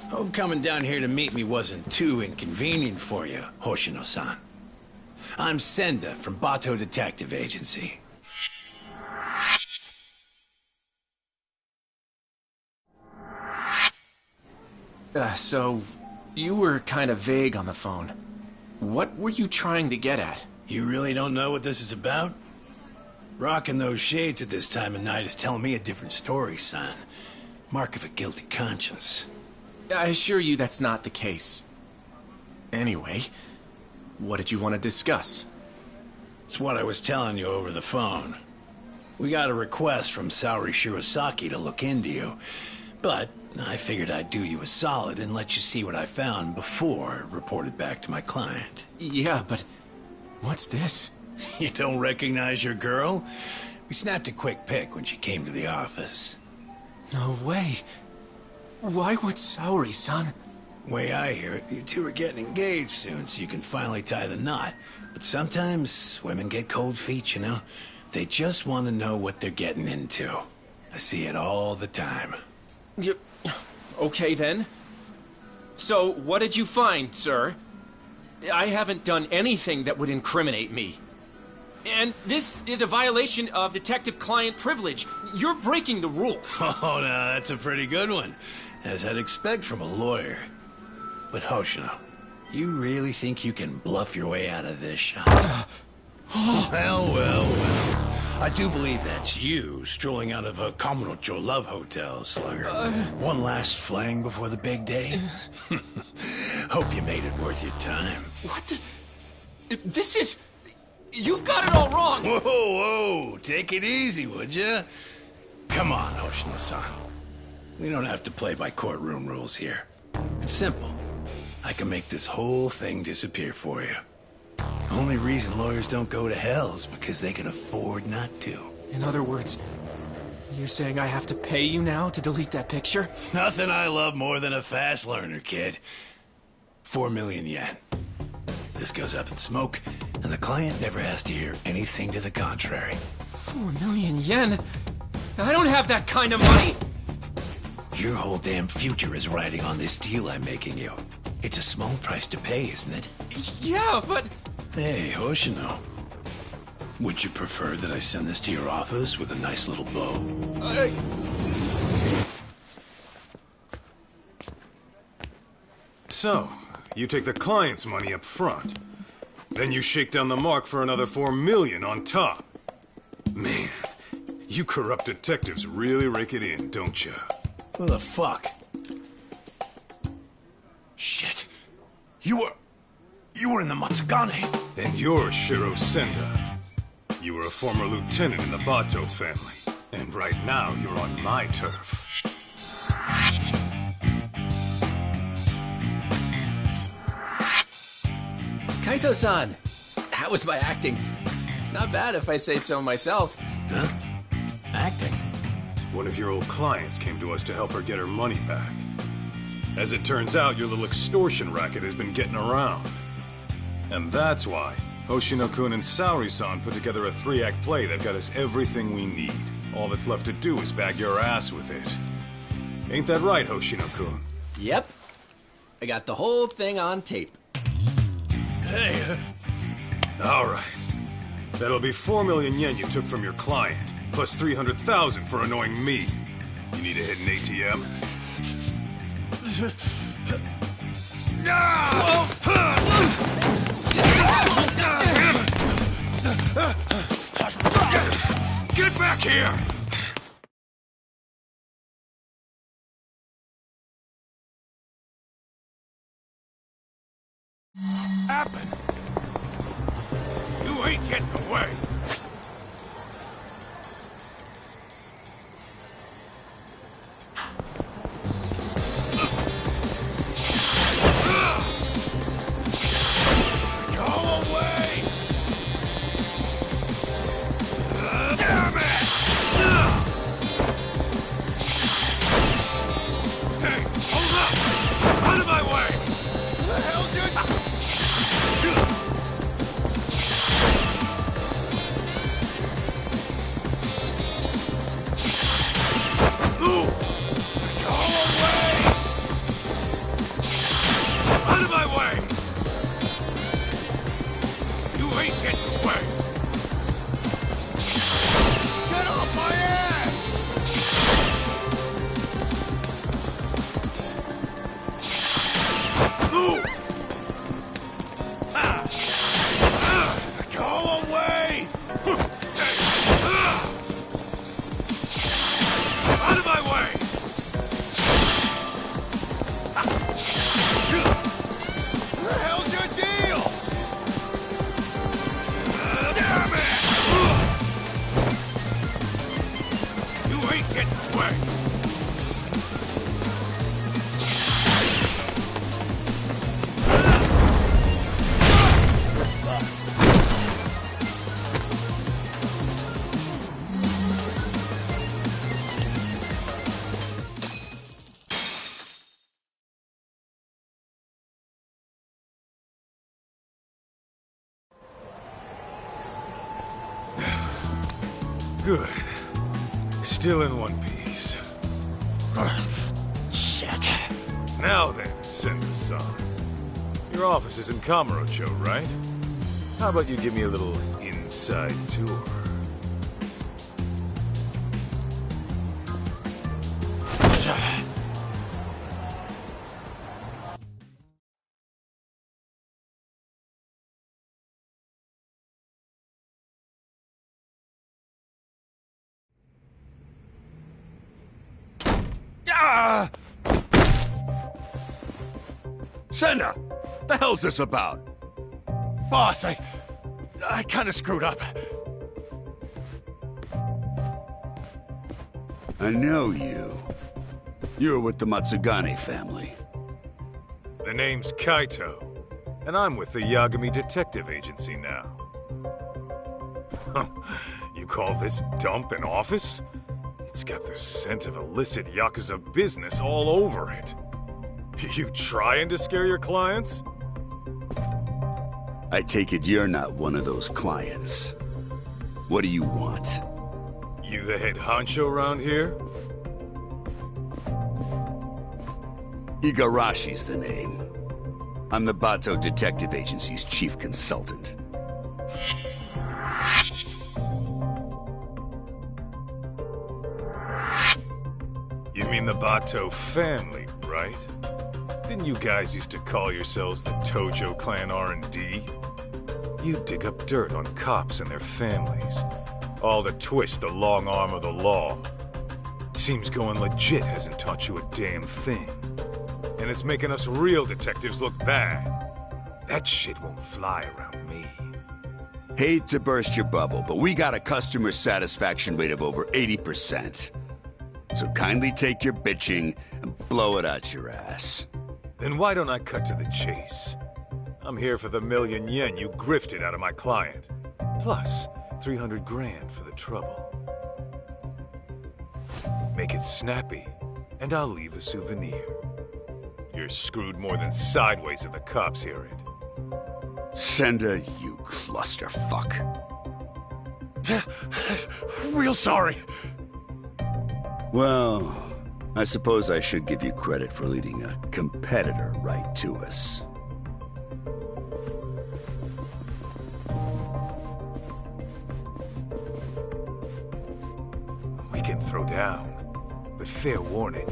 Hope coming down here to meet me wasn't too inconvenient for you, Hoshino-san. I'm Senda from Bato Detective Agency. So, you were kind of vague on the phone. What were you trying to get at? You really don't know what this is about? Rocking those shades at this time of night is telling me a different story, son. Mark of a guilty conscience. I assure you that's not the case. Anyway, what did you want to discuss? It's what I was telling you over the phone. We got a request from Saori Shirosaki to look into you, but I figured I'd do you a solid and let you see what I found before I reported back to my client. Yeah, but what's this? You don't recognize your girl? We snapped a quick pic when she came to the office. No way. Why would Saori-san? Way I hear it, you two are getting engaged soon so you can finally tie the knot. But sometimes women get cold feet, you know? They just want to know what they're getting into. I see it all the time. Okay then. So, what did you find, sir? I haven't done anything that would incriminate me. And this is a violation of detective-client privilege. You're breaking the rules. Oh, no, that's a pretty good one. As I'd expect from a lawyer. But Hoshino, you really think you can bluff your way out of this shop? Well. I do believe that's you, strolling out of a Kamurocho love hotel, slugger. One last fling before the big day? Hope you made it worth your time. What the... This is... You've got it all wrong! Whoa, take it easy, would you? Come on, Hoshino-san. We don't have to play by courtroom rules here. It's simple. I can make this whole thing disappear for you. Only reason lawyers don't go to hell is because they can afford not to. In other words, you're saying I have to pay you now to delete that picture? Nothing I love more than a fast learner, kid. 4 million yen. This goes up in smoke, and the client never has to hear anything to the contrary. 4 million yen? I don't have that kind of money! Your whole damn future is riding on this deal I'm making you. It's a small price to pay, isn't it? Yeah, but... Hey, Hoshino. Would you prefer that I send this to your office with a nice little bow? So, you take the client's money up front. Then you shake down the mark for another 4 million on top. Man, you corrupt detectives really rake it in, don't you? Who the fuck? Shit. You were in the Matsugane. And you're Shiro Senda. You were a former lieutenant in the Bato family. And right now, you're on my turf. Kaito-san, how was my acting? Not bad if I say so myself. Huh? Acting? One of your old clients came to us to help her get her money back. As it turns out, your little extortion racket has been getting around. And that's why Hoshino-kun and Saori-san put together a 3-act play that got us everything we need. All that's left to do is bag your ass with it. Ain't that right, Hoshino-kun? Yep. I got the whole thing on tape. Hey, All right. That'll be 4 million yen you took from your client, plus 300,000 for annoying me. You need to hit an ATM? get back here! Happen. You ain't getting away. Go away! Damn it! Get away! Good. Still in one piece. Shit. Now then, Sender-san. Your office is in Kamurocho, right? How about you give me a little inside tour? Ah! Senda! The hell's this about? Boss, I kinda screwed up. I know you. You're with the Matsugane family. The name's Kaito, and I'm with the Yagami Detective Agency now. You call this dump an office? It's got the scent of illicit Yakuza business all over it. You trying to scare your clients? I take it you're not one of those clients. What do you want? You the head honcho around here? Igarashi's the name. I'm the Bato Detective Agency's chief consultant. You mean the Bato family, right? Didn't you guys used to call yourselves the Tojo Clan R&D? You dig up dirt on cops and their families, all to twist the long arm of the law. Seems going legit hasn't taught you a damn thing. And it's making us real detectives look bad. That shit won't fly around me. Hate to burst your bubble, but we got a customer satisfaction rate of over 80%. So kindly take your bitching and blow it out your ass. Then why don't I cut to the chase? I'm here for the million yen you grifted out of my client. Plus, 300 grand for the trouble. Make it snappy, and I'll leave a souvenir. You're screwed more than sideways if the cops hear it. Senda, you clusterfuck. Real sorry. Well, I suppose I should give you credit for leading a competitor right to us. We can throw down, but fair warning,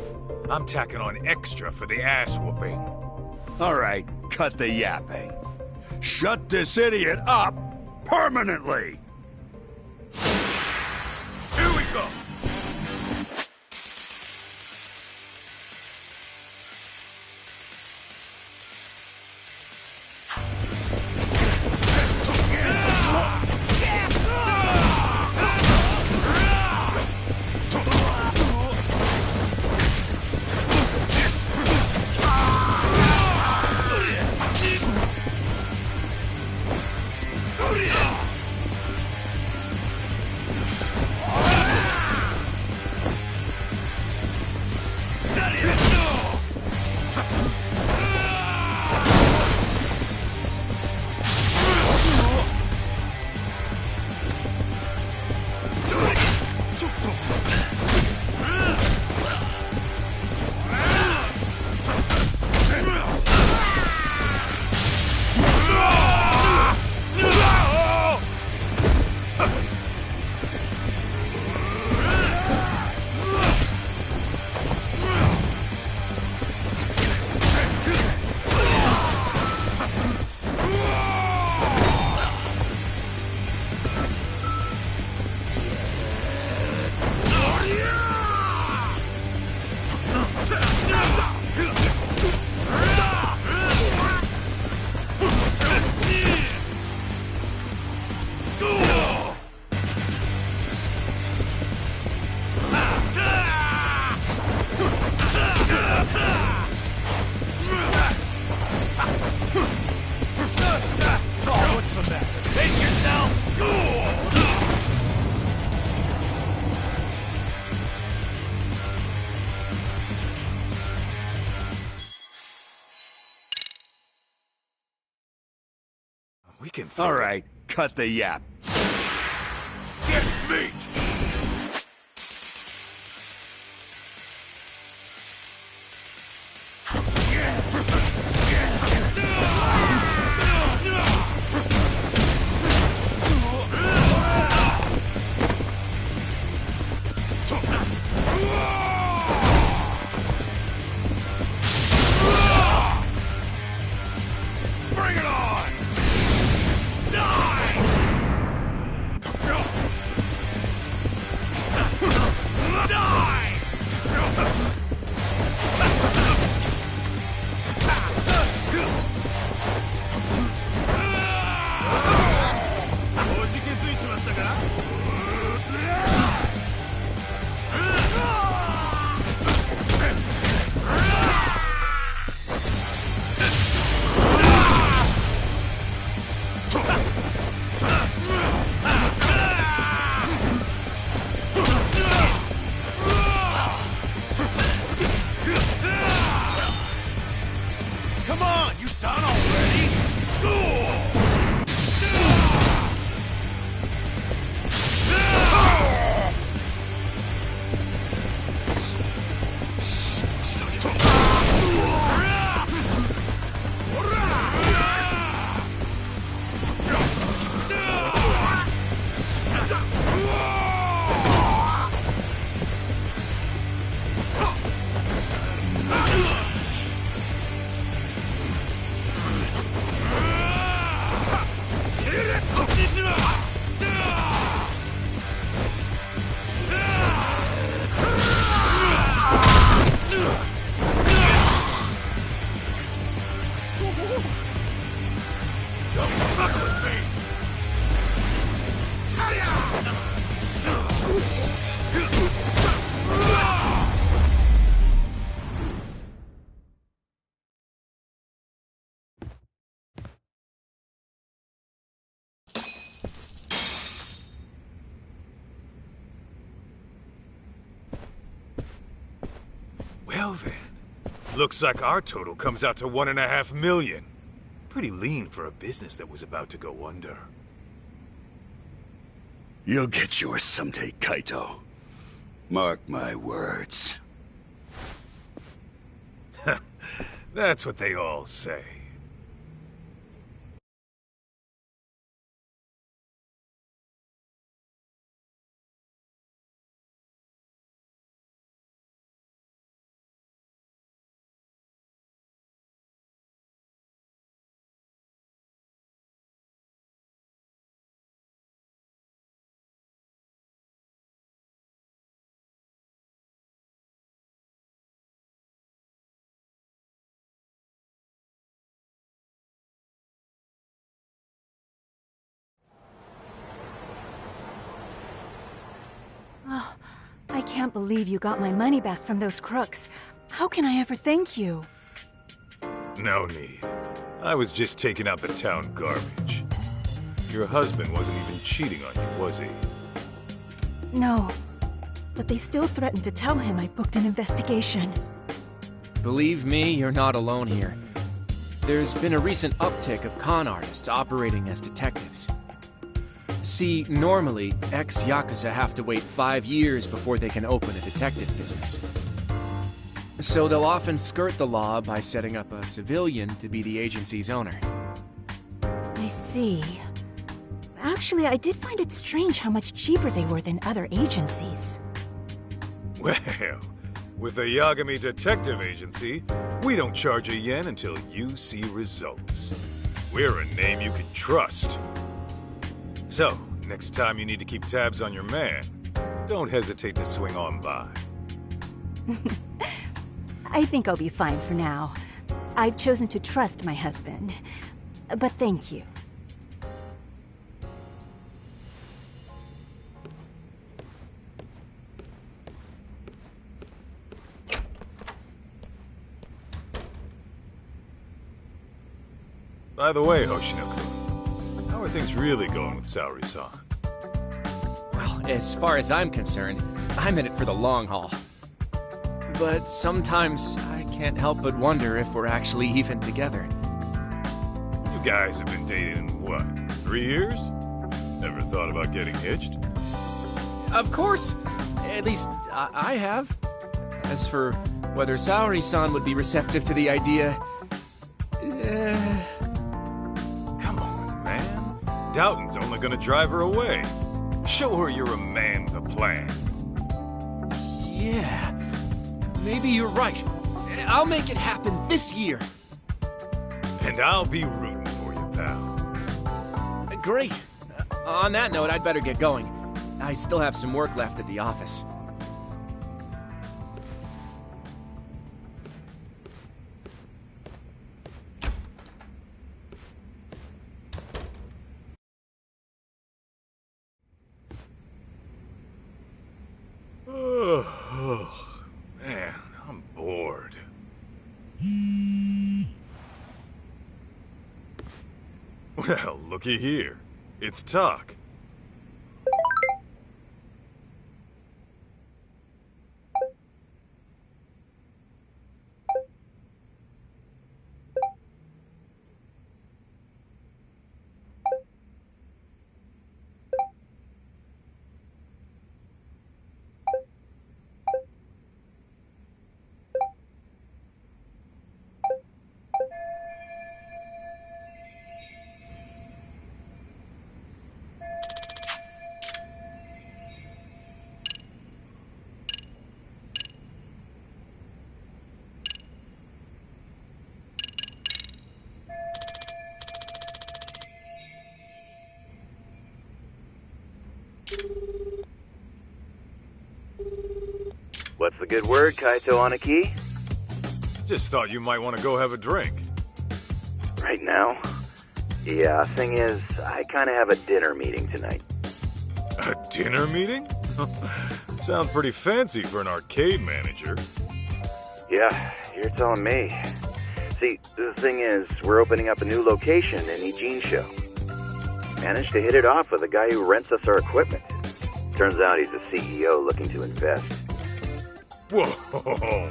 I'm tacking on extra for the ass whooping. All right, cut the yapping. Shut this idiot up permanently! Here we go. can throw All it. right, cut the yap. Get meat! Bring it on! Die! Die! Come on, you done already? Well then, looks like our total comes out to 1.5 million. Pretty lean for a business that was about to go under. You'll get yours someday, Kaito. Mark my words. That's what they all say. Oh, I can't believe you got my money back from those crooks. How can I ever thank you? No need. I was just taking out the town garbage. Your husband wasn't even cheating on you, was he? No, but they still threatened to tell him I booked an investigation. Believe me, you're not alone here. There's been a recent uptick of con artists operating as detectives. See, normally, ex-Yakuza have to wait 5 years before they can open a detective business. So they'll often skirt the law by setting up a civilian to be the agency's owner. I see. Actually, I did find it strange how much cheaper they were than other agencies. Well, with the Yagami Detective Agency, we don't charge a yen until you see results. We're a name you can trust. So, next time you need to keep tabs on your man, don't hesitate to swing on by. I think I'll be fine for now. I've chosen to trust my husband. But thank you. By the way, Hoshino-kun, how are things really going with Saori-san? Well, as far as I'm concerned, I'm in it for the long haul. But sometimes I can't help but wonder if we're actually even together. You guys have been dating, what, 3 years? Never thought about getting hitched? Of course. At least, I have. As for whether Saori-san would be receptive to the idea... Come on, man. Doughton's only gonna drive her away. Show her you're a man with a plan. Yeah. Maybe you're right. I'll make it happen this year. And I'll be rooting for you, pal. Great. On that note, I'd better get going. I still have some work left at the office. Oh, man, I'm bored. Well, looky here. It's Tuck. What's the good word, Kaito on a key? Just thought you might want to go have a drink. Right now? Yeah, thing is, I kind of have a dinner meeting tonight. A dinner meeting? Sounds pretty fancy for an arcade manager. Yeah, you're telling me. See, the thing is, we're opening up a new location in Ijincho. Managed to hit it off with a guy who rents us our equipment. Turns out he's a CEO looking to invest. Whoa!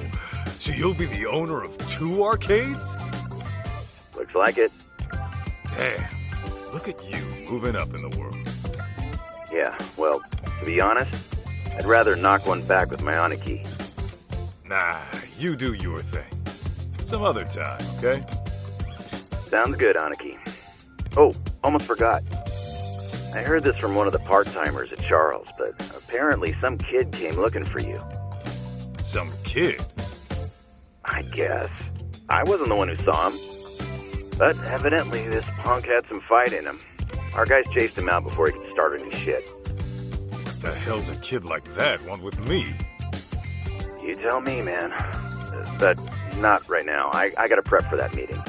So you'll be the owner of 2 arcades? Looks like it. Damn, look at you moving up in the world. Yeah, well, to be honest, I'd rather knock one back with my Aniki. Nah, you do your thing. Some other time, okay? Sounds good, Aniki. Oh, almost forgot. I heard this from one of the part-timers at Charles, but apparently some kid came looking for you. Some kid? I guess. I wasn't the one who saw him. But evidently this punk had some fight in him. Our guys chased him out before he could start any shit. What the hell's a kid like that want with me? You tell me, man. But not right now. I gotta prep for that meeting.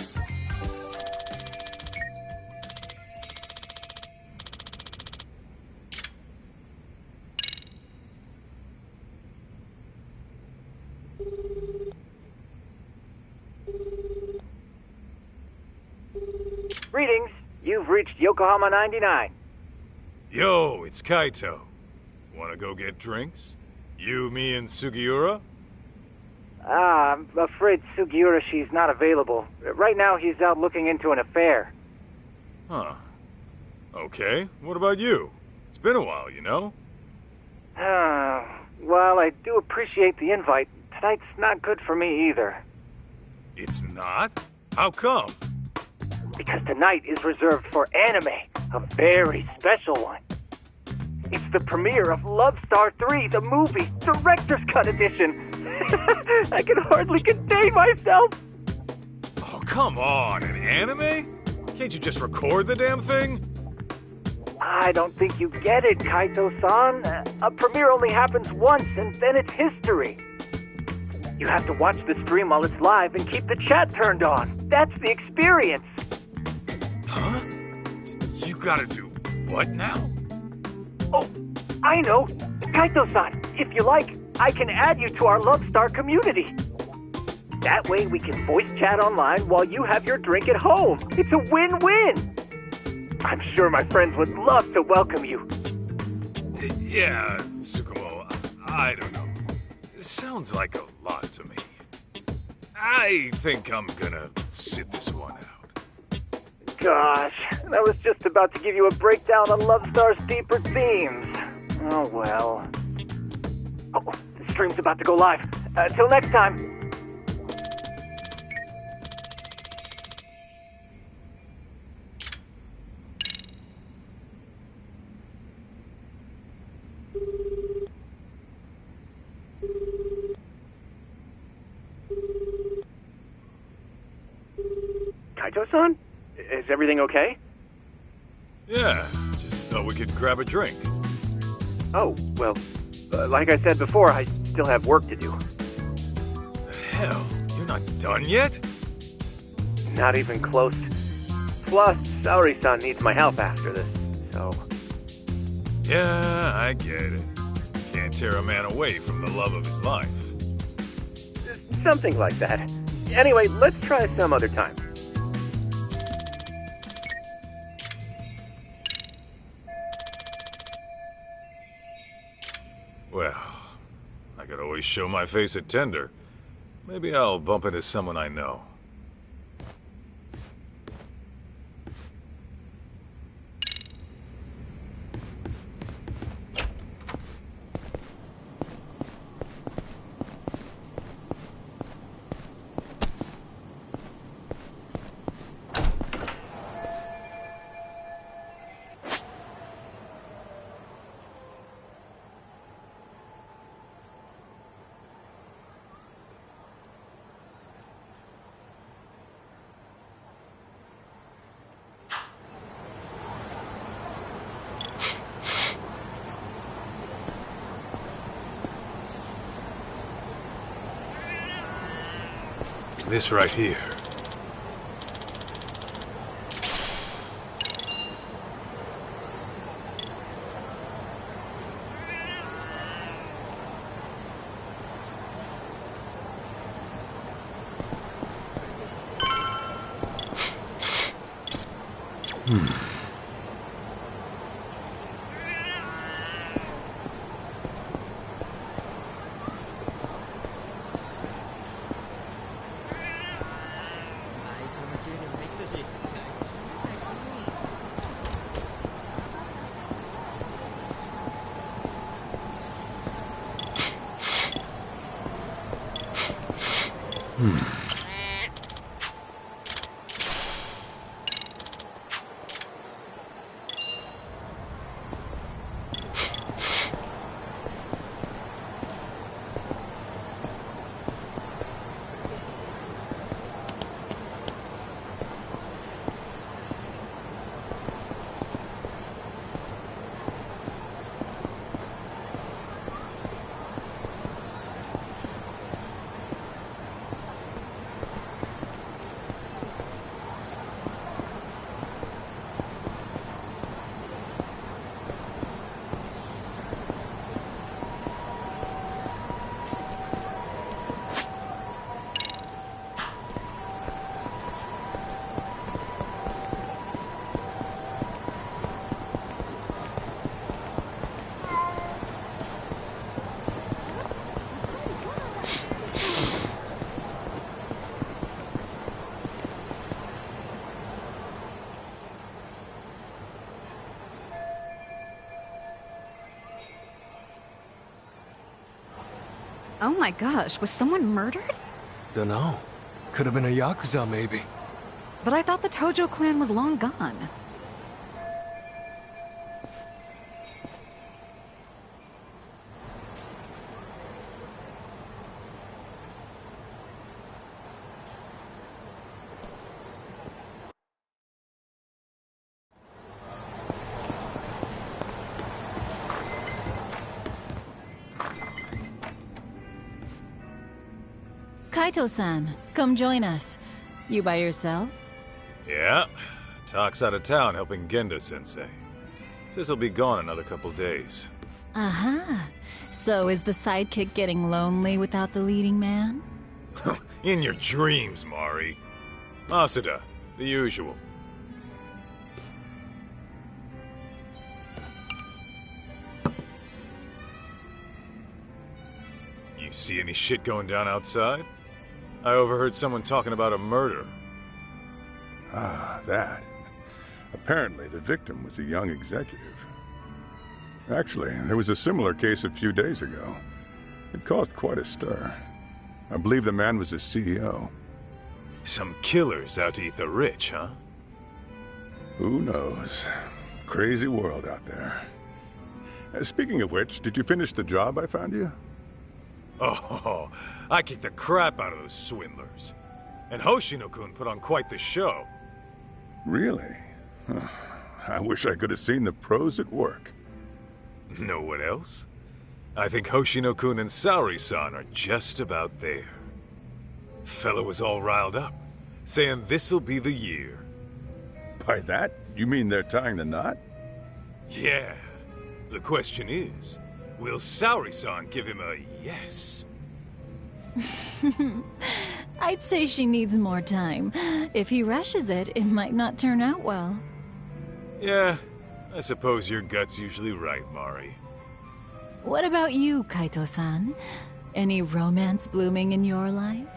Greetings. You've reached Yokohama 99. Yo, it's Kaito. Wanna go get drinks? You, me, and Sugiura? I'm afraid Sugiura, she's not available. Right now, he's out looking into an affair. Huh. Okay, what about you? It's been a while, you know? Well, I do appreciate the invite. Tonight's not good for me either. It's not? How come? Because tonight is reserved for anime, a very special one. It's the premiere of Love Star 3, the movie, Director's Cut Edition. I can hardly contain myself. Oh, come on, an anime? Can't you just record the damn thing? I don't think you get it, Kaito-san. A premiere only happens once, and then it's history. You have to watch the stream while it's live and keep the chat turned on. That's the experience. Huh? You gotta do what now? Oh, I know. Kaito-san, if you like, I can add you to our Love Star community. That way we can voice chat online while you have your drink at home. It's a win-win. I'm sure my friends would love to welcome you. Yeah, Tsukumo, I don't know. It sounds like a lot to me. I think I'm gonna sit this one out. gosh. I was just about to give you a breakdown on Love Star's deeper themes. Oh, well. Oh, the stream's about to go live. Till next time. Kaito-san? Is everything okay? Yeah, just thought we could grab a drink. Oh, well, like I said before, I still have work to do. Hell, you're not done yet? Not even close. Plus, Saori-san needs my help after this, so... Yeah, I get it. Can't tear a man away from the love of his life. Something like that. Anyway, let's try some other time. Well, I could always show my face at Tender. Maybe I'll bump into someone I know. This right here. Oh my gosh, was someone murdered? Dunno. Could have been a Yakuza, maybe. But I thought the Tojo clan was long gone. Kaito-san, come join us. You by yourself? Yeah. Talk's out of town helping Genda-sensei. Says he'll be gone another couple days. Uh-huh. So is the sidekick getting lonely without the leading man? In your dreams, Mari. Asada, the usual. You see any shit going down outside? I overheard someone talking about a murder. Ah, that. Apparently, the victim was a young executive. Actually, there was a similar case a few days ago. It caused quite a stir. I believe the man was a CEO. Some killers out to eat the rich, huh? Who knows? Crazy world out there. Speaking of which, did you finish the job I found you? Oh, I kicked the crap out of those swindlers. And Hoshino-kun put on quite the show. Really? I wish I could have seen the pros at work. Know what else? I think Hoshino-kun and Saori-san are just about there. Fella was all riled up, saying this'll be the year. By that, you mean they're tying the knot? Yeah. The question is, will Saori-san give him a yes? I'd say she needs more time. If he rushes it, it might not turn out well. Yeah, I suppose your gut's usually right, Mari. What about you, Kaito-san? Any romance blooming in your life?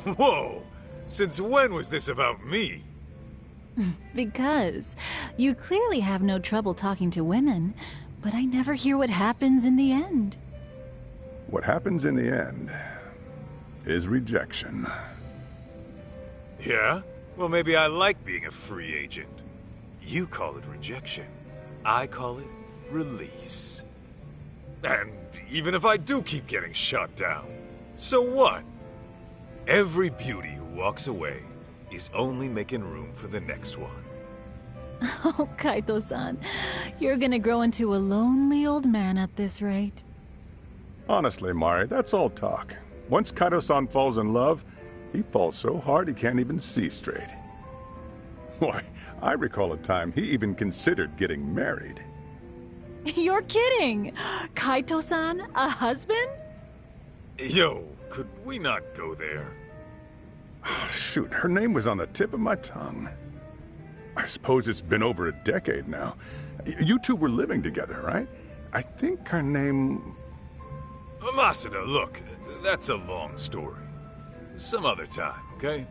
Whoa! Since when was this about me? Because you clearly have no trouble talking to women, but I never hear what happens in the end. What happens in the end is rejection. Yeah? Well, maybe I like being a free agent. You call it rejection. I call it release. And even if I do keep getting shot down, so what? Every beauty who walks away is only making room for the next one. Oh, Kaito-san, you're gonna grow into a lonely old man at this rate. Honestly, Mari, that's all talk. Once Kaito-san falls in love, he falls so hard he can't even see straight. Why, I recall a time he even considered getting married. You're kidding! Kaito-san, a husband? Yo, could we not go there? Oh, shoot, her name was on the tip of my tongue. I suppose it's been over a decade now. You two were living together, right? I think her name... Masada, look, that's a long story. Some other time, okay?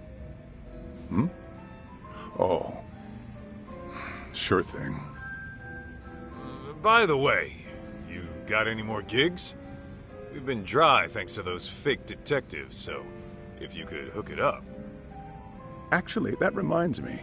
Hmm? Oh. Sure thing. By the way, you got any more gigs? We've been dry thanks to those fake detectives, so if you could hook it up. Actually, that reminds me.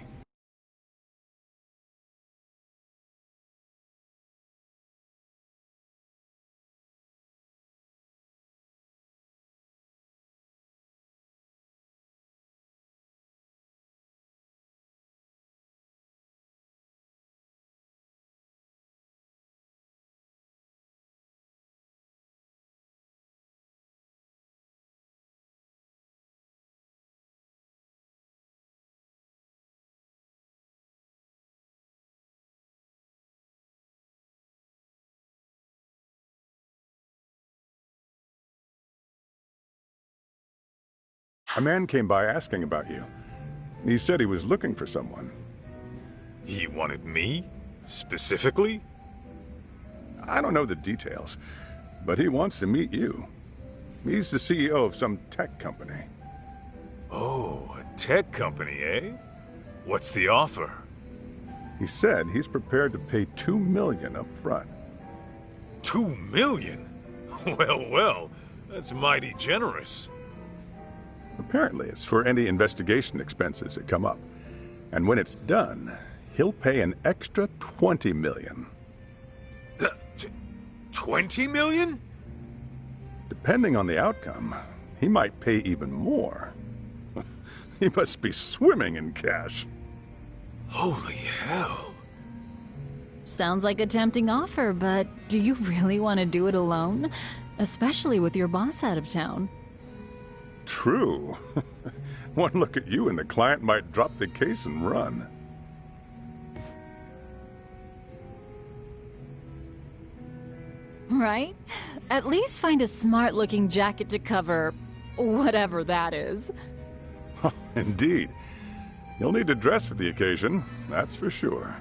A man came by asking about you. He said he was looking for someone. He wanted me? Specifically? I don't know the details, but he wants to meet you. He's the CEO of some tech company. Oh, a tech company, eh? What's the offer? He said he's prepared to pay $2 million up front. $2 million? Well, well, that's mighty generous. Apparently, it's for any investigation expenses that come up. And when it's done, he'll pay an extra $20 million. 20 million? Depending on the outcome, he might pay even more. He must be swimming in cash. Holy hell. Sounds like a tempting offer, but do you really want to do it alone? Especially with your boss out of town. True. One look at you and the client might drop the case and run. Right? At least find a smart-looking jacket to cover whatever that is. Indeed. You'll need to dress for the occasion, that's for sure.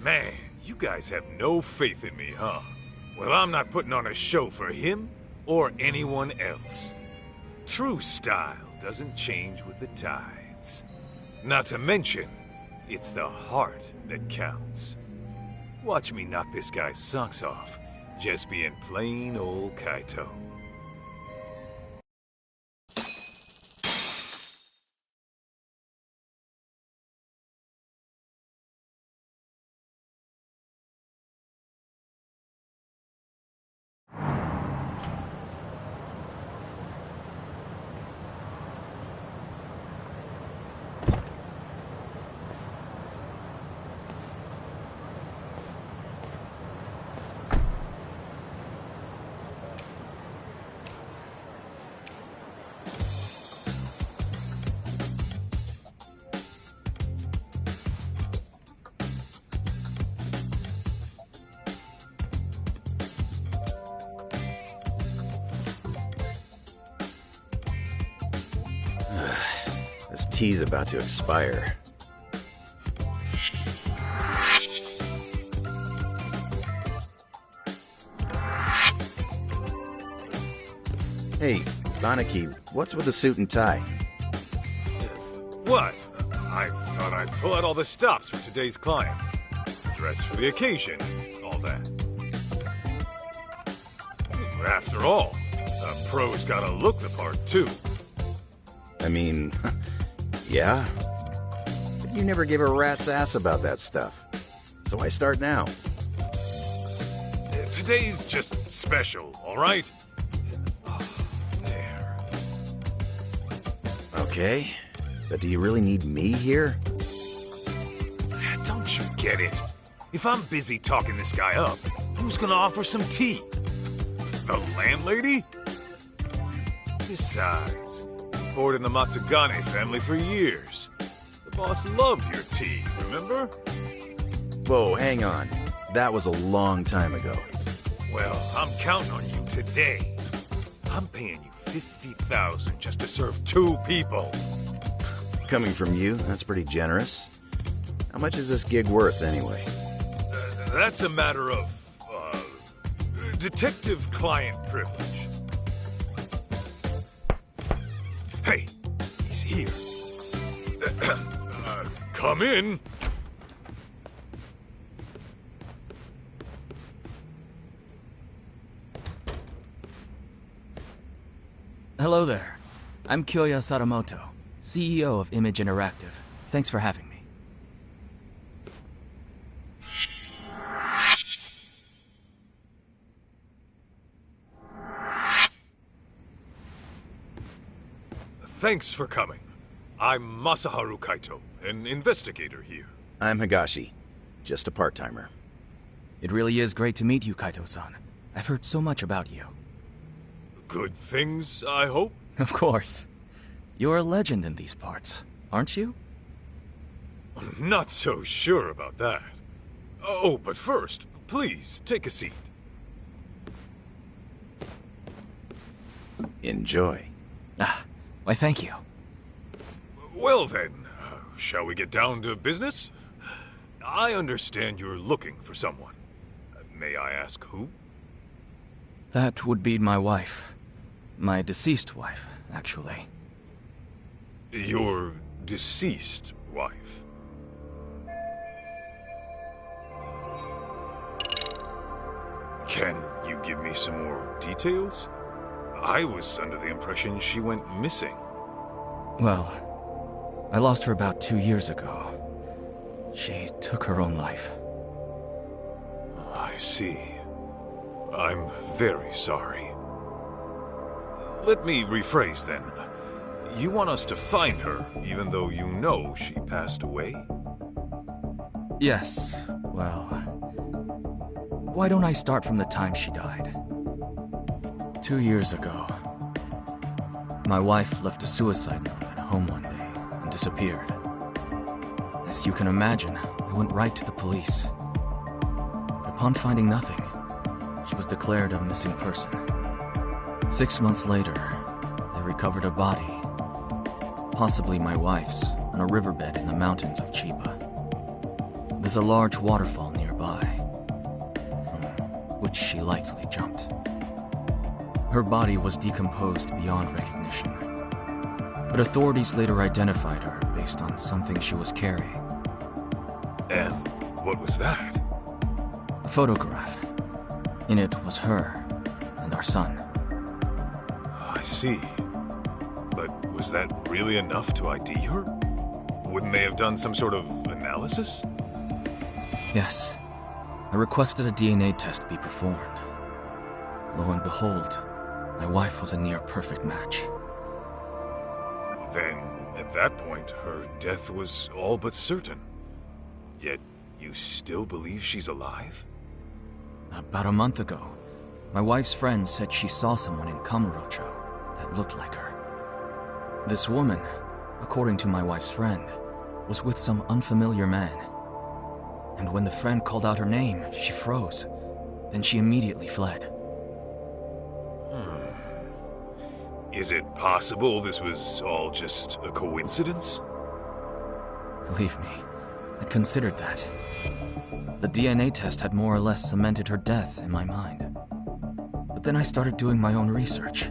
Man, you guys have no faith in me, huh? Well, I'm not putting on a show for him or anyone else. True style doesn't change with the tides. Not to mention, It's the heart that counts. Watch me knock this guy's socks off, just being plain old Kaito. This tea's about to expire. Hey, Banaki, what's with the suit and tie? What? I thought I'd pull out all the stops for today's client. Dress for the occasion, all that. After all, a pro's gotta look the part, too. I mean, yeah. But you never give a rat's ass about that stuff. So I start now. Today's just special, all right? There. Okay, but do you really need me here? Don't you get it? If I'm busy talking this guy up, who's gonna offer some tea? The landlady? Besides, you've poured in the Matsugane family for years. The boss loved your tea, remember? Whoa, hang on. That was a long time ago. Well, I'm counting on you today. I'm paying you $50,000 just to serve 2 people. Coming from you, that's pretty generous. How much is this gig worth, anyway? That's a matter of, detective-client privilege. Hey, he's here. Come in. Hello there. I'm Kyoya Sadamoto, CEO of Image Interactive. Thanks for having me. Thanks for coming. I'm Masaharu Kaito, an investigator here. I'm Higashi, just a part-timer. It really is great to meet you, Kaito-san. I've heard so much about you. Good things, I hope? Of course. You're a legend in these parts, aren't you? I'm not so sure about that. Oh, but first, please, take a seat. Enjoy. Ah, why thank you. Well then, shall we get down to business? I understand you're looking for someone. May I ask who? That would be my wife. My deceased wife, actually. Your deceased wife? Can you give me some more details? I was under the impression she went missing. Well, I lost her about 2 years ago. She took her own life. I see. I'm very sorry. Let me rephrase then. You want us to find her, even though you know she passed away? Yes, well... Why don't I start from the time she died? 2 years ago, my wife left a suicide note at home one day and disappeared. As you can imagine, I went right to the police. But upon finding nothing, she was declared a missing person. 6 months later, they recovered a body, possibly my wife's, on a riverbed in the mountains of Chiba. There's a large waterfall nearby, from which she likely jumped. Her body was decomposed beyond recognition, but authorities later identified her based on something she was carrying. And what was that? A photograph. In it was her and our son. I see. But was that really enough to ID her? Wouldn't they have done some sort of analysis? Yes. I requested a DNA test be performed. Lo and behold, my wife was a near-perfect match. Then, at that point, her death was all but certain. Yet, you still believe she's alive? About a month ago, my wife's friend said she saw someone in Kamurocho that looked like her. This woman, according to my wife's friend, was with some unfamiliar man. And when the friend called out her name, she froze. Then she immediately fled. Is it possible this was all just a coincidence? Believe me, I considered that. The DNA test had more or less cemented her death in my mind. But then I started doing my own research,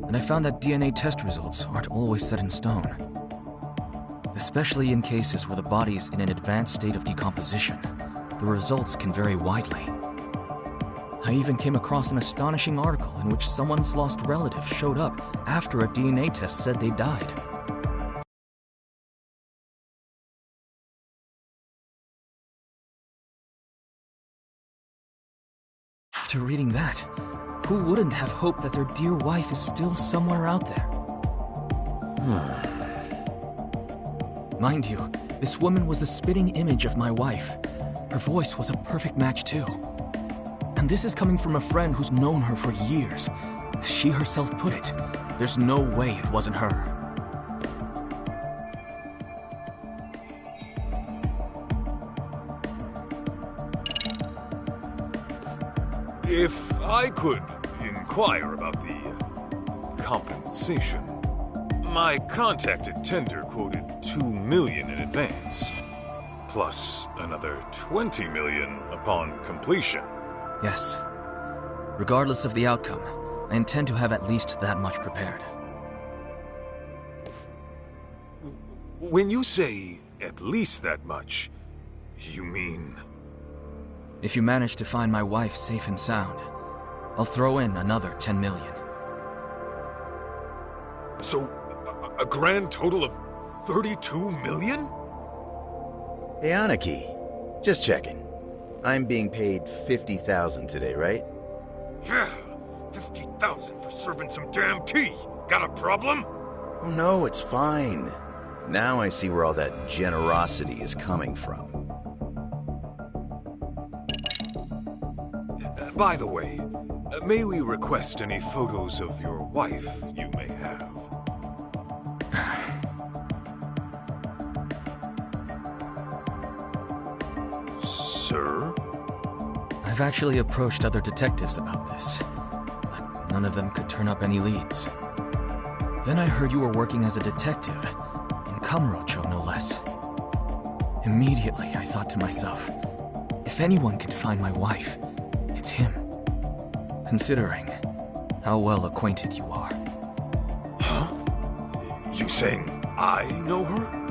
and I found that DNA test results aren't always set in stone. Especially in cases where the body's in an advanced state of decomposition, the results can vary widely. I even came across an astonishing article in which someone's lost relative showed up after a DNA test said they died. After reading that, who wouldn't have hoped that their dear wife is still somewhere out there? Mind you, this woman was the spitting image of my wife. Her voice was a perfect match too. And this is coming from a friend who's known her for years. As she herself put it, there's no way it wasn't her. If I could inquire about the compensation. My contacted tender quoted $2 million in advance, plus another $20 million upon completion. Yes. Regardless of the outcome, I intend to have at least that much prepared. When you say at least that much, you mean... If you manage to find my wife safe and sound, I'll throw in another 10 million. So, a grand total of 32 million? Hey, Aniki. Just checking. I'm being paid 50,000 today, right? Yeah, 50,000 for serving some damn tea. Got a problem? Oh no, it's fine. Now I see where all that generosity is coming from. By the way, may we request any photos of your wife you may have? Sir? I've actually approached other detectives about this, but none of them could turn up any leads. Then I heard you were working as a detective, in Kamurocho no less. Immediately I thought to myself, if anyone can find my wife, it's him. Considering how well acquainted you are. Huh? You saying I know her?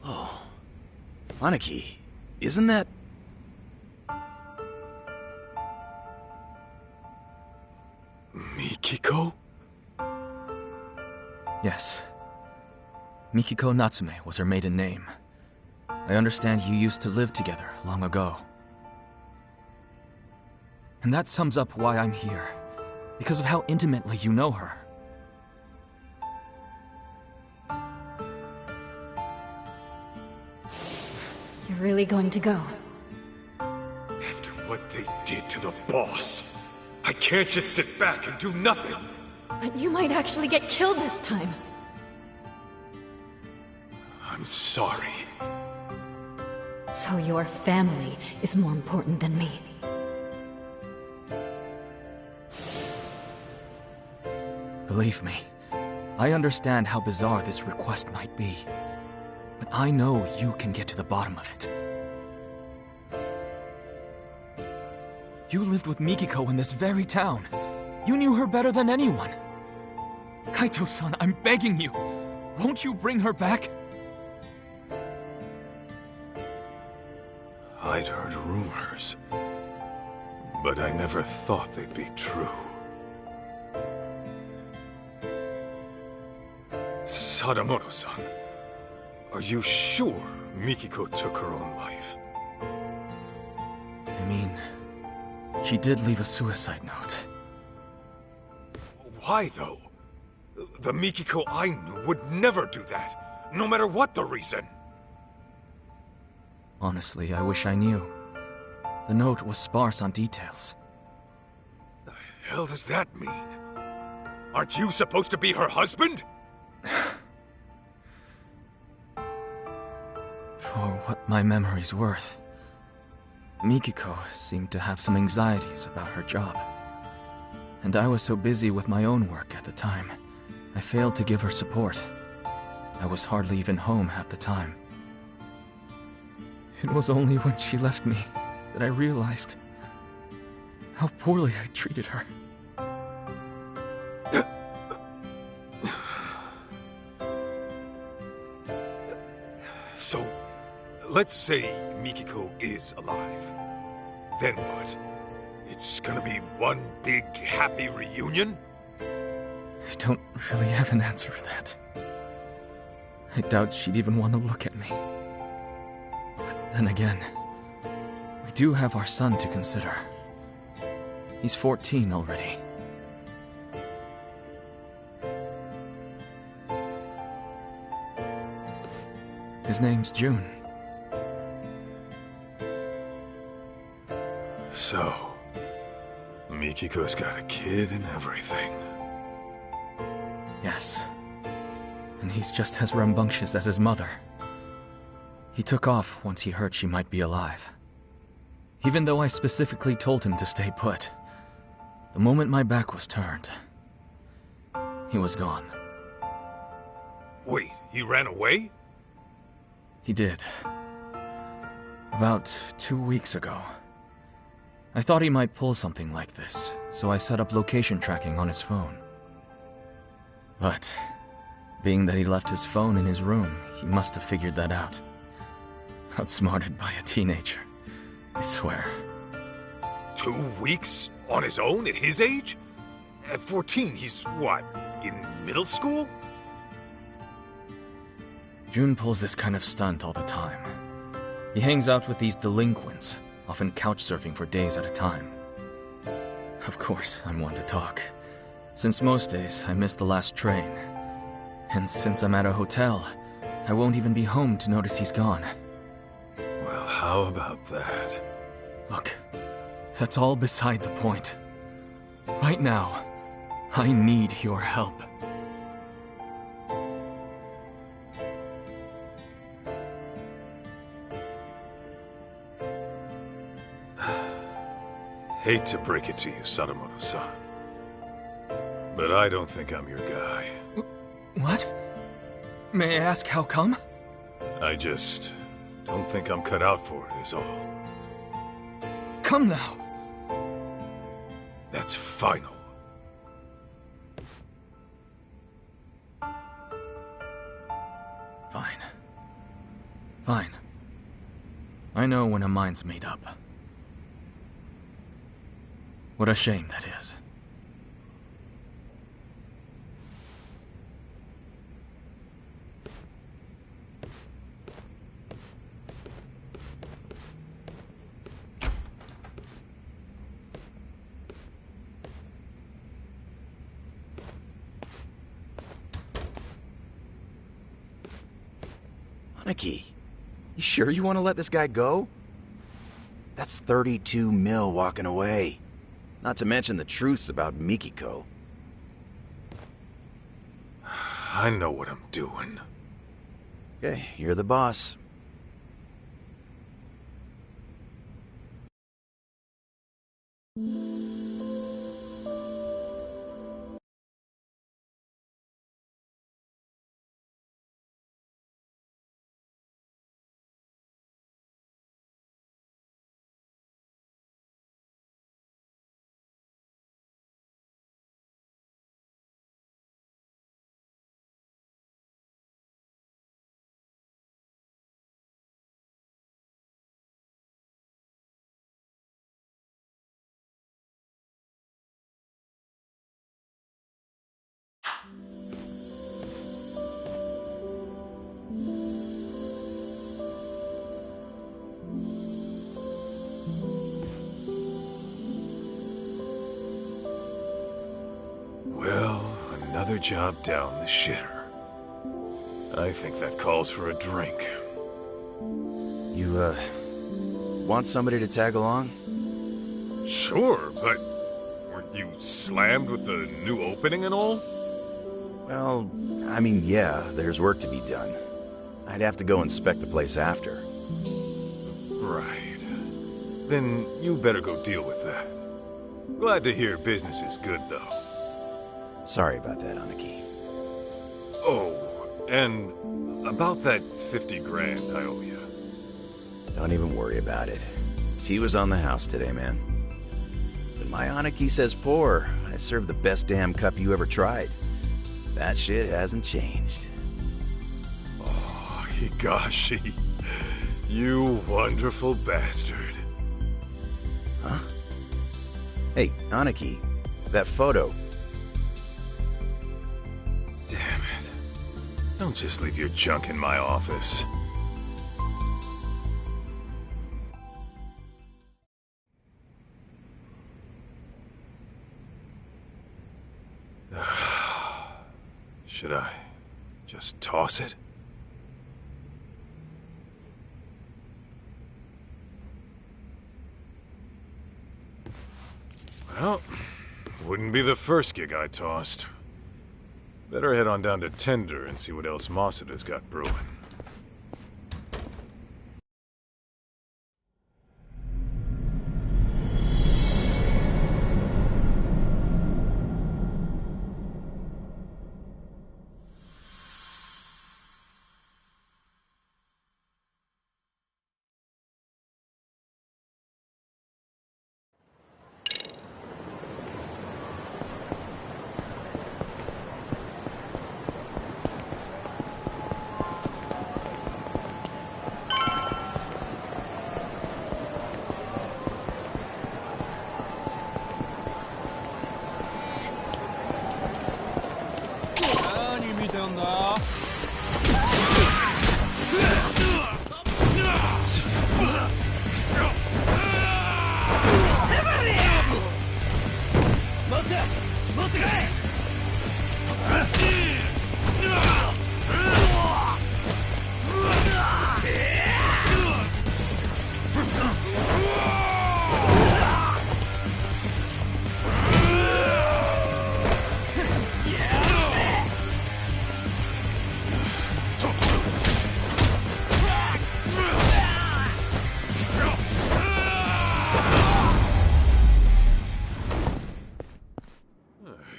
Oh. Aniki, isn't that... Mikiko? Yes. Mikiko Natsume was her maiden name. I understand you used to live together long ago. And that sums up why I'm here, because of how intimately you know her. You're really going to go? After what they did to the boss, I can't just sit back and do nothing. But you might actually get killed this time. I'm sorry. So your family is more important than me. Believe me, I understand how bizarre this request might be. But I know you can get to the bottom of it. You lived with Mikiko in this very town. You knew her better than anyone. Kaito-san, I'm begging you. Won't you bring her back? I'd heard rumors, but I never thought they'd be true. Sadamoto-san, are you sure Mikiko took her own life? I mean, she did leave a suicide note. Why, though? The Mikiko I knew would never do that, no matter what the reason. Honestly, I wish I knew. The note was sparse on details. The hell does that mean? Aren't you supposed to be her husband? For what my memory's worth, Mikiko seemed to have some anxieties about her job. And I was so busy with my own work at the time, I failed to give her support. I was hardly even home half the time. It was only when she left me that I realized how poorly I treated her. So, let's say Mikiko is alive. Then what? It's gonna be one big happy reunion? I don't really have an answer for that. I doubt she'd even want to look at me. But then again, we do have our son to consider. He's 14 already. His name's June. So, Mikiko's got a kid and everything. Yes. And he's just as rambunctious as his mother. He took off once he heard she might be alive. Even though I specifically told him to stay put, the moment my back was turned, he was gone. Wait, he ran away? He did. About 2 weeks ago. I thought he might pull something like this, so I set up location tracking on his phone. But, being that he left his phone in his room, he must have figured that out. Outsmarted by a teenager, I swear. 2 weeks? On his own at his age? At 14, he's what, in middle school? June pulls this kind of stunt all the time. He hangs out with these delinquents, often couch surfing for days at a time. Of course, I'm one to talk. Since most days, I miss the last train. And since I'm at a hotel, I won't even be home to notice he's gone. Well, how about that? Look, that's all beside the point. Right now, I need your help. Hate to break it to you, Sadamoto-san, but I don't think I'm your guy. What? May I ask how come? I just don't think I'm cut out for it, is all. Come now. That's final. Fine. Fine. I know when a mind's made up. What a shame that is. Aniki, you sure you want to let this guy go? That's 32 mil walking away. Not to mention the truth about Mikiko. I know what I'm doing. Okay, you're the boss. Another job down the shitter. I think that calls for a drink. You, want somebody to tag along? Sure, but weren't you slammed with the new opening and all? Well, I mean, yeah, there's work to be done. I'd have to go inspect the place after. Right. Then you better go deal with that. Glad to hear business is good, though. Sorry about that, Aniki. Oh, and about that 50 grand I owe you. Don't even worry about it. Tea was on the house today, man. When my Aniki says pour, I serve the best damn cup you ever tried. That shit hasn't changed. Oh, Higashi. You wonderful bastard. Huh? Hey, Aniki, that photo. Damn it. Don't just leave your junk in my office. Should I just toss it? Well, wouldn't be the first gig I tossed. Better head on down to Tender and see what else Masuda's got brewing.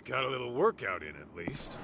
Got a little workout in at least.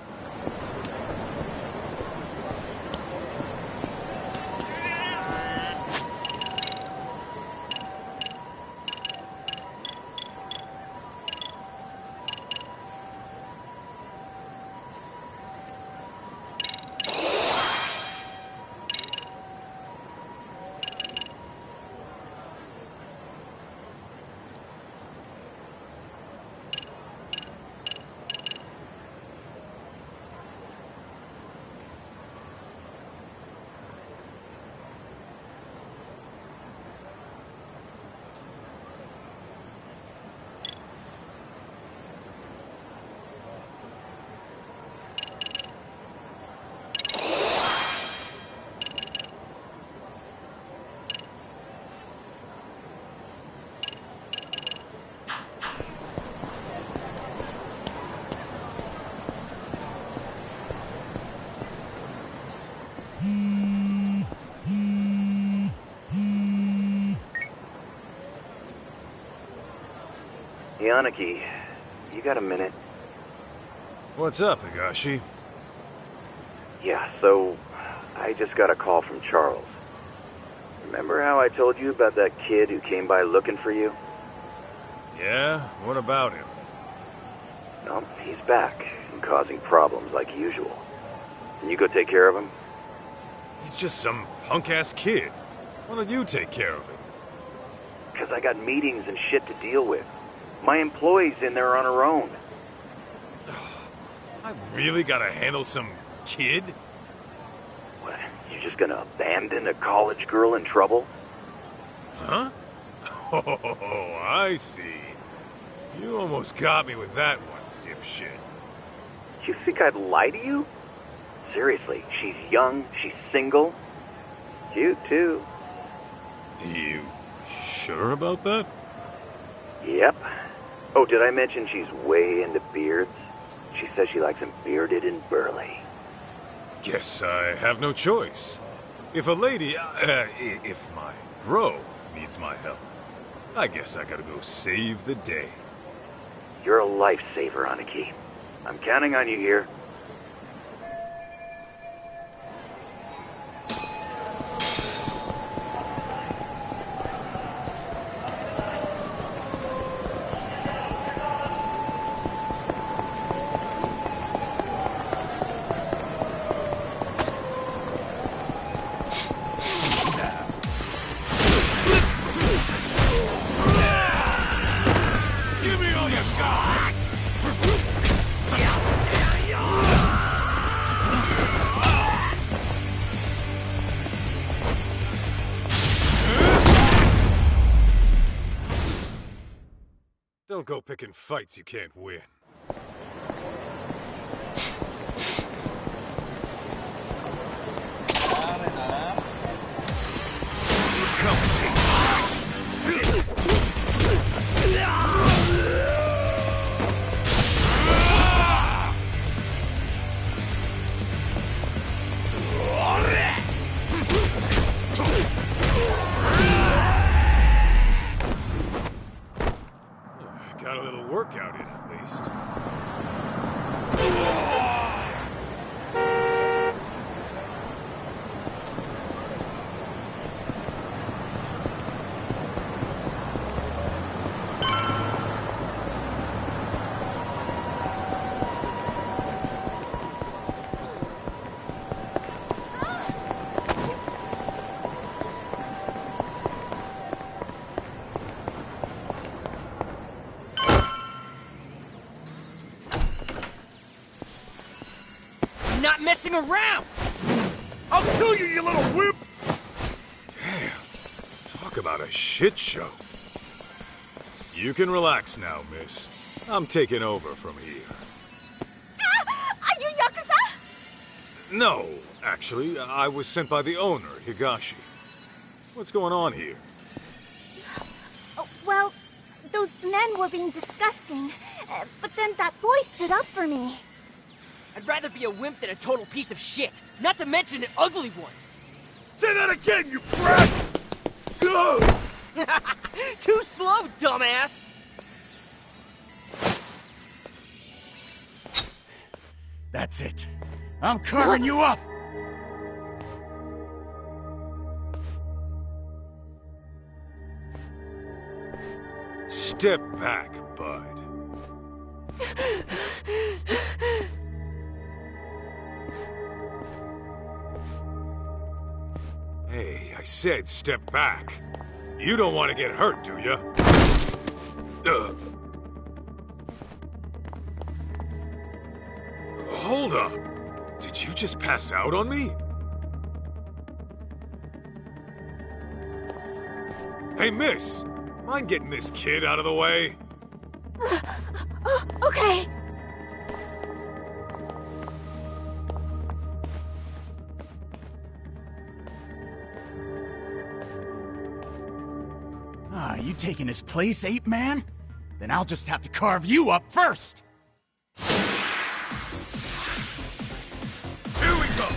Yaniki, you got a minute? What's up, Higashi? Yeah, so I just got a call from Charles. Remember how I told you about that kid who came by looking for you? Yeah? What about him? No, he's back and causing problems like usual. Can you go take care of him? He's just some punk-ass kid. Why don't you take care of him? Because I got meetings and shit to deal with. My employee's in there on her own. I really gotta handle some kid? What, you just gonna abandon a college girl in trouble? Huh? Oh, I see. You almost got me with that one, dipshit. You think I'd lie to you? Seriously, she's young, she's single. Cute, too. You sure about that? Yep. Oh, did I mention she's way into beards? She says she likes them bearded and burly. Guess I have no choice. If a lady, if my bro needs my help, I guess I gotta go save the day. You're a lifesaver, Aniki. I'm counting on you here. Don't go picking fights you can't win. Got a little workout in, at least. Not messing around! I'll kill you, you little whip! Damn. Talk about a shit show. You can relax now, miss. I'm taking over from here. Are you Yakuza? No, actually, I was sent by the owner, Higashi. What's going on here? Oh, well, those men were being disgusting, but then that boy stood up for me. I'd rather be a wimp than a total piece of shit, not to mention an ugly one. Say that again, you brat! Go! Too slow, dumbass! That's it. I'm carving you up! Step back, bud. Hey, I said step back. You don't want to get hurt, do you? Hold up. Did you just pass out on me? Hey, miss. Mind getting this kid out of the way? Okay. Ah, you taking his place, ape man? Then I'll just have to carve you up first! Here we go!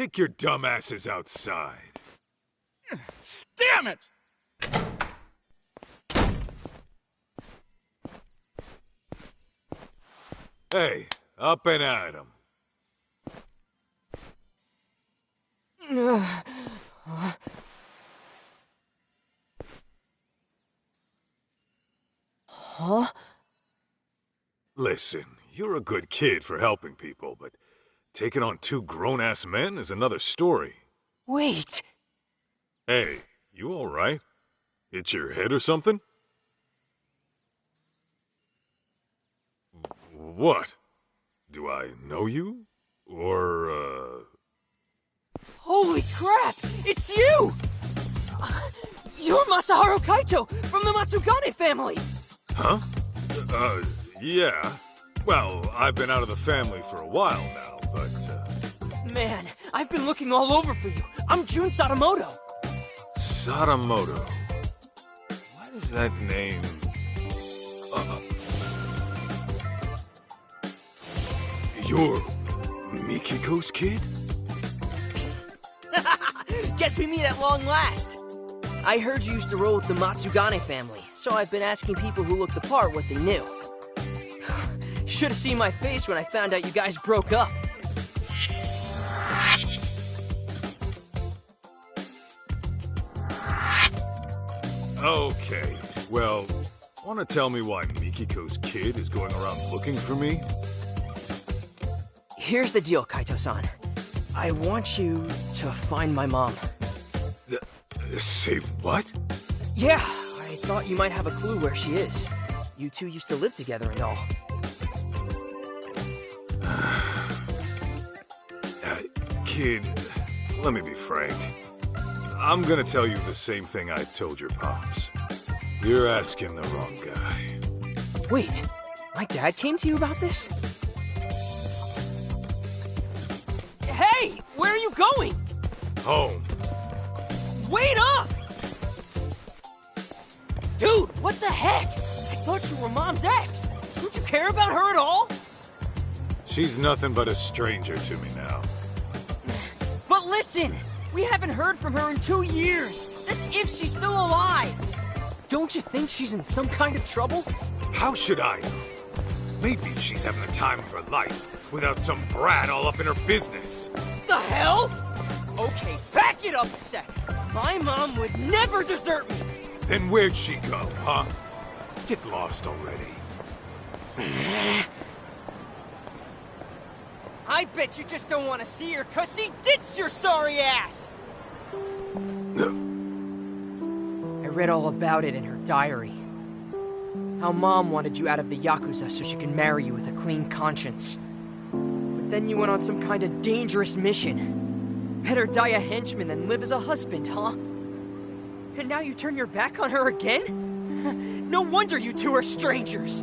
Take your dumb asses outside. Damn it! Hey, up and at 'em. Huh? Listen, you're a good kid for helping people, but taking on two grown-ass men is another story. Wait! Hey, you alright? Hit your head or something? What? Do I know you? Or, Holy crap! It's you! You're Masaharu Kaito from the Matsugane family! Huh? Yeah. Well, I've been out of the family for a while now, but, Man, I've been looking all over for you. I'm Jun Sadamoto. Sadamoto. Why does that name... You're Mikiko's kid? Guess we meet at long last. I heard you used to roll with the Matsugane family, so I've been asking people who looked the part what they knew. Should have seen my face when I found out you guys broke up. Okay, well, wanna tell me why Mikiko's kid is going around looking for me? Here's the deal, Kaito-san. I want you to find my mom. Say what? Yeah, I thought you might have a clue where she is. You two used to live together and all. Kid, let me be frank. I'm gonna tell you the same thing I told your pops. You're asking the wrong guy. Wait, my dad came to you about this? Hey, where are you going? Home. Wait up! Dude, what the heck? I thought you were Mom's ex. Don't you care about her at all? She's nothing but a stranger to me now. But listen, we haven't heard from her in 2 years. That's if she's still alive. Don't you think she's in some kind of trouble? How should I know? Maybe she's having the time of her life without some brat all up in her business. The hell? Okay, back it up a sec. My mom would never desert me. Then where'd she go, huh? Get lost already. I bet you just don't want to see her, 'cause she ditched your sorry ass! I read all about it in her diary. How Mom wanted you out of the Yakuza so she can marry you with a clean conscience. But then you went on some kind of dangerous mission. Better die a henchman than live as a husband, huh? And now you turn your back on her again? No wonder you two are strangers!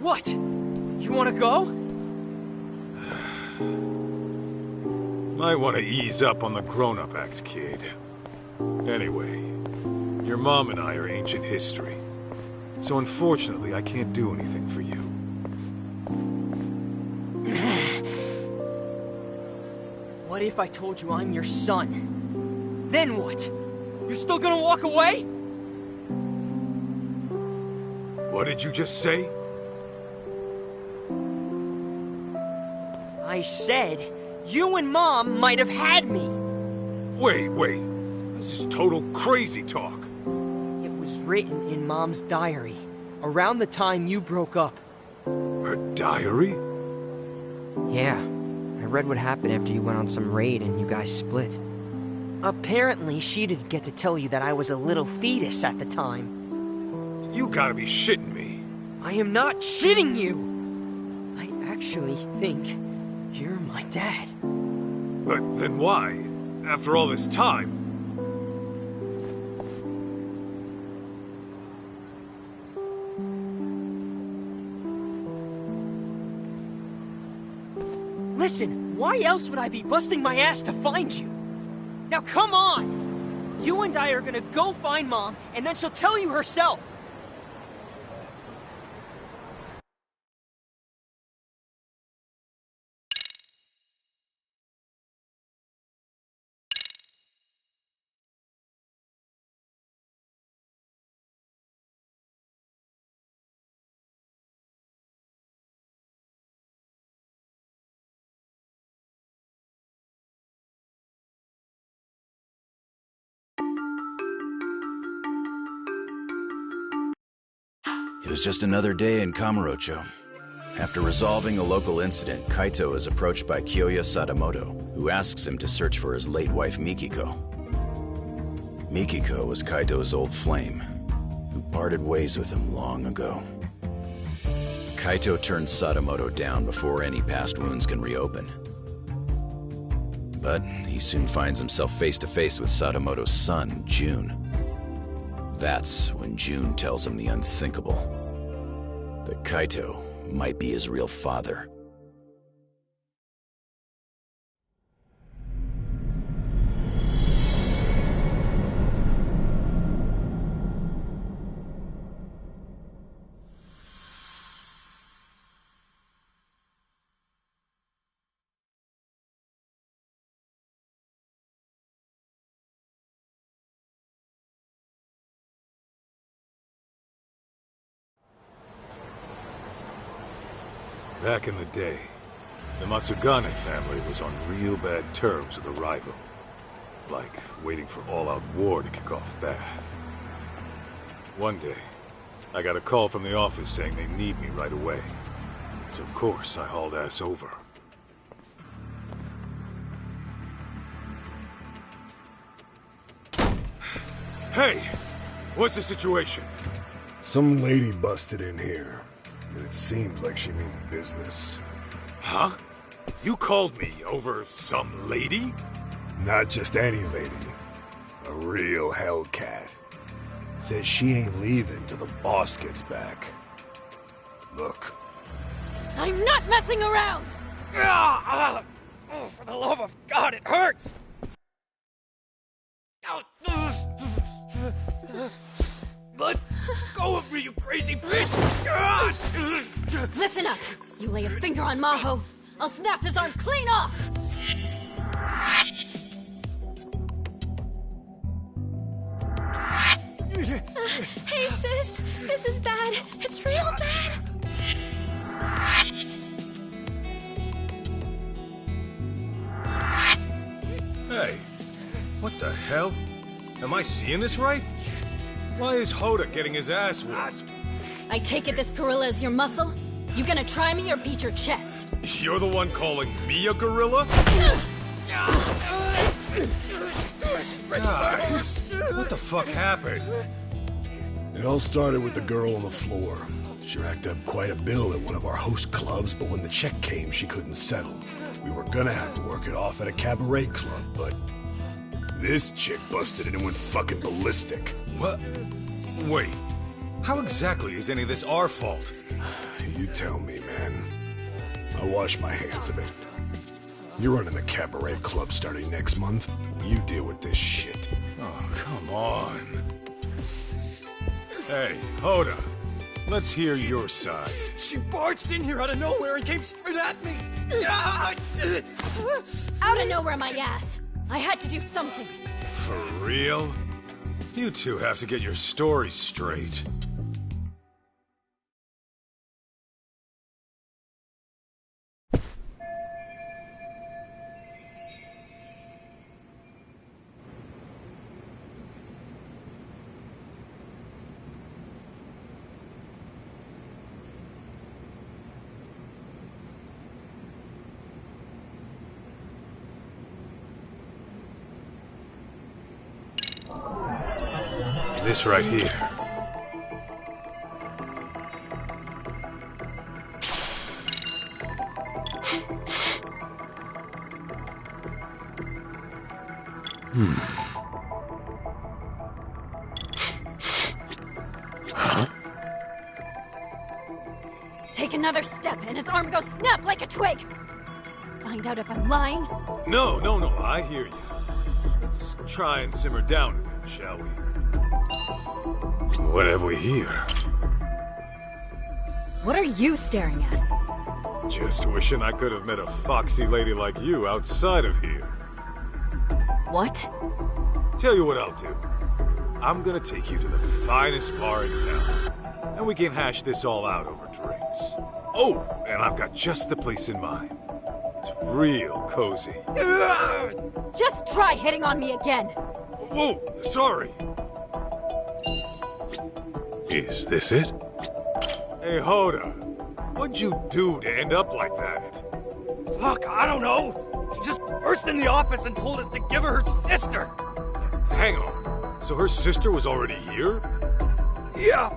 What? You wanna go? Might want to ease up on the grown-up act, kid. Anyway, your mom and I are ancient history. So unfortunately, I can't do anything for you. What if I told you I'm your son? Then what? You're still gonna walk away? What did you just say? I said, you and Mom might have had me. Wait. This is total crazy talk. It was written in Mom's diary, around the time you broke up. Her diary? Yeah, I read what happened after you went on some raid and you guys split. Apparently, she didn't get to tell you that I was a little fetus at the time. You gotta be shitting me. I am not shitting you! I actually think you're my dad. But then why? After all this time? Listen, why else would I be busting my ass to find you? Now come on! You and I are gonna go find Mom, and then she'll tell you herself! It was just another day in Kamurocho. After resolving a local incident, Kaito is approached by Kyoya Sadamoto, who asks him to search for his late wife Mikiko. Mikiko was Kaito's old flame, who parted ways with him long ago. Kaito turns Sadamoto down before any past wounds can reopen. But he soon finds himself face to face with Sadamoto's son, June. That's when June tells him the unthinkable. That Kaito might be his real father. Back in the day, the Matsugane family was on real bad terms with a rival. Like waiting for all-out war to kick off bad. One day, I got a call from the office saying they need me right away. So of course, I hauled ass over. Hey! What's the situation? Some lady busted in here. And it seems like she means business. Huh? You called me over some lady? Not just any lady. A real hellcat. Says she ain't leaving till the boss gets back. Look. I'm not messing around! Oh, for the love of God, it hurts! Let go of me, you crazy bitch! Listen up! You lay a finger on Maho, I'll snap his arm clean off! Hey, sis! This is bad! It's real bad! Hey, what the hell? Am I seeing this right? Why is Hoda getting his ass whooped? I take it this gorilla is your muscle? You gonna try me or beat your chest? You're the one calling me a gorilla? Guys, what the fuck happened? It all started with the girl on the floor. She racked up quite a bill at one of our host clubs, but when the check came, she couldn't settle. We were gonna have to work it off at a cabaret club, but this chick busted in and went fucking ballistic. What? Wait, how exactly is any of this our fault? You tell me, man. I wash my hands of it. You're running the cabaret club starting next month. You deal with this shit. Oh, come on. Hey, Hoda, let's hear your side. She barged in here out of nowhere and came straight at me! Out of nowhere, my ass! I had to do something. For real? You two have to get your stories straight. This right here. Take another step and his arm goes snap like a twig! Find out if I'm lying? No, I hear you. Let's try and simmer down a bit, shall we? What have we here? What are you staring at? Just wishing I could have met a foxy lady like you outside of here. What? Tell you what I'll do. I'm gonna take you to the finest bar in town, and we can hash this all out over drinks. Oh, and I've got just the place in mind. It's real cozy. Just try hitting on me again! Whoa, sorry. Is this it? Hey, Hoda. What'd you do to end up like that? Fuck, I don't know. She just burst in the office and told us to give her sister. Hang on. So her sister was already here? Yeah.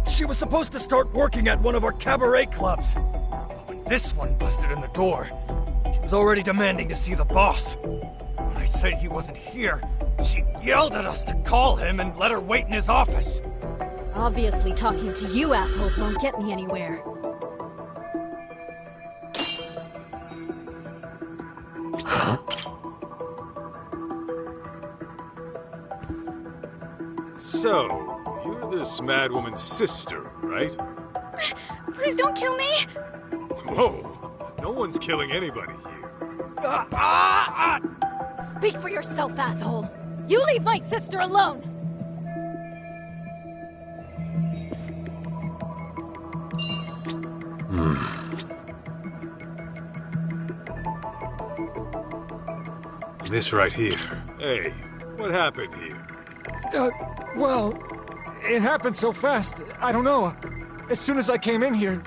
She was supposed to start working at one of our cabaret clubs. But when this one busted in the door, she was already demanding to see the boss. When I said he wasn't here, she yelled at us to call him and let her wait in his office. Obviously, talking to you assholes won't get me anywhere. So, you're this mad woman's sister, right? Please don't kill me! Whoa! No one's killing anybody here. Speak for yourself, asshole! You leave my sister alone! This right here. Hey, what happened here? Well, it happened so fast. I don't know. As soon as I came in here,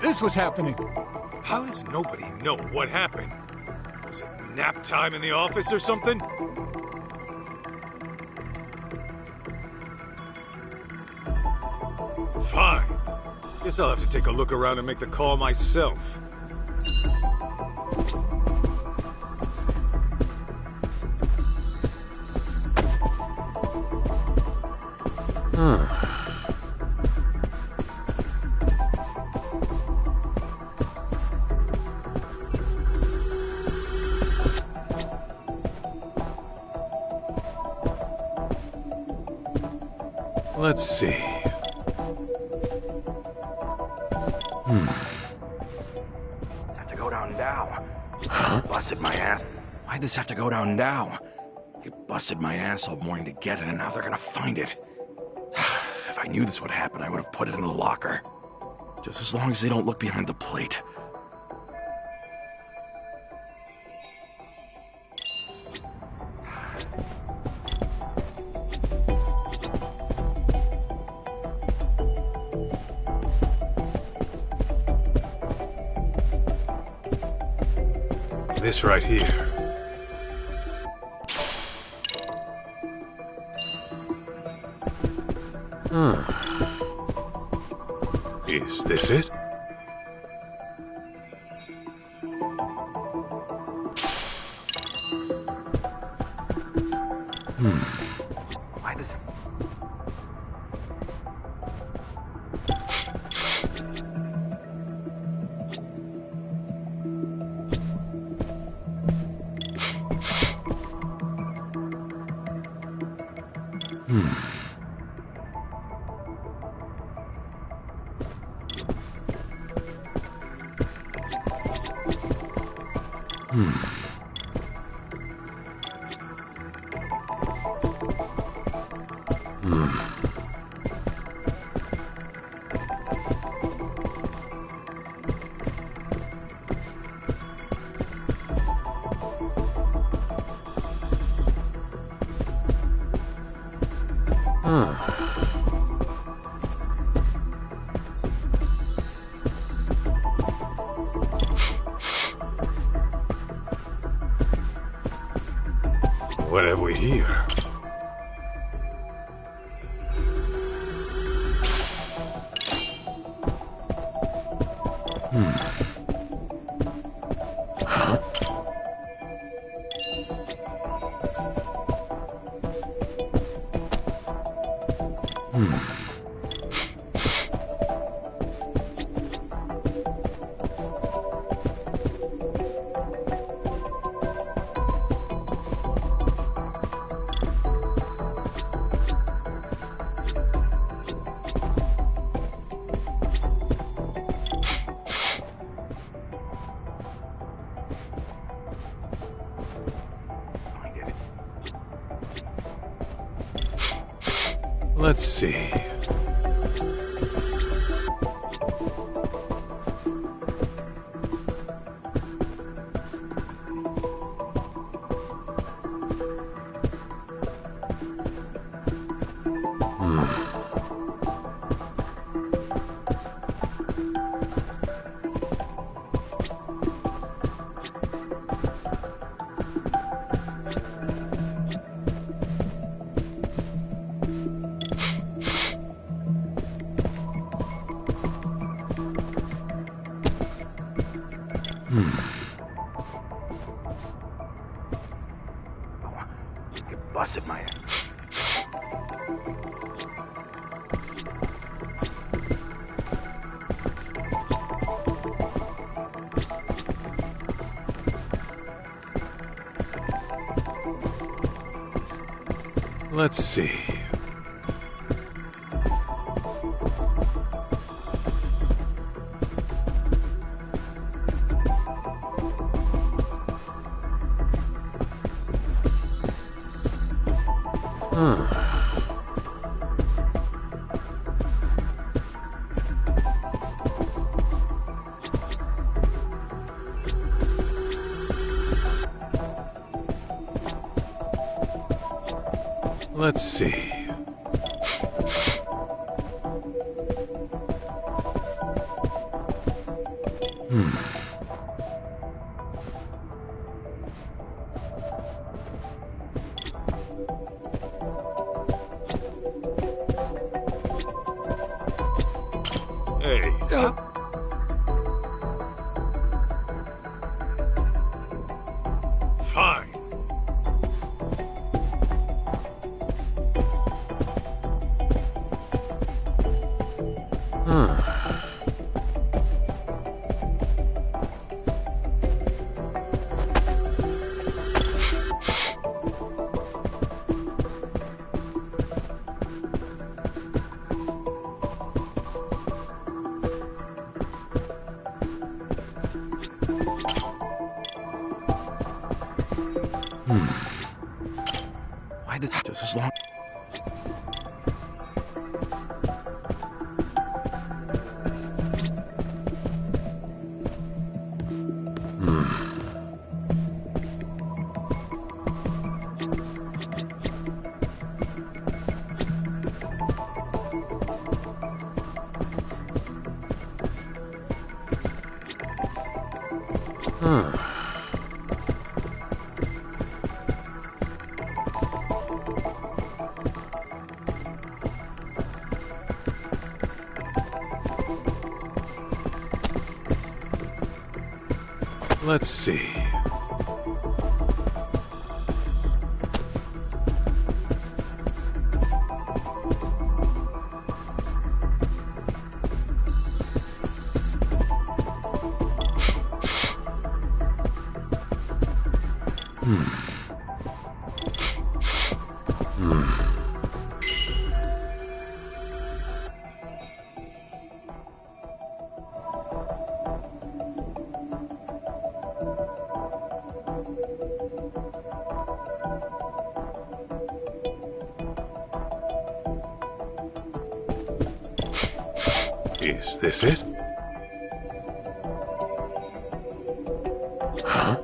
this was happening. How does nobody know what happened? Was it nap time in the office or something? Fine. Guess I'll have to take a look around and make the call myself. Let's see. Have to go down now. Busted my ass. Why'd this have to go down now? They busted my ass all morning to get it, and now they're gonna find it. If I knew this would happen, I would have put it in a locker. Just as long as they don't look behind the plate. This right here. Is this it? Why this? What have we here? Let's see. You busted my ass. Let's see. Let's see. Hey. Fine. Why did just as long? Let's see. Is this it? Huh?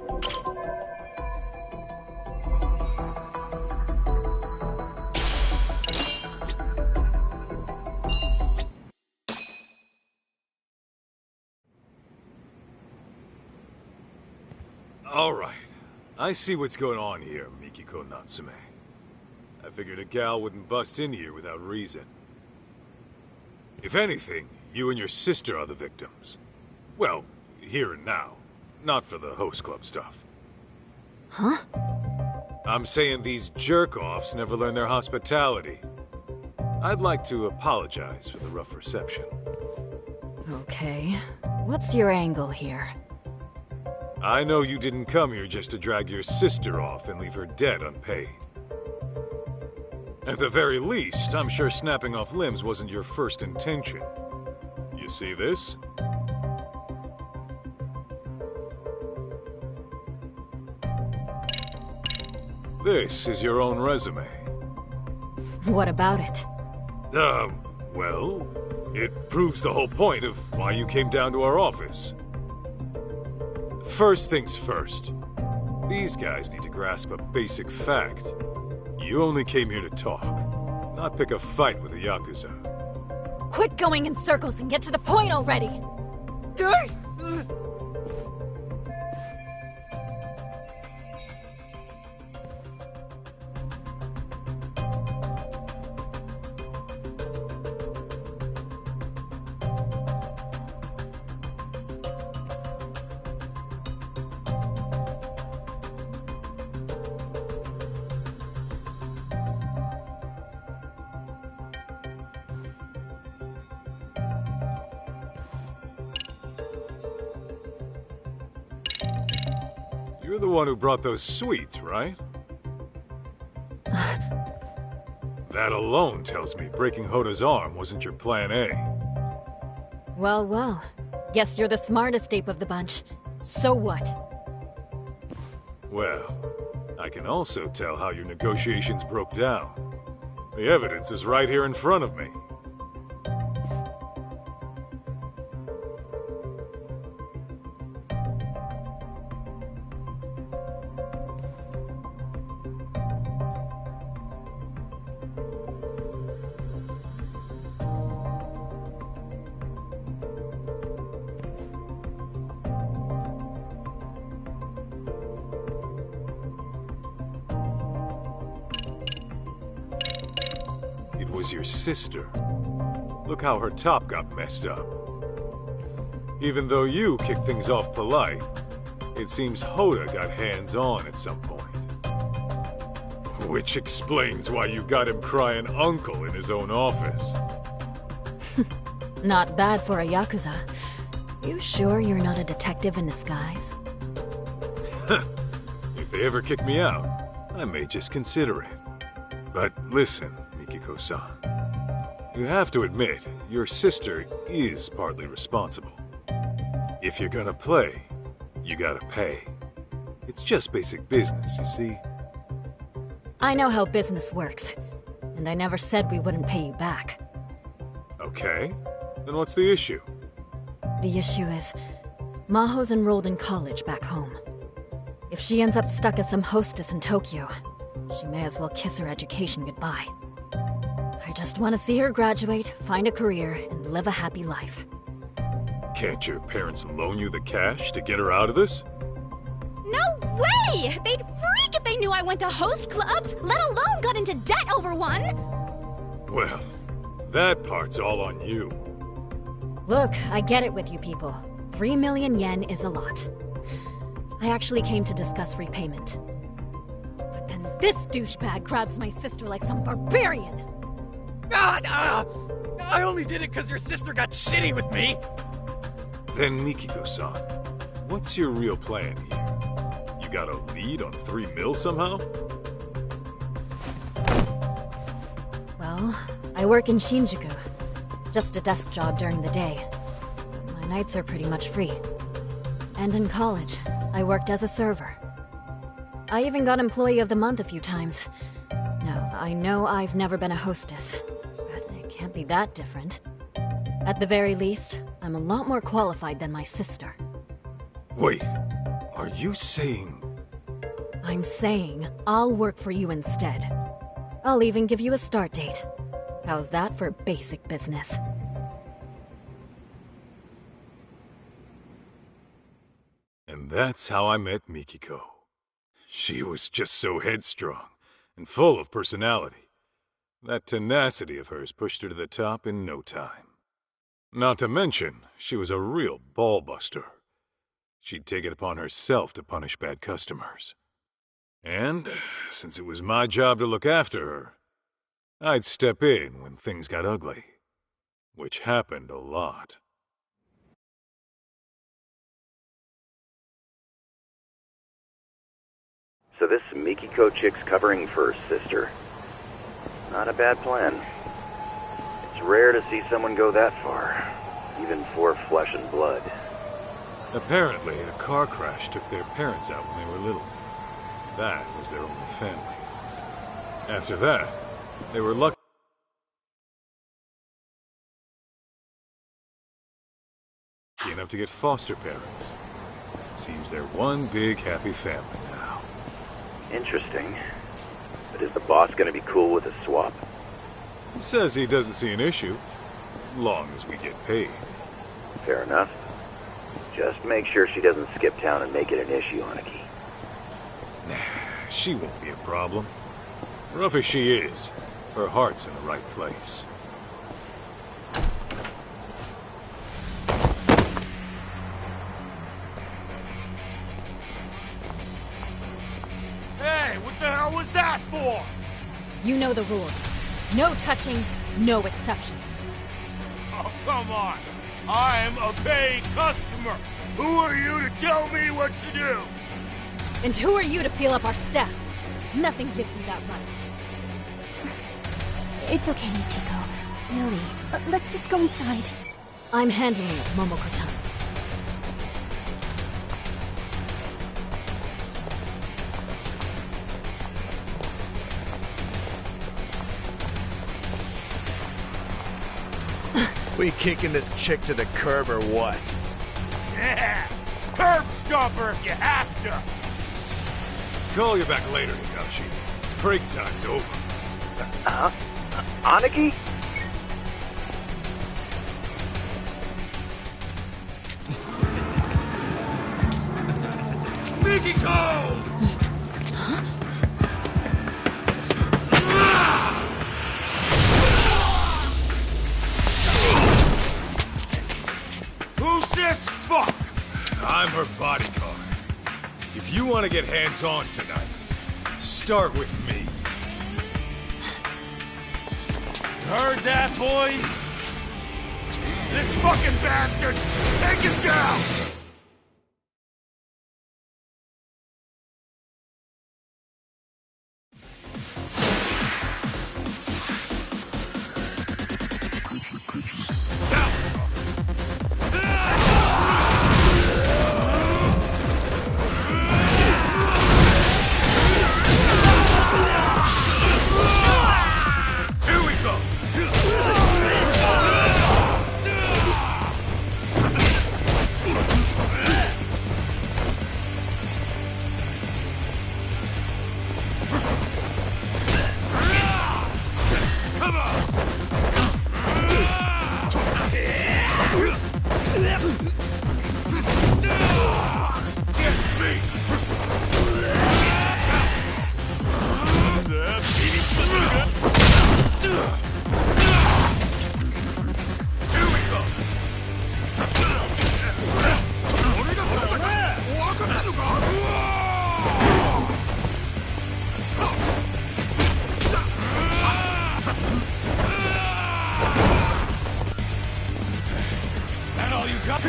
All right. I see what's going on here, Mikiko Natsume. I figured a gal wouldn't bust in here without reason. If anything, you and your sister are the victims. Well, here and now. Not for the host club stuff. Huh? I'm saying these jerk-offs never learn their hospitality. I'd like to apologize for the rough reception. Okay. What's your angle here? I know you didn't come here just to drag your sister off and leave her dead unpaid. At the very least, I'm sure snapping off limbs wasn't your first intention. You see this? This is your own resume. What about it? Well, it proves the whole point of why you came down to our office. First things first. These guys need to grasp a basic fact. You only came here to talk, not pick a fight with the Yakuza. Quit going in circles and get to the point already! You're the one who brought those sweets, right? That alone tells me breaking Hoda's arm wasn't your plan A. Well, well. Guess you're the smartest ape of the bunch. So what? Well, I can also tell how your negotiations broke down. The evidence is right here in front of me. It was your sister. Look how her top got messed up. Even though you kicked things off polite, it seems Hoda got hands-on at some point. Which explains why you got him crying uncle in his own office. Not bad for a Yakuza. You sure you're not a detective in disguise? If they ever kick me out, I may just consider it. But listen, Mikiko-san. You have to admit, your sister is partly responsible. If you're gonna play, you gotta pay. It's just basic business, you see? I know how business works, and I never said we wouldn't pay you back. Okay, then what's the issue? The issue is, Maho's enrolled in college back home. If she ends up stuck as some hostess in Tokyo, she may as well kiss her education goodbye. I just want to see her graduate, find a career, and live a happy life. Can't your parents loan you the cash to get her out of this? No way! They'd freak if they knew I went to host clubs, let alone got into debt over one! Well, that part's all on you. Look, I get it with you people. 3 million yen is a lot. I actually came to discuss repayment. But then this douchebag grabs my sister like some barbarian. I only did it because your sister got shitty with me! Then Mikiko-san, what's your real plan here? You got a lead on 3 mil somehow? Well, I work in Shinjuku. Just a desk job during the day. But my nights are pretty much free. And in college, I worked as a server. I even got Employee of the Month a few times. Now, I know I've never been a hostess, but it can't be that different. At the very least, I'm a lot more qualified than my sister. Wait, are you saying... I'm saying I'll work for you instead. I'll even give you a start date. How's that for basic business? And that's how I met Mikiko. She was just so headstrong and full of personality. That tenacity of hers pushed her to the top in no time. Not to mention, she was a real ball-buster. She'd take it upon herself to punish bad customers. And, since it was my job to look after her, I'd step in when things got ugly. Which happened a lot. So this Mikiko chick's covering for her sister. Not a bad plan. It's rare to see someone go that far, even for flesh and blood. Apparently, a car crash took their parents out when they were little. That was their only family. After that, they were lucky enough to get foster parents. Seems they're one big happy family now. Interesting. But is the boss gonna be cool with a swap? He says he doesn't see an issue, long as we get paid. Fair enough. Just make sure she doesn't skip town and make it an issue, Aniki. Nah, she won't be a problem. Rough as she is, her heart's in the right place. Hey, what the hell was that for? You know the rules. No touching, no exceptions. Oh, come on. I'm a paying customer. Who are you to tell me what to do? And who are you to feel up our staff? Nothing gives you that right. It's okay, Michiko. Really. Let's just go inside. I'm handling it, Momoko-tan. We kicking this chick to the curb or what? Yeah! Curb stomper if you have to! Call you back later, Higashi. Break time's over. Aniki? Mikiko! Who's this fuck? I'm her bodyguard. If you want to get hands-on tonight, start with me. You heard that, boys? This fucking bastard! Take him down! That all you got?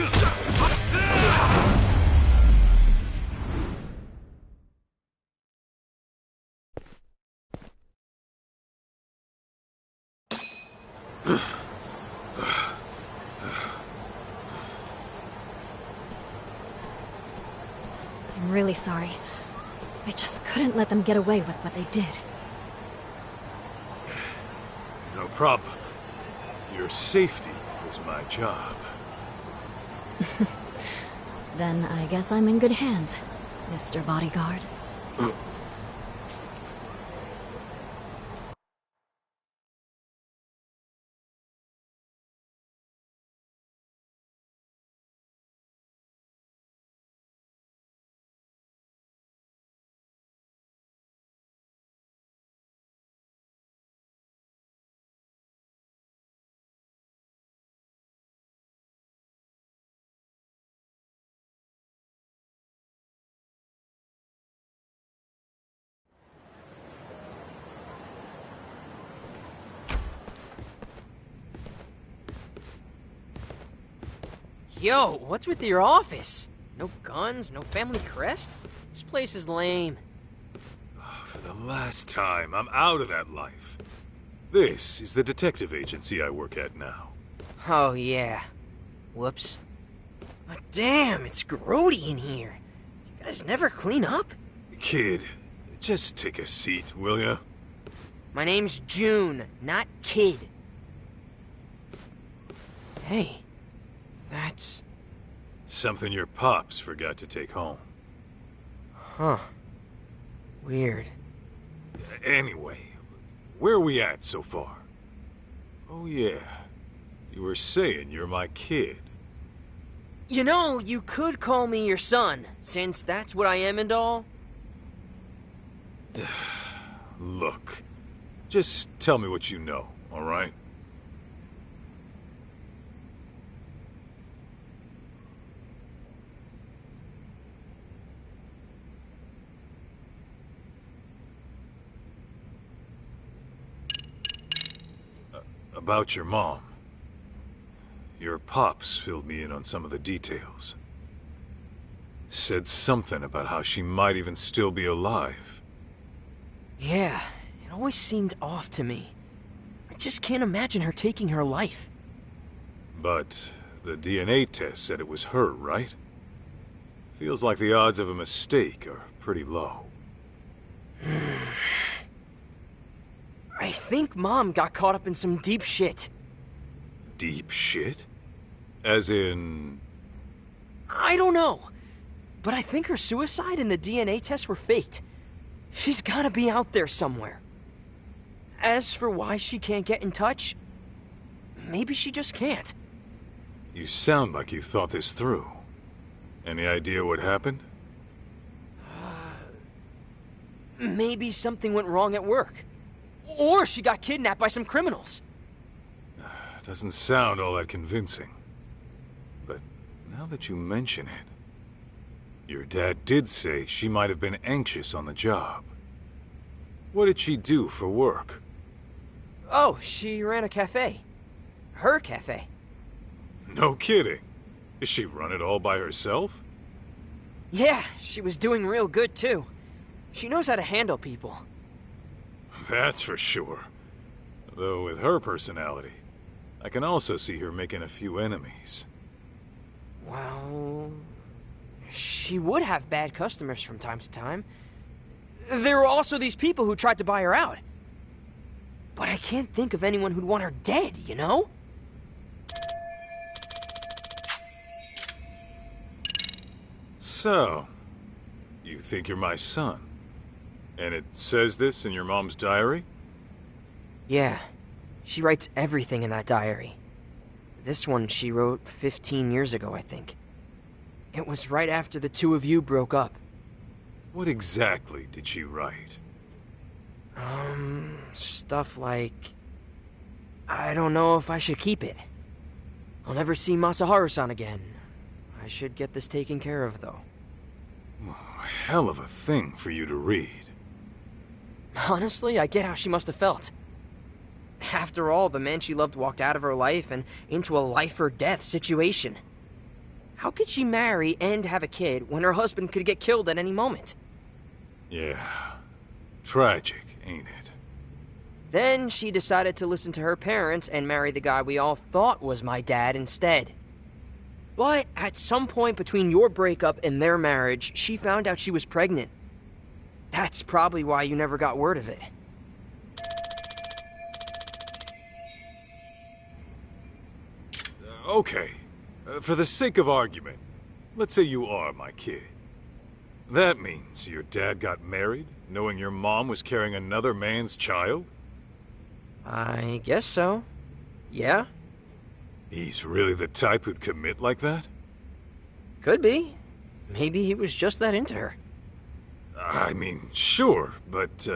I'm really sorry. I just couldn't let them get away with what they did. No problem. Your safety is my job. Then I guess I'm in good hands, Mr. Bodyguard. Yo, what's with your office? No guns, no family crest? This place is lame. For the last time, I'm out of that life. This is the detective agency I work at now. Oh, yeah. Whoops. But damn, it's grody in here. You guys never clean up? Kid, just take a seat, will ya? My name's June, not Kid. Hey, that's... Something your pops forgot to take home. Huh. Weird. Anyway, where are we at so far? Oh yeah, you were saying you're my kid. You know, you could call me your son, since that's what I am and all. Look, just tell me what you know, all right? About your mom. Your pops filled me in on some of the details. Said something about how she might even still be alive. Yeah, it always seemed off to me. I just can't imagine her taking her life. But the DNA test said it was her, right? Feels like the odds of a mistake are pretty low. I think Mom got caught up in some deep shit. Deep shit? As in... I don't know. But I think her suicide and the DNA tests were faked. She's gotta be out there somewhere. As for why she can't get in touch, maybe she just can't. You sound like you thought this through. Any idea what happened? Maybe something went wrong at work. Or she got kidnapped by some criminals. Doesn't sound all that convincing. But now that you mention it, your dad did say she might have been anxious on the job. What did she do for work? Oh, she ran a cafe. Her cafe. No kidding. Does she run it all by herself? Yeah, she was doing real good too. She knows how to handle people. That's for sure. Though with her personality, I can also see her making a few enemies. Well... she would have bad customers from time to time. There were also these people who tried to buy her out. But I can't think of anyone who'd want her dead, you know? So, you think you're my son? And it says this in your mom's diary? Yeah. She writes everything in that diary. This one she wrote 15 years ago, I think. It was right after the two of you broke up. What exactly did she write? Stuff like... I don't know if I should keep it. I'll never see Masaharu-san again. I should get this taken care of, though. Hell of a thing for you to read. Honestly, I get how she must have felt. After all, the man she loved walked out of her life and into a life-or-death situation. How could she marry and have a kid when her husband could get killed at any moment? Yeah. Tragic, ain't it? Then she decided to listen to her parents and marry the guy we all thought was my dad instead. But at some point between your breakup and their marriage, she found out she was pregnant. That's probably why you never got word of it. Okay. For the sake of argument, let's say you are my kid. That means your dad got married, knowing your mom was carrying another man's child? I guess so. Yeah? He's really the type who'd commit like that? Could be. Maybe he was just that into her. I mean, sure, but,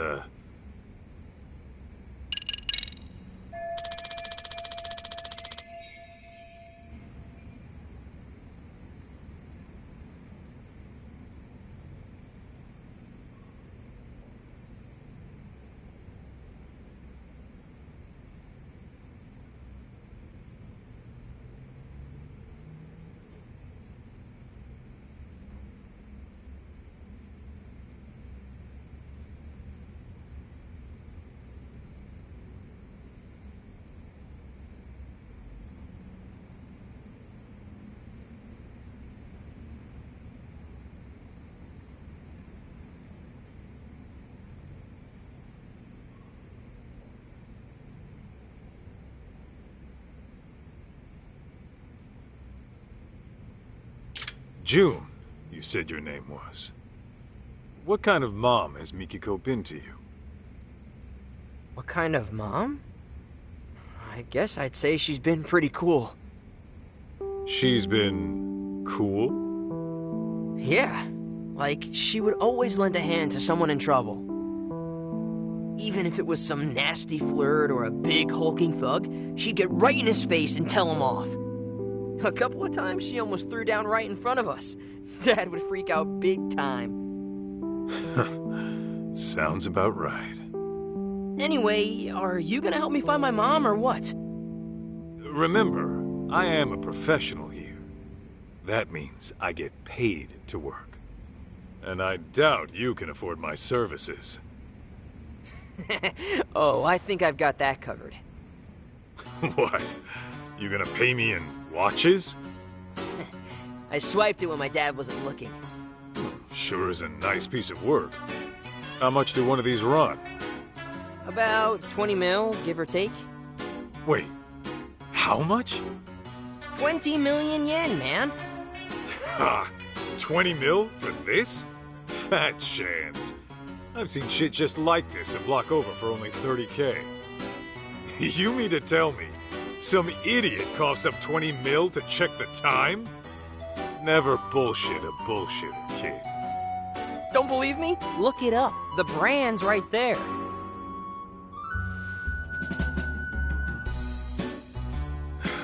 June, you said your name was. What kind of mom has Mikiko been to you? What kind of mom? I guess I'd say she's been pretty cool. She's been... cool? Yeah. Like, she would always lend a hand to someone in trouble. Even if it was some nasty flirt or a big hulking thug, she'd get right in his face and tell him off. A couple of times she almost threw down right in front of us. Dad would freak out big time. Sounds about right. Anyway, are you gonna help me find my mom or what? Remember, I am a professional here. That means I get paid to work. And I doubt you can afford my services. Oh, I think I've got that covered. What? You gonna pay me in watches? I swiped it when my dad wasn't looking. Sure is a nice piece of work. How much do one of these run? About 20 mil, give or take. Wait, how much? 20 million yen, man. Ha! 20 mil for this? Fat chance. I've seen shit just like this a block over for only 30K. You mean to tell me some idiot coughs up 20 mil to check the time? Never bullshit a bullshitter, kid. Don't believe me? Look it up. The brand's right there.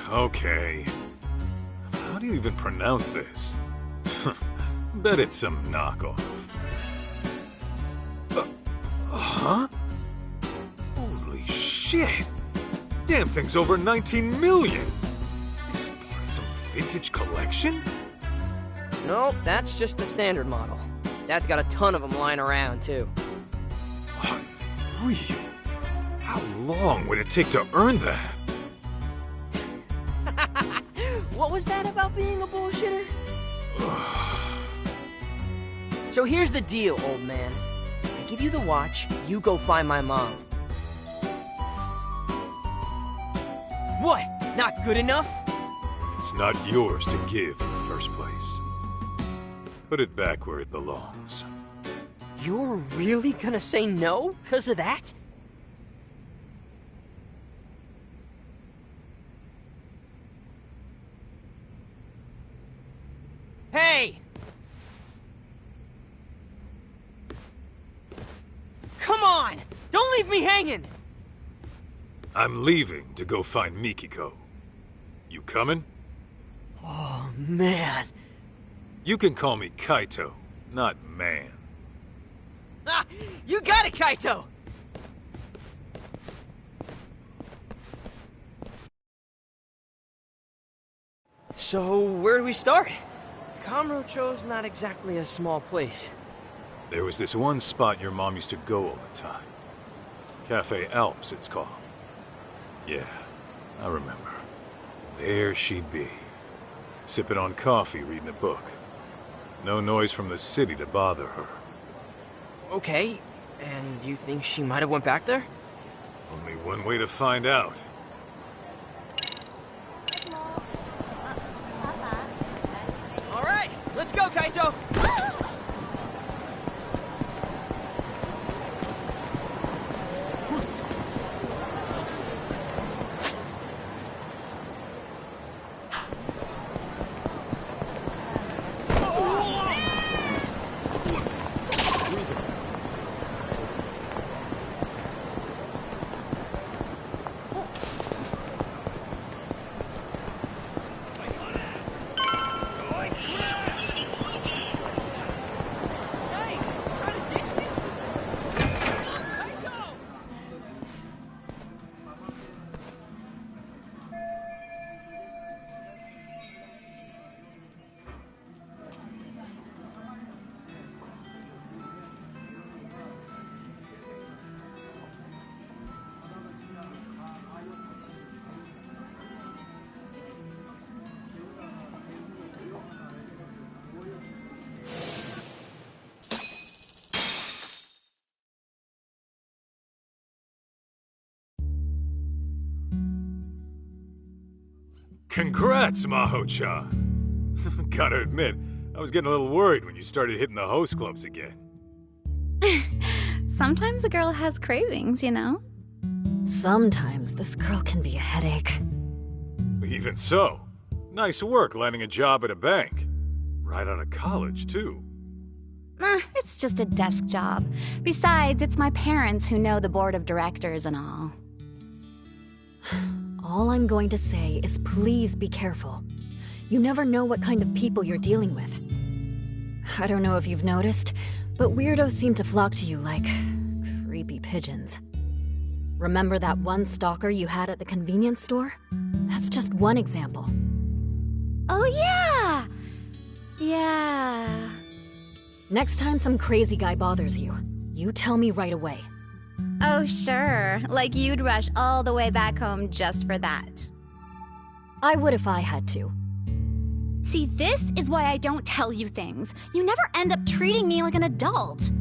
Okay. How do you even pronounce this? Bet it's some knockoff. Huh? Holy shit! Damn thing's over 19 million! Is this part of some vintage collection? Nope, that's just the standard model. Dad's got a ton of them lying around, too. Unreal. How long would it take to earn that? What was that about being a bullshitter? So here's the deal, old man. I give you the watch, you go find my mom. What? Not good enough? It's not yours to give in the first place. Put it back where it belongs. You're really gonna say no because of that? Hey! Come on! Don't leave me hanging! I'm leaving to go find Mikiko. You coming? Oh, man. You can call me Kaito, not man. Ah, you got it, Kaito! So, where do we start? Kamurocho's not exactly a small place. There was this one spot your mom used to go all the time. Cafe Alps, it's called. Yeah, I remember. There she'd be. Sipping on coffee, reading a book. No noise from the city to bother her. Okay, and you think she might have went back there? Only one way to find out. All right, let's go, Kaito! Congrats, Maho-chan. Gotta admit, I was getting a little worried when you started hitting the host clubs again. Sometimes a girl has cravings, you know? Sometimes this girl can be a headache. Even so, nice work landing a job at a bank. Right out of college, too. It's just a desk job. Besides, it's my parents who know the board of directors and all. All I'm going to say is please be careful. You never know what kind of people you're dealing with. I don't know if you've noticed, but weirdos seem to flock to you like creepy pigeons. Remember that one stalker you had at the convenience store? That's just one example. Oh yeah! Yeah. Next time some crazy guy bothers you, you tell me right away. Oh, sure. Like you'd rush all the way back home just for that. I would if I had to. See, this is why I don't tell you things. You never end up treating me like an adult.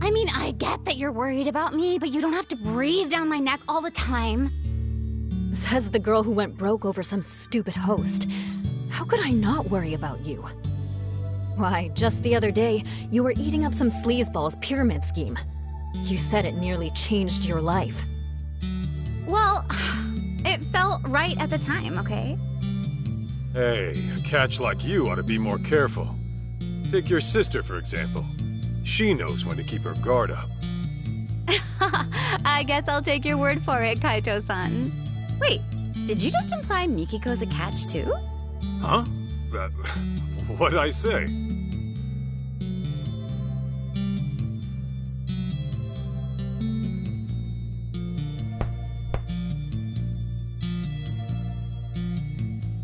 I mean, I get that you're worried about me, but you don't have to breathe down my neck all the time. Says the girl who went broke over some stupid host. How could I not worry about you? Why, just the other day, you were eating up some sleazeball's pyramid scheme. You said it nearly changed your life. Well, it felt right at the time, okay? Hey, a catch like you ought to be more careful. Take your sister, for example. She knows when to keep her guard up. I guess I'll take your word for it, Kaito-san. Wait, did you just imply Mikiko's a catch too? Huh? What'd I say?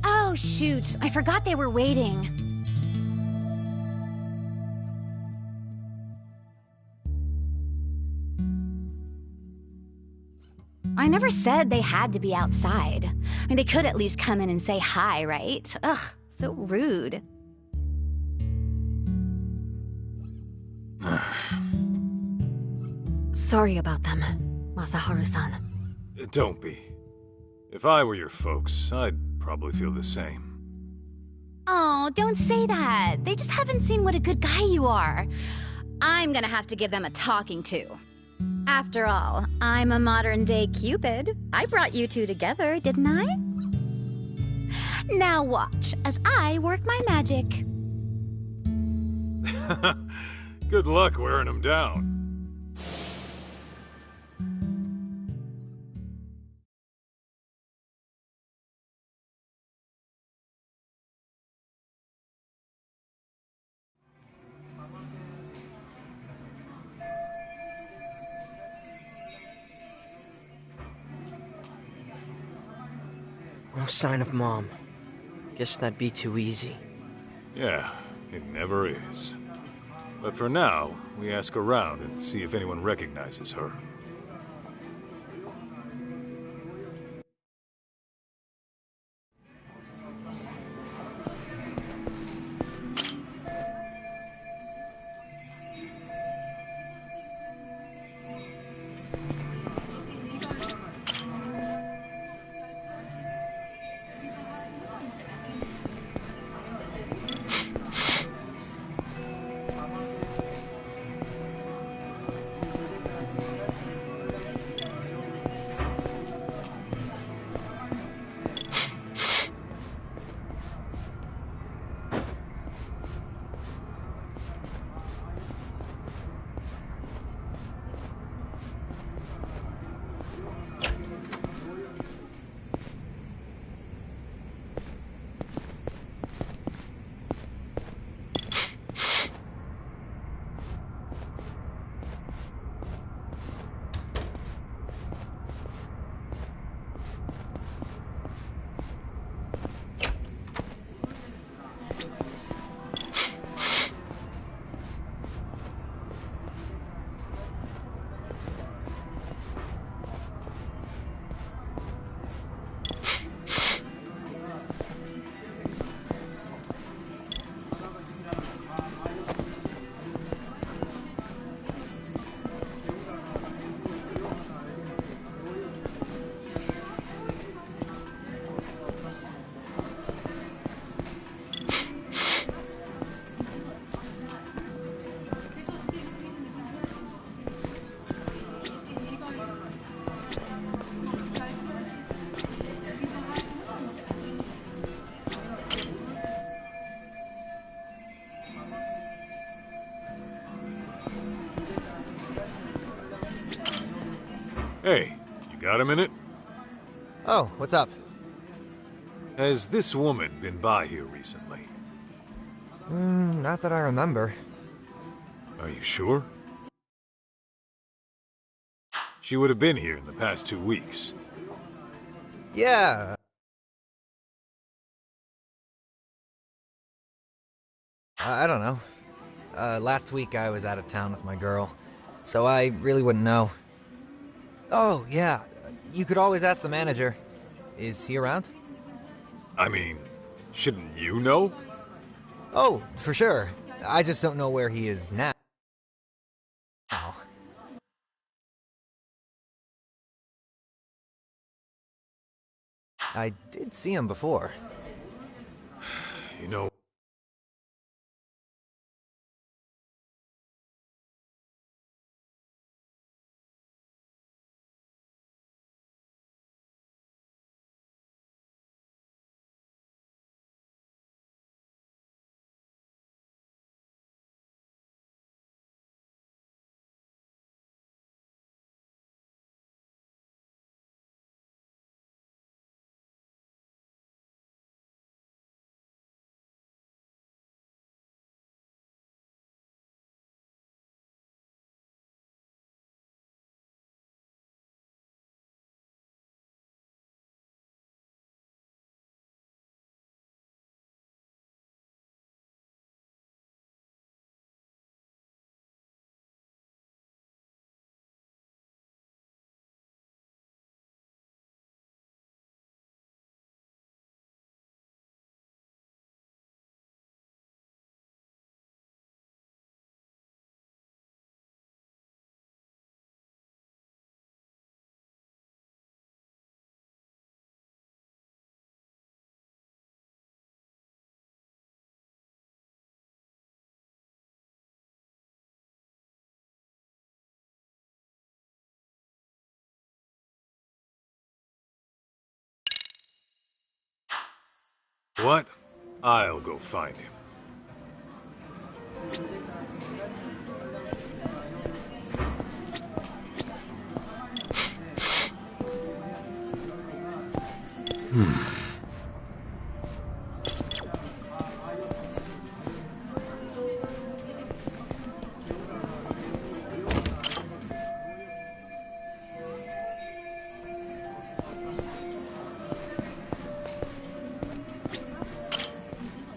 Oh, shoot. I forgot they were waiting. I never said they had to be outside. I mean, they could at least come in and say hi, right? Ugh, so rude. Sorry about them, Masaharu-san. Don't be. If I were your folks, I'd probably feel the same. Oh, don't say that. They just haven't seen what a good guy you are. I'm gonna have to give them a talking to. After all, I'm a modern-day Cupid. I brought you two together, didn't I? Now watch as I work my magic. Good luck wearing them down. No sign of Mom. Guess that'd be too easy. Yeah, it never is. But for now, we ask around and see if anyone recognizes her. Hey, you got a minute? Oh, what's up? Has this woman been by here recently? Not that I remember. Are you sure? She would have been here in the past 2 weeks. Yeah, I don't know. Last week I was out of town with my girl, so I really wouldn't know. Oh, yeah. You could always ask the manager. Is he around? I mean, shouldn't you know? Oh, for sure. I just don't know where he is now. I did see him before. You know... What? I'll go find him.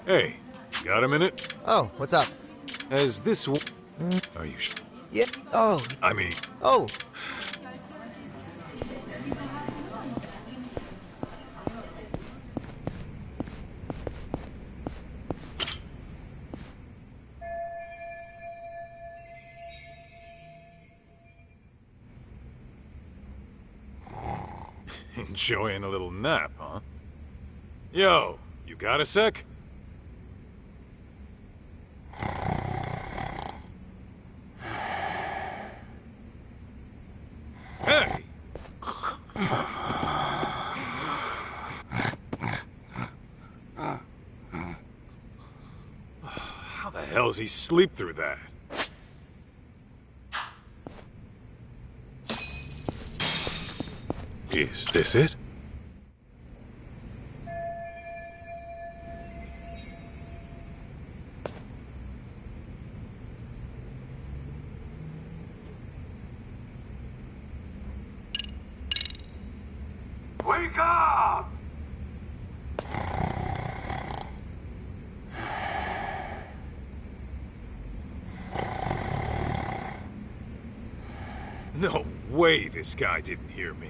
Hey, got a minute? Oh, what's up? As this Are you Yeah. Oh. I mean... Oh. Enjoying a little nap, huh? Yo, you got a sec? Hey! How the hell's he sleep through that? Is this it? Wake up! No way this guy didn't hear me.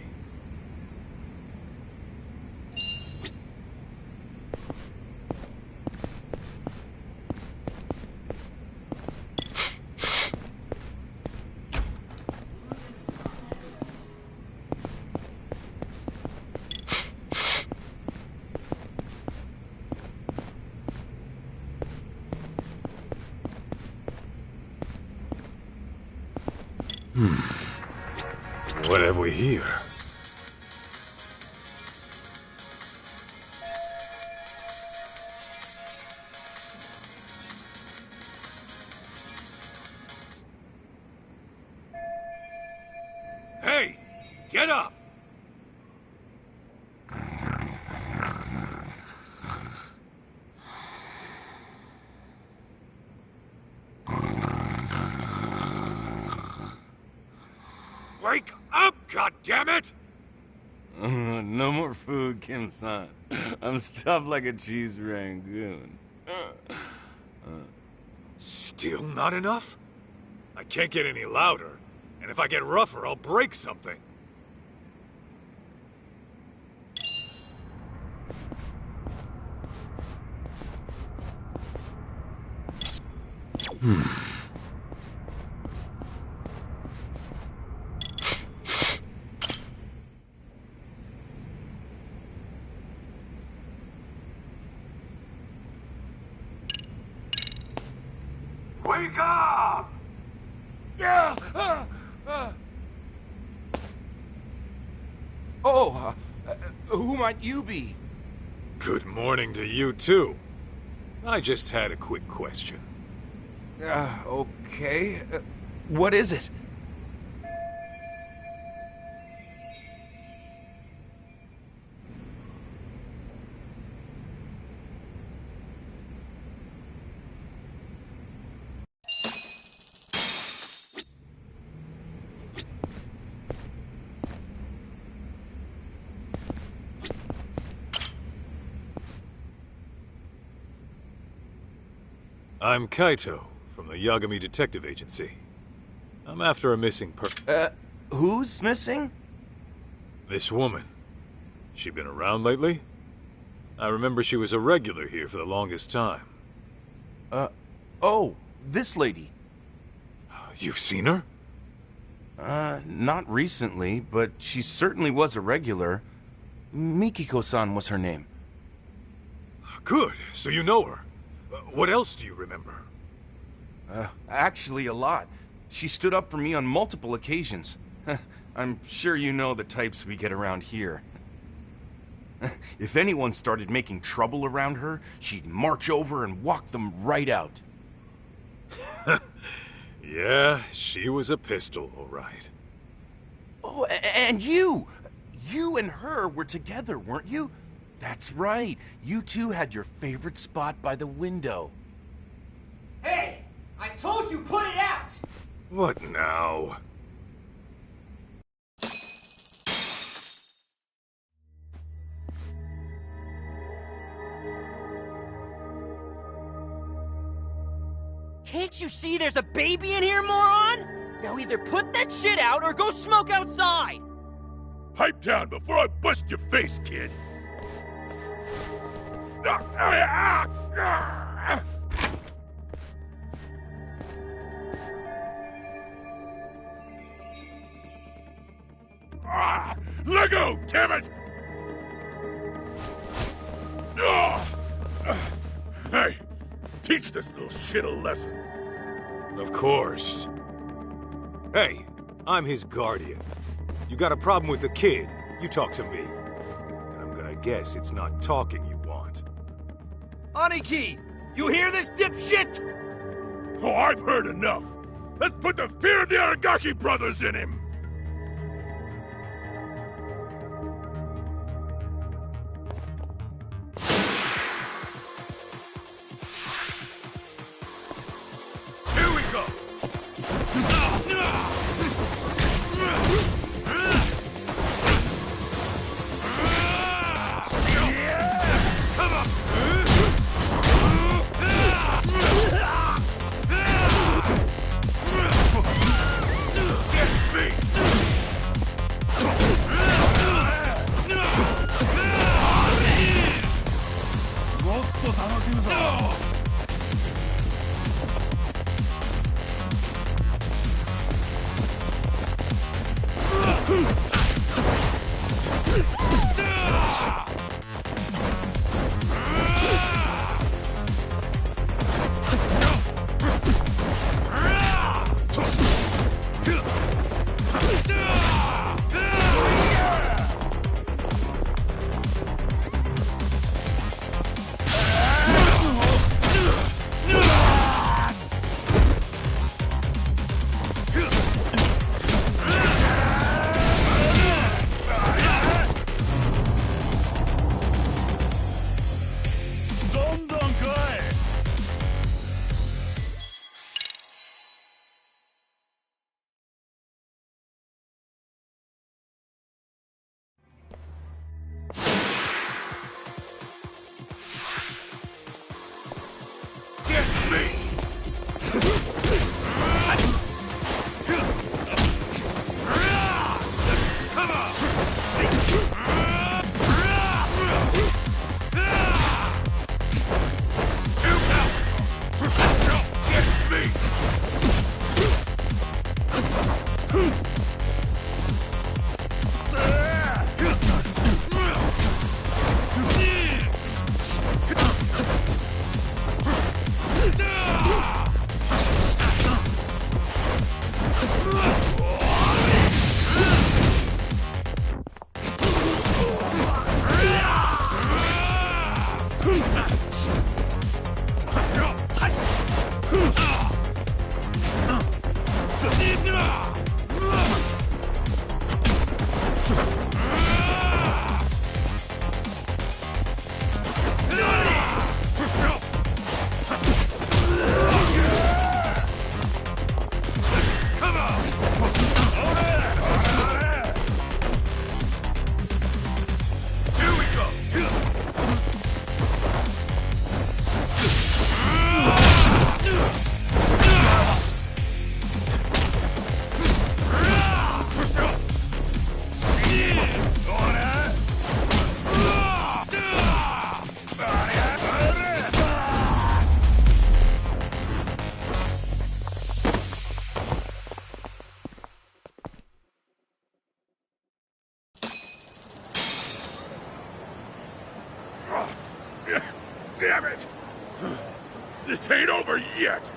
What have we here? Hey! Get up! Wake up, goddammit! No more food, Kim-san. I'm stuffed like a cheese rangoon. Still not enough? I can't get any louder, and if I get rougher, I'll break something. Wake up! Yeah! Who might you be? Good morning to you, too. I just had a quick question. Okay. What is it? I'm Kaito, from the Yagami Detective Agency. I'm after a missing person. Who's missing? This woman. She been around lately? I remember she was a regular here for the longest time. Oh, this lady. You've seen her? Not recently, but she certainly was a regular. Mikiko-san was her name. Good, so you know her. What else do you remember? Actually, a lot. She stood up for me on multiple occasions. I'm sure you know the types we get around here. If anyone started making trouble around her, she'd march over and walk them right out. Yeah, she was a pistol, all right. Oh, and you! You and her were together, weren't you? That's right. You two had your favorite spot by the window. Hey! I told you, put it out! What now? Can't you see there's a baby in here, moron? Now either put that shit out or go smoke outside! Pipe down before I bust your face, kid! Let go, damn it! Hey, teach this little shit a lesson. Of course. Hey, I'm his guardian. You got a problem with the kid, you talk to me. And I'm gonna guess it's not talking you want. Aniki! You hear this, dipshit? Oh, I've heard enough. Let's put the fear of the Aragaki brothers in him. Here we go. Come on. Get me! Damn it! This ain't over yet!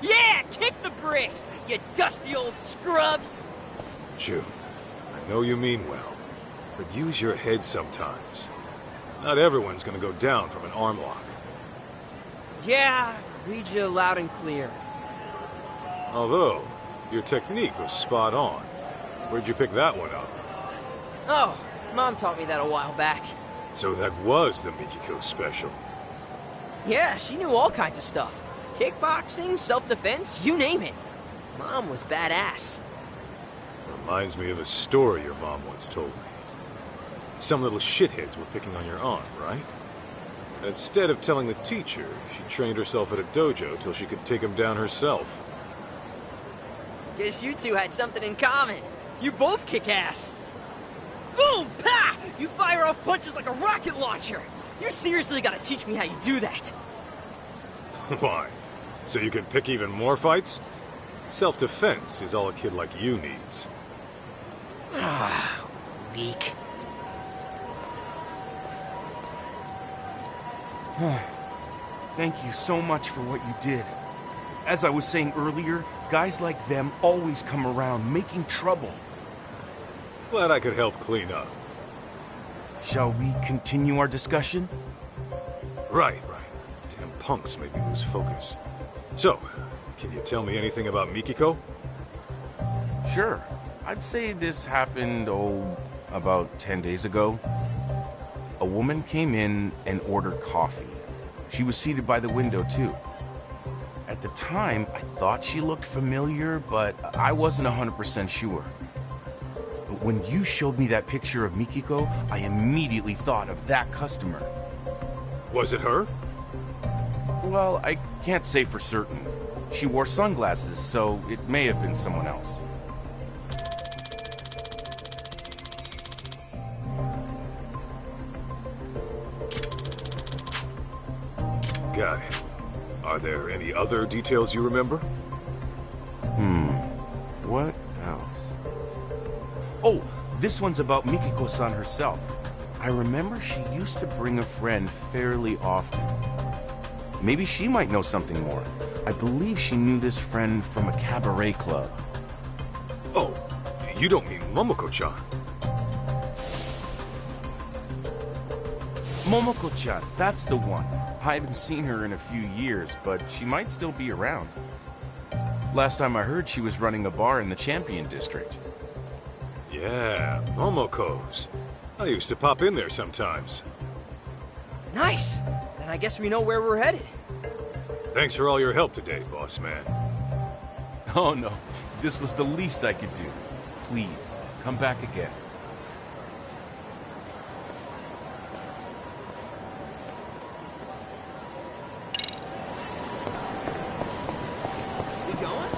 Yeah! Kick the bricks, you dusty old scrubs! June, I know you mean well, but use your head sometimes. Not everyone's gonna go down from an arm lock. Yeah, read you loud and clear. Although, your technique was spot on. Where'd you pick that one up? Oh, Mom taught me that a while back. So that was the Mikiko special. Yeah, she knew all kinds of stuff. Kickboxing, self-defense, you name it. Mom was badass. Reminds me of a story your mom once told me. Some little shitheads were picking on your aunt, right? And instead of telling the teacher, she trained herself at a dojo till she could take him down herself. Guess you two had something in common. You both kick ass. Boom! Pa! You fire off punches like a rocket launcher. You seriously gotta teach me how you do that. Why? So you can pick even more fights? Self-defense is all a kid like you needs. Ah, weak. Thank you so much for what you did. As I was saying earlier, guys like them always come around making trouble. Glad I could help clean up. Shall we continue our discussion? Right. Damn punks made me lose focus. So, can you tell me anything about Mikiko? Sure. I'd say this happened, about 10 days ago. A woman came in and ordered coffee. She was seated by the window, too. At the time, I thought she looked familiar, but I wasn't 100% sure. But when you showed me that picture of Mikiko, I immediately thought of that customer. Was it her? Well, I can't say for certain. She wore sunglasses, so it may have been someone else. Got it. Are there any other details you remember? What else? Oh, this one's about Mikiko-san herself. I remember she used to bring a friend fairly often. Maybe she might know something more. I believe she knew this friend from a cabaret club. Oh, you don't mean Momoko-chan? Momoko-chan, that's the one. I haven't seen her in a few years, but she might still be around. Last time I heard, she was running a bar in the Champion District. Yeah, Momoko's. I used to pop in there sometimes. Nice! Then I guess we know where we're headed. Thanks for all your help today, boss man. Oh no, this was the least I could do. Please, come back again. We going?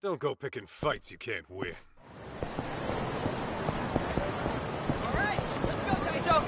Don't go picking fights you can't win. Alright, let's go, Kaito!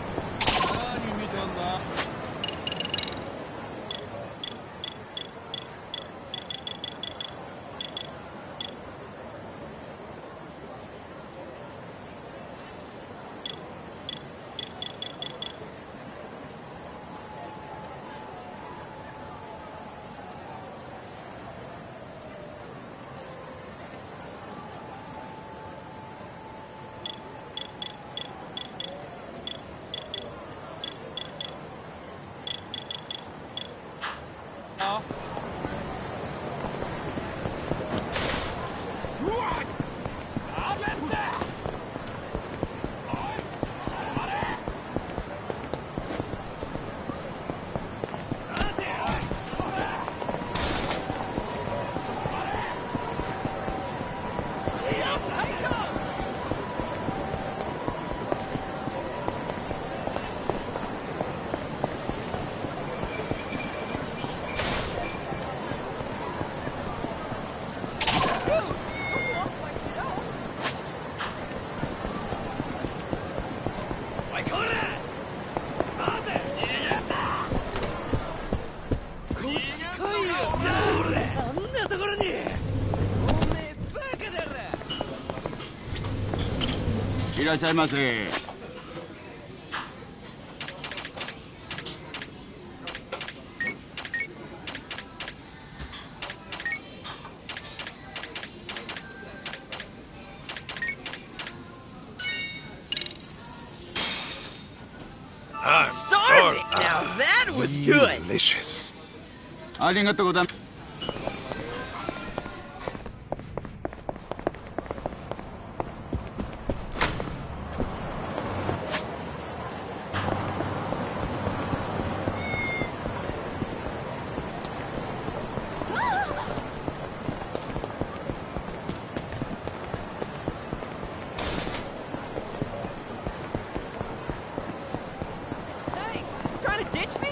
I'm starving! Now that was good! Delicious. ありがとうございます。Hey, trying to ditch me?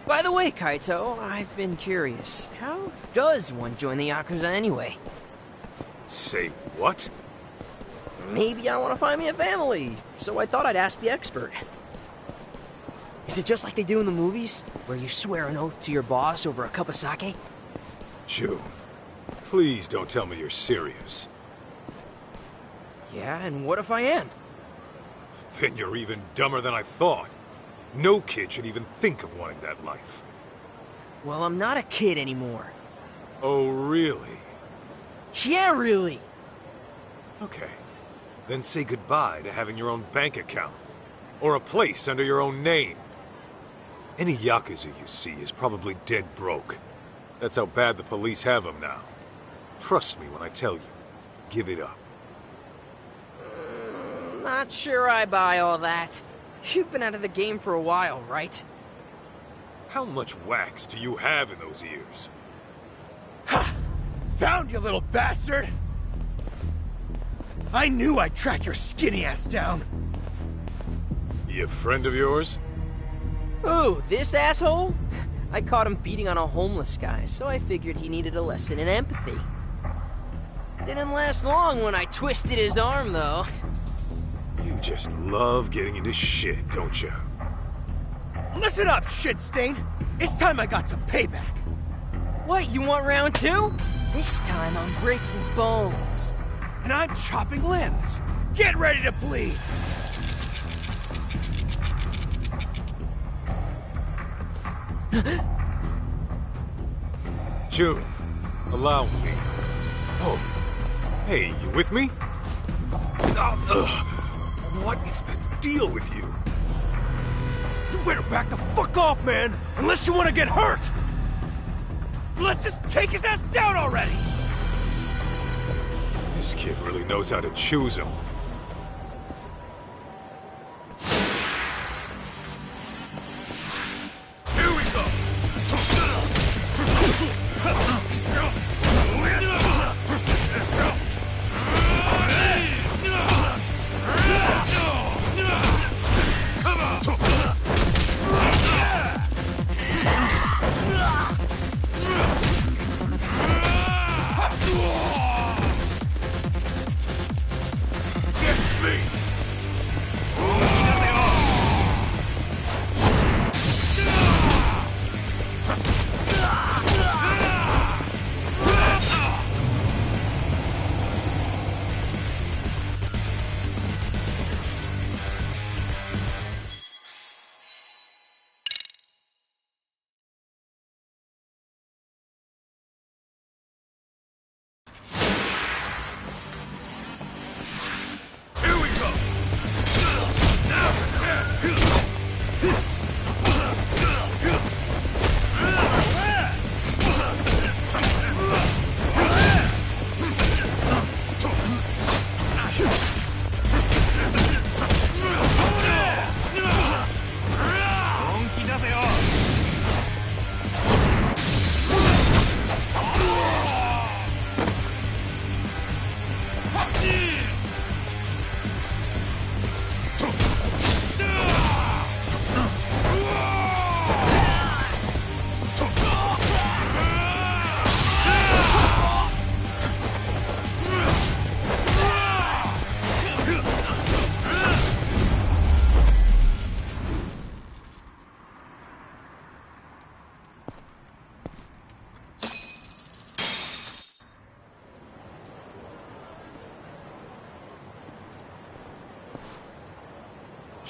By the way, Kaito, I've been curious. How does one join the Yakuza anyway? Say what? Maybe I want to find me a family, so I thought I'd ask the expert. Is it just like they do in the movies, where you swear an oath to your boss over a cup of sake? June, please don't tell me you're serious. Yeah, and what if I am? Then you're even dumber than I thought. No kid should even think of wanting that life. Well, I'm not a kid anymore. Oh, really? Yeah, really. Okay. Then say goodbye to having your own bank account. Or a place under your own name. Any Yakuza you see is probably dead broke. That's how bad the police have them now. Trust me when I tell you. Give it up. Not sure I buy all that. You've been out of the game for a while, right? How much wax do you have in those ears? Ha! Found you, little bastard! I knew I'd track your skinny ass down. You a friend of yours? Oh, this asshole? I caught him beating on a homeless guy, so I figured he needed a lesson in empathy. Didn't last long when I twisted his arm, though. You just love getting into shit, don't you? Listen up, shit stain! It's time I got some payback! What, you want round two? This time I'm breaking bones. And I'm chopping limbs! Get ready to bleed! June, allow me. Oh, hey, you with me? What is the deal with you? You better back the fuck off, man! Unless you want to get hurt! Let's just take his ass down already! This kid really knows how to choose him. Here we go!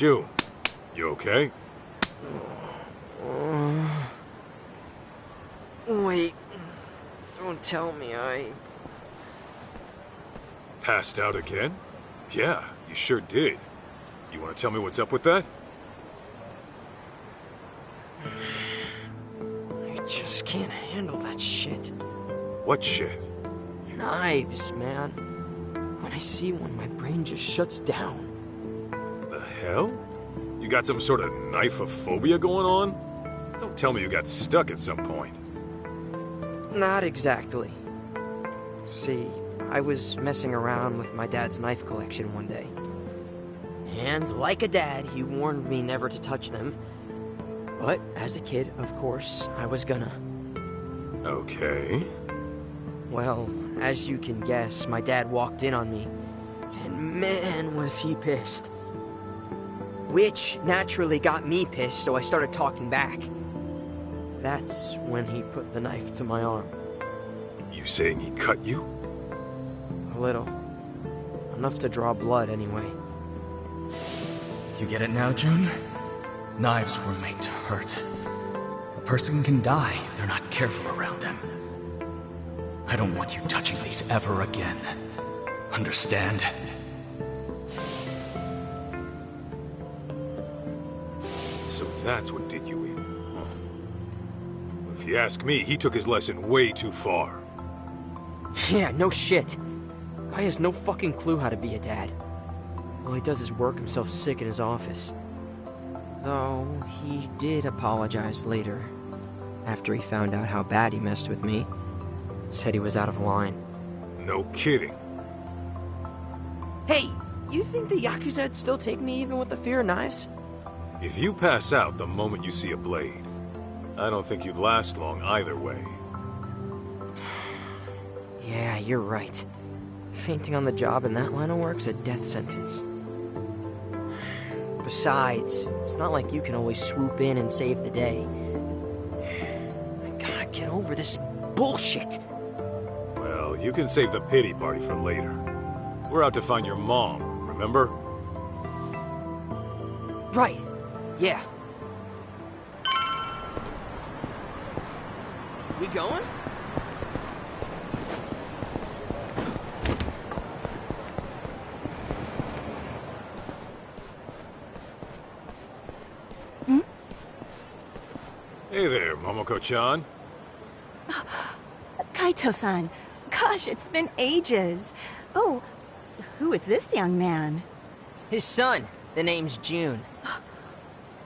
June, you okay? Wait. Don't tell me Passed out again? Yeah, you sure did. You want to tell me what's up with that? I just can't handle that shit. What shit? Knives, man. When I see one, my brain just shuts down. The hell? You got some sort of knife-phobia going on? Don't tell me you got stuck at some point. Not exactly. See, I was messing around with my dad's knife collection one day. And like a dad, he warned me never to touch them. But as a kid, of course, I was gonna. Okay. Well, as you can guess, my dad walked in on me. And man, was he pissed. Which naturally got me pissed, so I started talking back. That's when he put the knife to my arm. You saying he cut you? A little. Enough to draw blood, anyway. You get it now, June? Knives were made to hurt. A person can die if they're not careful around them. I don't want you touching these ever again. Understand? So that's what did you in. If you ask me, he took his lesson way too far. Yeah, no shit. Guy has no fucking clue how to be a dad. All he does is work himself sick in his office. Though, he did apologize later. After he found out how bad he messed with me. Said he was out of line. No kidding. Hey, you think the Yakuza'd still take me even with the fear of knives? If you pass out the moment you see a blade, I don't think you'd last long either way. Yeah, you're right. Fainting on the job in that line of work's a death sentence. Besides, it's not like you can always swoop in and save the day. I gotta get over this bullshit. Well, you can save the pity party for later. We're out to find your mom, remember? Right. Yeah. We going? Hey there, Momoko-chan. Kaito-san. Gosh, it's been ages. Oh, who is this young man? His son. The name's June.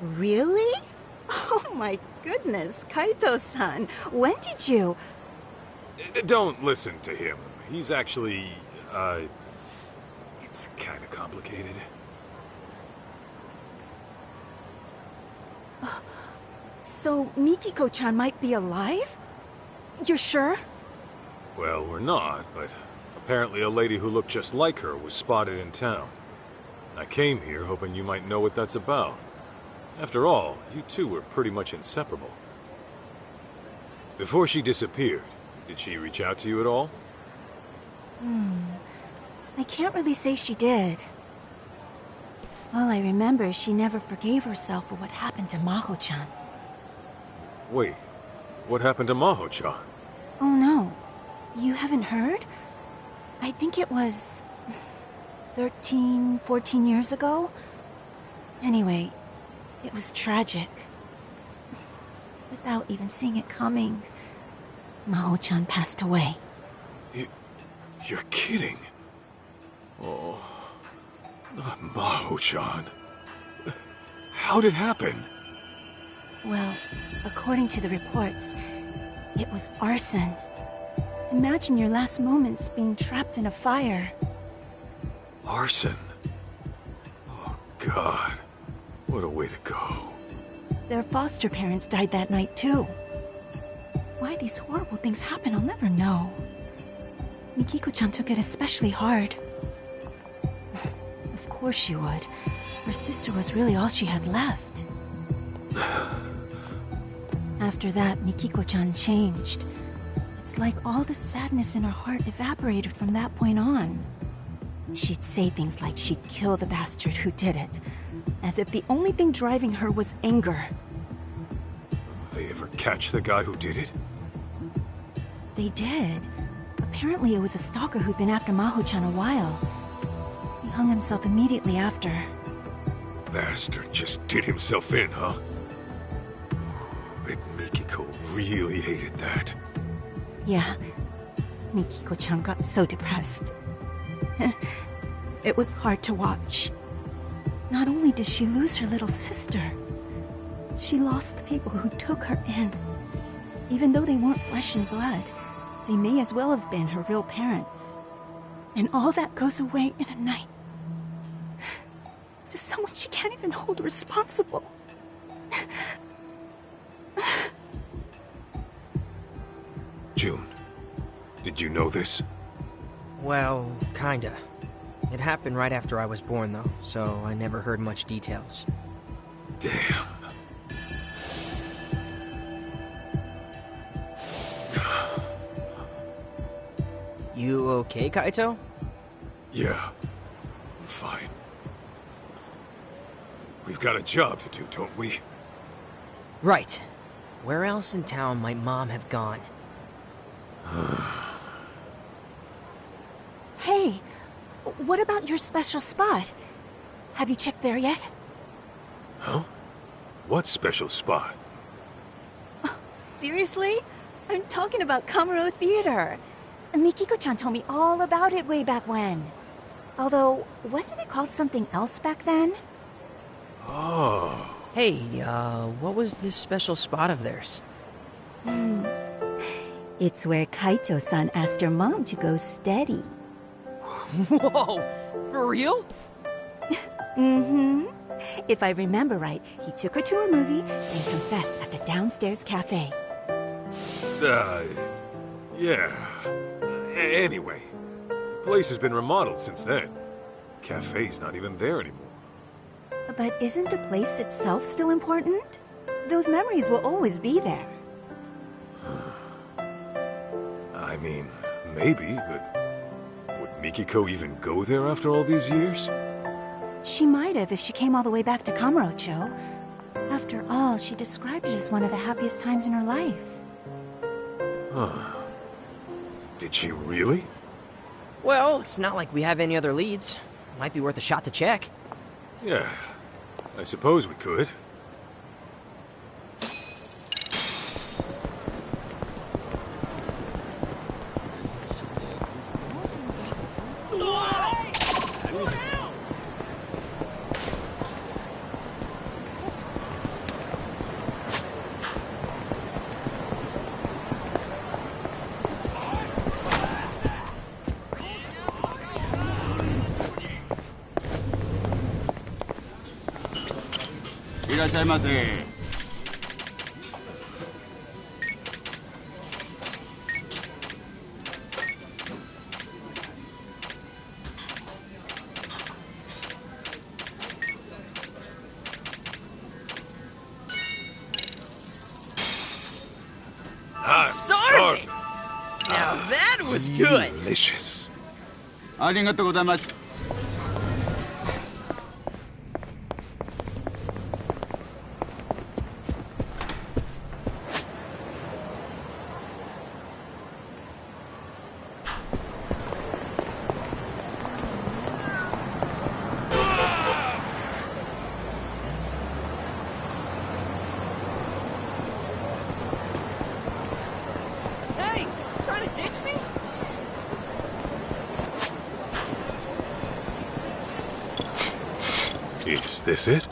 Really? Oh my goodness, Kaito-san. When did you... Don't listen to him. He's actually, it's kinda complicated. So, Mikiko-chan might be alive? You're sure? Well, we're not, but apparently a lady who looked just like her was spotted in town. I came here hoping you might know what that's about. After all, you two were pretty much inseparable. Before she disappeared, did she reach out to you at all? I can't really say she did. All I remember is she never forgave herself for what happened to Maho-chan. Wait, what happened to Maho-chan? Oh no, you haven't heard? I think it was 13, 14 years ago? Anyway, it was tragic. Without even seeing it coming, Maho-chan passed away. You're kidding. Oh, not Maho-chan. How'd it happen? Well, according to the reports, it was arson. Imagine your last moments being trapped in a fire. Arson? Oh, God. What a way to go. Their foster parents died that night, too. Why these horrible things happen, I'll never know. Mikiko-chan took it especially hard. Of course she would. Her sister was really all she had left. After that, Mikiko-chan changed. It's like all the sadness in her heart evaporated from that point on. She'd say things like she'd kill the bastard who did it, as if the only thing driving her was anger. They ever catch the guy who did it? They did. Apparently it was a stalker who'd been after Maho-chan a while. He hung himself immediately after. Bastard just did himself in, huh? Bet Mikiko really hated that. Yeah. Mikiko-chan got so depressed. It was hard to watch. Not only did she lose her little sister, she lost the people who took her in. Even though they weren't flesh and blood, they may as well have been her real parents. And all that goes away in a night. To someone she can't even hold responsible. June, did you know this? Well, kinda. It happened right after I was born, though, so I never heard much details. Damn. You okay, Kaito? Yeah, I'm fine. We've got a job to do, don't we? Right. Where else in town might Mom have gone? Hey, what about your special spot? Have you checked there yet? Huh? What special spot? Seriously? I'm talking about Kamuro Theater. Mikiko-chan told me all about it way back when. Although, wasn't it called something else back then? Oh. Hey, what was this special spot of theirs? It's where Kaito-san asked your mom to go steady. Whoa! For real? Mm-hmm. If I remember right, he took her to a movie and confessed at the downstairs cafe. Yeah. Anyway, the place has been remodeled since then. Cafe's not even there anymore. But isn't the place itself still important? Those memories will always be there. I mean, maybe, but would Mikiko even go there after all these years? She might have if she came all the way back to Kamurocho. After all, she described it as one of the happiest times in her life. Huh. Did she really? Well, it's not like we have any other leads. Might be worth a shot to check. Yeah, I suppose we could. Starving! Now that was good! Delicious. ありがとうございます。Hey! Trying to ditch me? Is this it?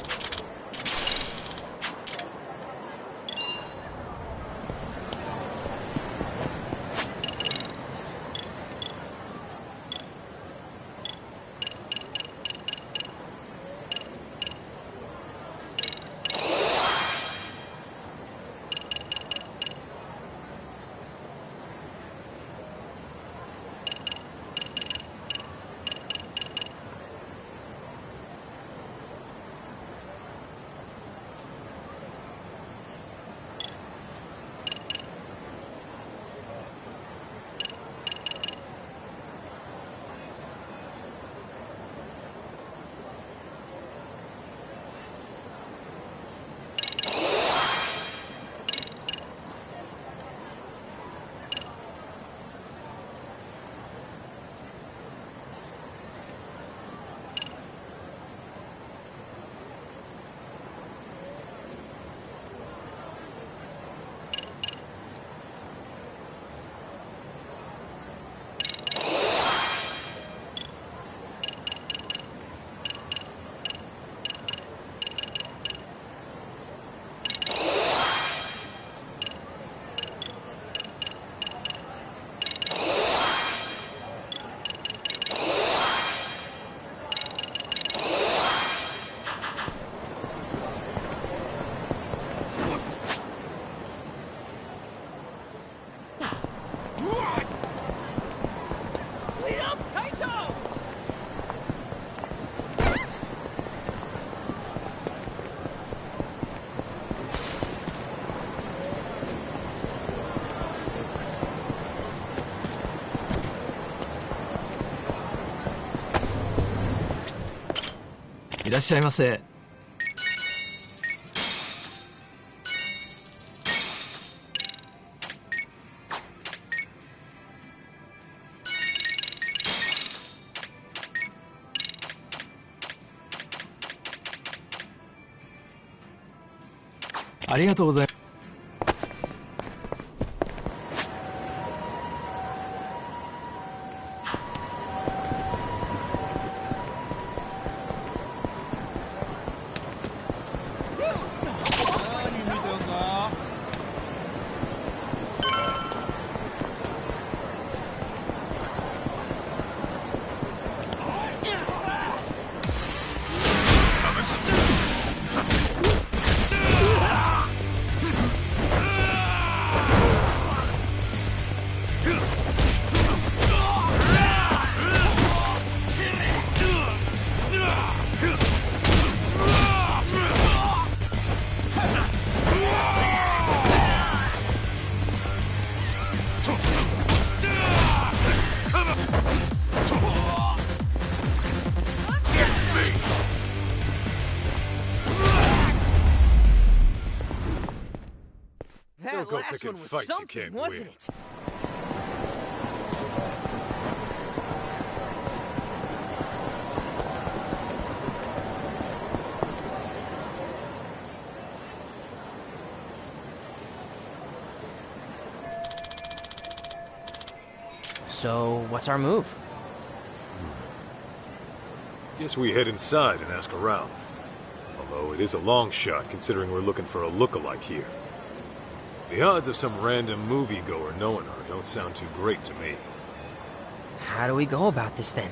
らっしゃいませ。ありがとうございます。Don't go picking fights you can't win. So, what's our move? Guess we head inside and ask around. Although it is a long shot considering we're looking for a look-alike here. The odds of some random moviegoer knowing her don't sound too great to me. How do we go about this then?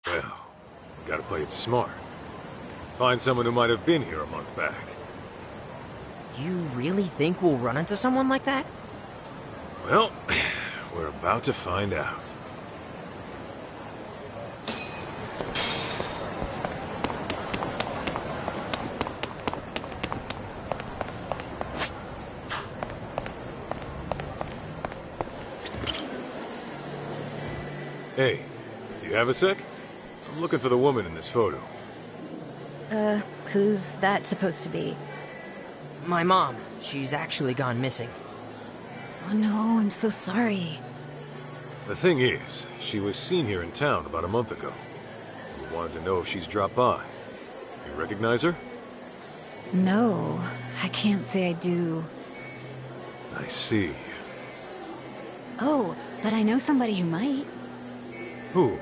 Well, we gotta play it smart. Find someone who might have been here a month back. You really think we'll run into someone like that? Well, we're about to find out. Hey, do you have a sec? I'm looking for the woman in this photo. Who's that supposed to be? My mom. She's actually gone missing. Oh no, I'm so sorry. The thing is, she was seen here in town about a month ago. We wanted to know if she's dropped by. You recognize her? No, I can't say I do. I see. Oh, but I know somebody who might. Who?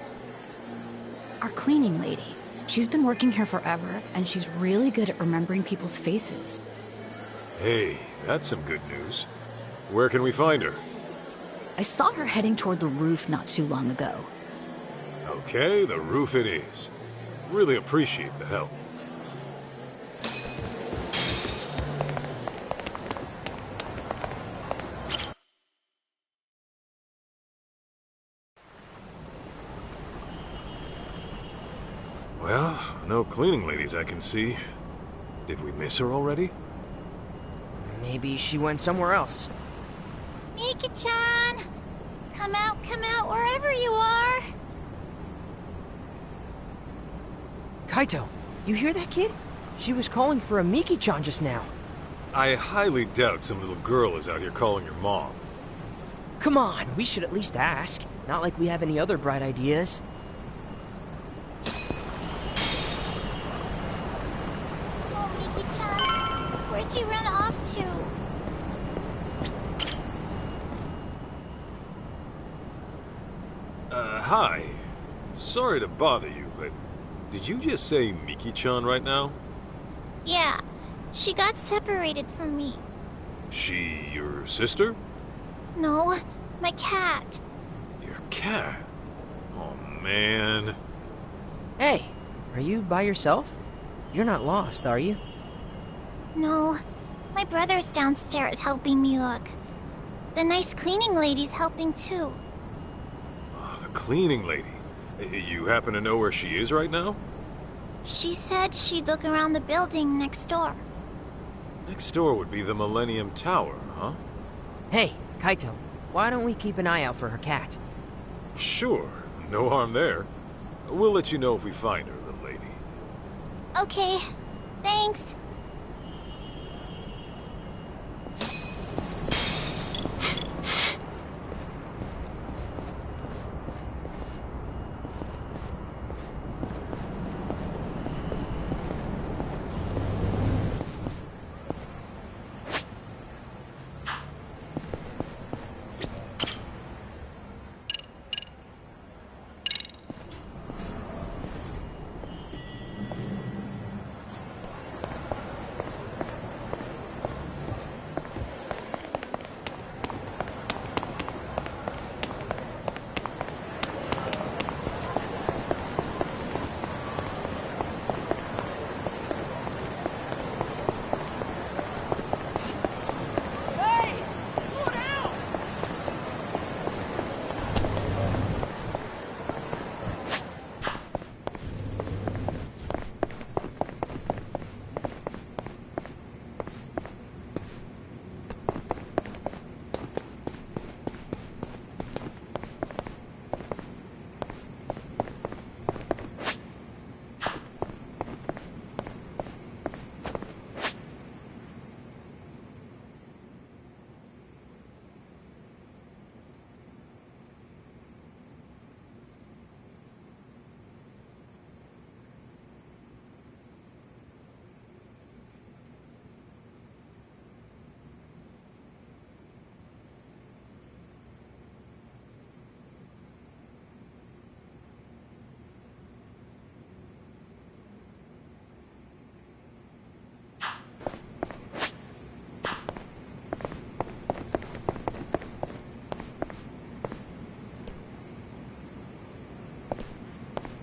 Our cleaning lady. She's been working here forever, and she's really good at remembering people's faces. Hey, that's some good news. Where can we find her? I saw her heading toward the roof not too long ago. Okay, the roof it is. Really appreciate the help. Well, no cleaning ladies I can see. Did we miss her already? Maybe she went somewhere else. Mika-chan! Come out, wherever you are! Kaito, you hear that, kid? She was calling for a Miki-chan just now. I highly doubt some little girl is out here calling her mom. Come on, we should at least ask. Not like we have any other bright ideas. Oh, Miki-chan, where'd you run off to? Hi. Sorry to bother you, but did you just say Miki-chan right now? Yeah, she got separated from me. She your sister? No, my cat. Your cat? Oh, man. Hey, are you by yourself? You're not lost, are you? No, my brother's downstairs helping me look. The nice cleaning lady's helping too. Oh, the cleaning lady. You happen to know where she is right now? She said she'd look around the building next door. Next door would be the Millennium Tower, huh? Hey, Kaito, why don't we keep an eye out for her cat? Sure, no harm there. We'll let you know if we find her, little lady. Okay, thanks.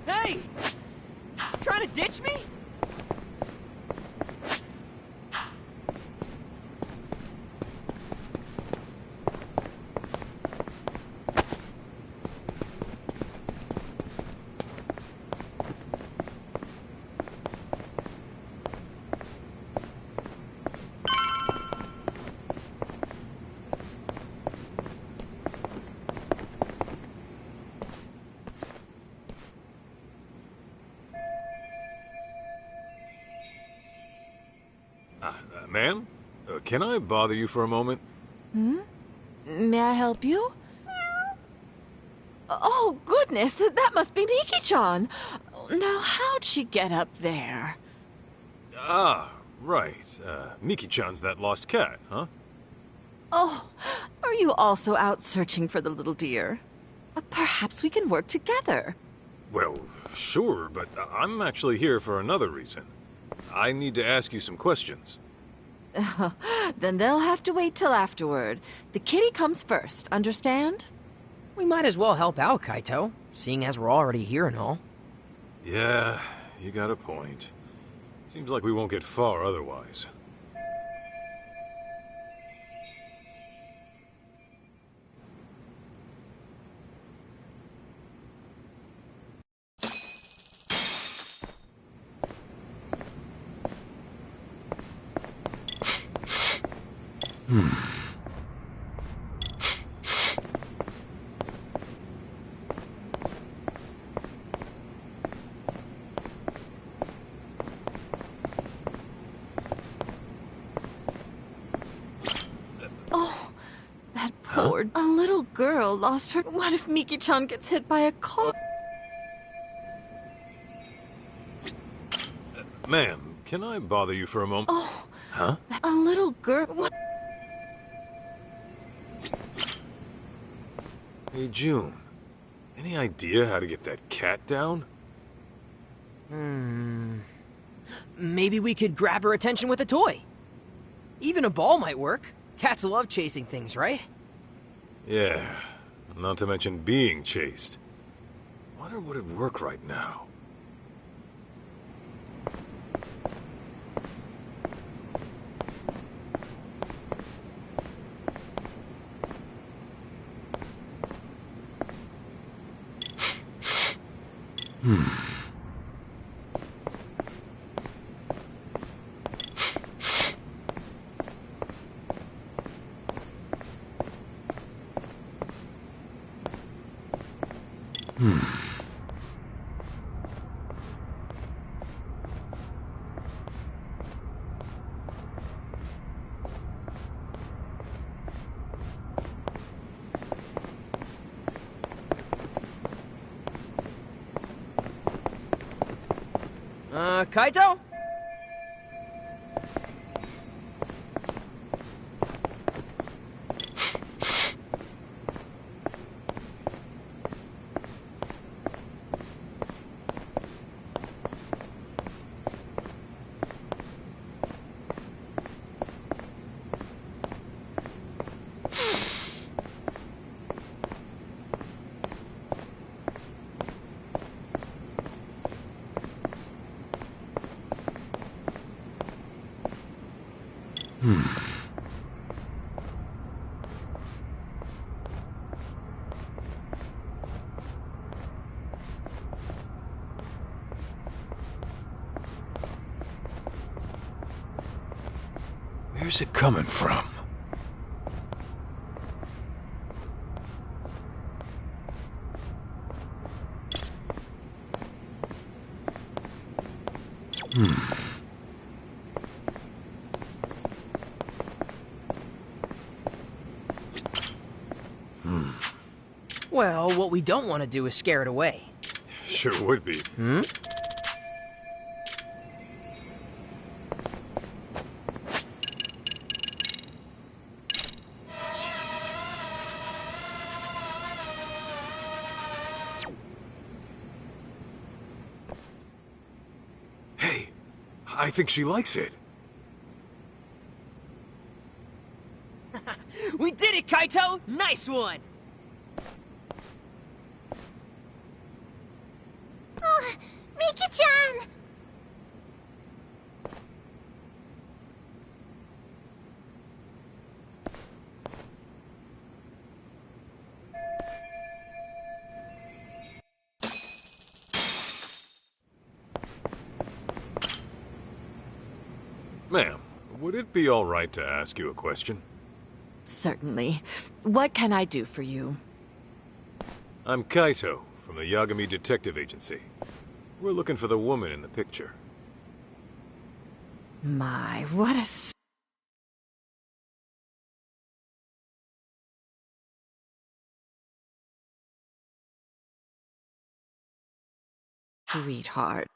Hey! Trying to ditch me? Ma'am? Can I bother you for a moment? Hmm? May I help you? Oh, goodness, that must be Miki-chan. Now, how'd she get up there? Ah, right. Miki-chan's that lost cat, huh? Oh, are you also out searching for the little deer? Perhaps we can work together. Well, sure, but I'm actually here for another reason. I need to ask you some questions. Then they'll have to wait till afterward. The kitty comes first, understand? We might as well help out, Kaito, seeing as we're already here and all. Yeah, you got a point. Seems like we won't get far otherwise. Oh, that poor... A little girl lost her... What if Miki-chan gets hit by a car? Ma'am, can I bother you for a moment? Oh, huh? a little girl... What? Hey, June. Any idea how to get that cat down? Maybe we could grab her attention with a toy. Even a ball might work. Cats love chasing things, right? Yeah, not to mention being chased. Wonder would it work right now? Kaito? Where's it coming from? Well, what we don't want to do is scare it away. Sure would be. Hey, I think she likes it. We did it, Kaito! Nice one! Oh, Miki-chan! Ma'am, would it be all right to ask you a question? Certainly. What can I do for you? I'm Kaito, from the Yagami Detective Agency. We're looking for the woman in the picture. My, what a sweetheart.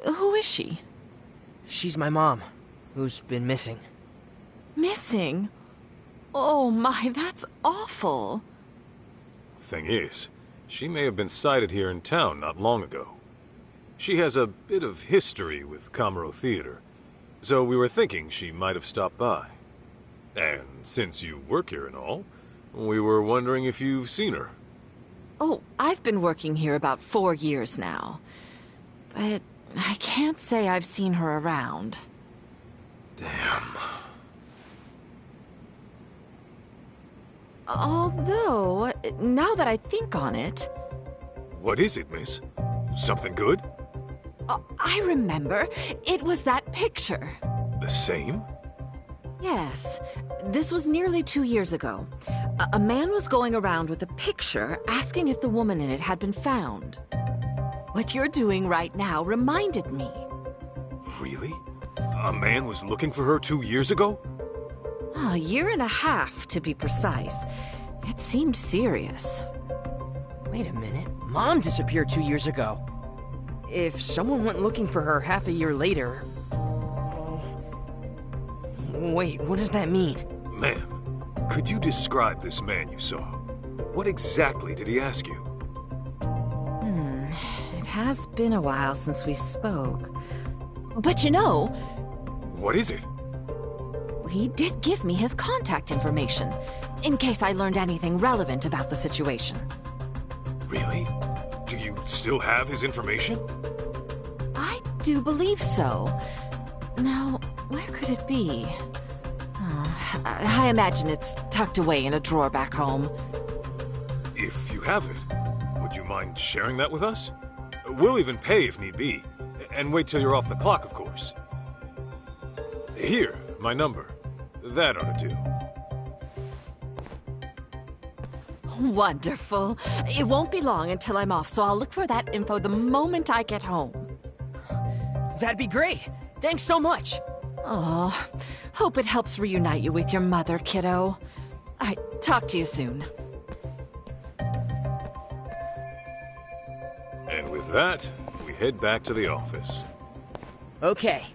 Who is she? She's my mom, who's been missing. Missing? Oh my, that's awful. Thing is, she may have been sighted here in town not long ago. She has a bit of history with Kamuro Theater, so we were thinking she might have stopped by. And since you work here and all, we were wondering if you've seen her. Oh, I've been working here about 4 years now. But I can't say I've seen her around. Damn. Although, now that I think on it... What is it, miss? Something good? I remember. It was that picture. The same? Yes. This was nearly 2 years ago. A man was going around with a picture asking if the woman in it had been found. What you're doing right now reminded me. Really? A man was looking for her 2 years ago? A year and a half, to be precise. It seemed serious. Wait a minute. Mom disappeared 2 years ago. If someone went looking for her half a year later... Wait, what does that mean? Ma'am, could you describe this man you saw? What exactly did he ask you? It has been a while since we spoke. But you know... What is it? He did give me his contact information, in case I learned anything relevant about the situation. Really? Do you still have his information? I do believe so. Now, where could it be? I imagine it's tucked away in a drawer back home. If you have it, would you mind sharing that with us? We'll even pay if need be. And wait till you're off the clock, of course. Here, my number. That ought to do. Wonderful. It won't be long until I'm off, so I'll look for that info the moment I get home. That'd be great. Thanks so much. Oh, hope it helps reunite you with your mother, kiddo. All right, talk to you soon. And with that, we head back to the office. Okay.